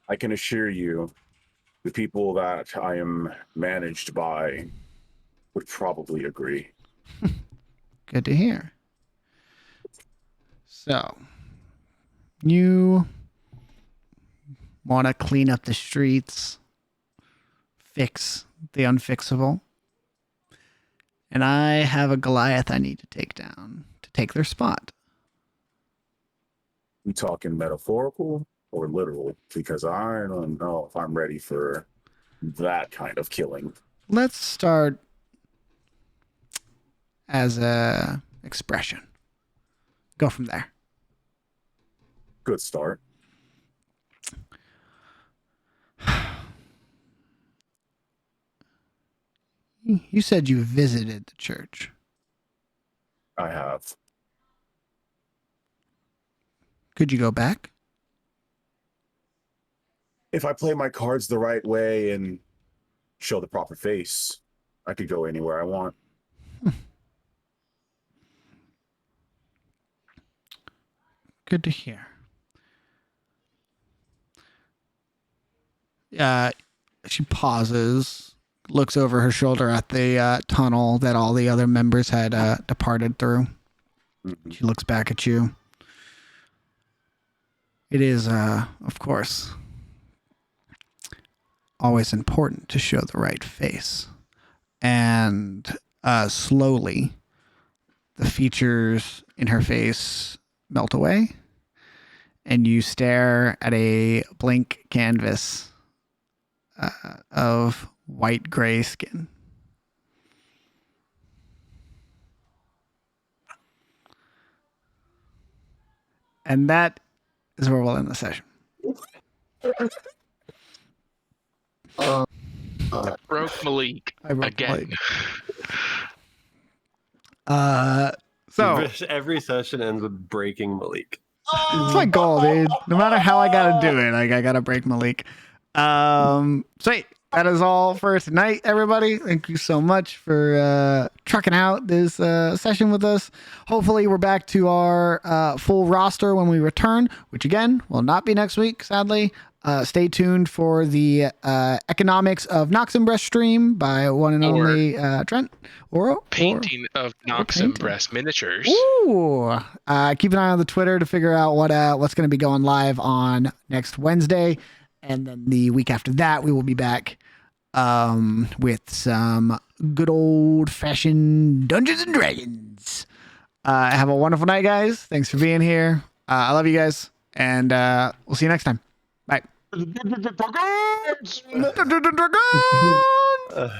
I can assure you, the people that I am managed by would probably agree. Good to hear. So, you want to clean up the streets, fix the unfixable, and I have a Goliath I need to take down to take their spot. We talking metaphorical or literal? Because I don't know if I'm ready for that kind of killing. Let's start as a expression. Go from there. Good start. You said you visited the church. I have. Could you go back? If I play my cards the right way and show the proper face, I could go anywhere I want. Good to hear. She pauses, looks over her shoulder at the tunnel that all the other members had departed through. She looks back at you. It is, of course, always important to show the right face. And slowly, the features in her face melt away, and you stare at a blank canvas of white gray skin. And that is where we'll end the session. Broke Malik I broke again. Malik. So every session ends with breaking Malik. it's my goal, dude. No matter how I gotta do it, like I gotta break Malik. Sweet. That is all for tonight, everybody. Thank you so much for trucking out this session with us. Hopefully, we're back to our full roster when we return, which again will not be next week, sadly. Stay tuned for the Economics of Noximbres stream by one and only Trent. Painting of Noximbres miniatures. Ooh. Keep an eye on the Twitter to figure out what's going to be going live on next Wednesday. And then the week after that, we will be back with some good old-fashioned Dungeons and Dragons. Have a wonderful night, guys. Thanks for being here. I love you guys. And we'll see you next time. Bye. Dragons! Dragons!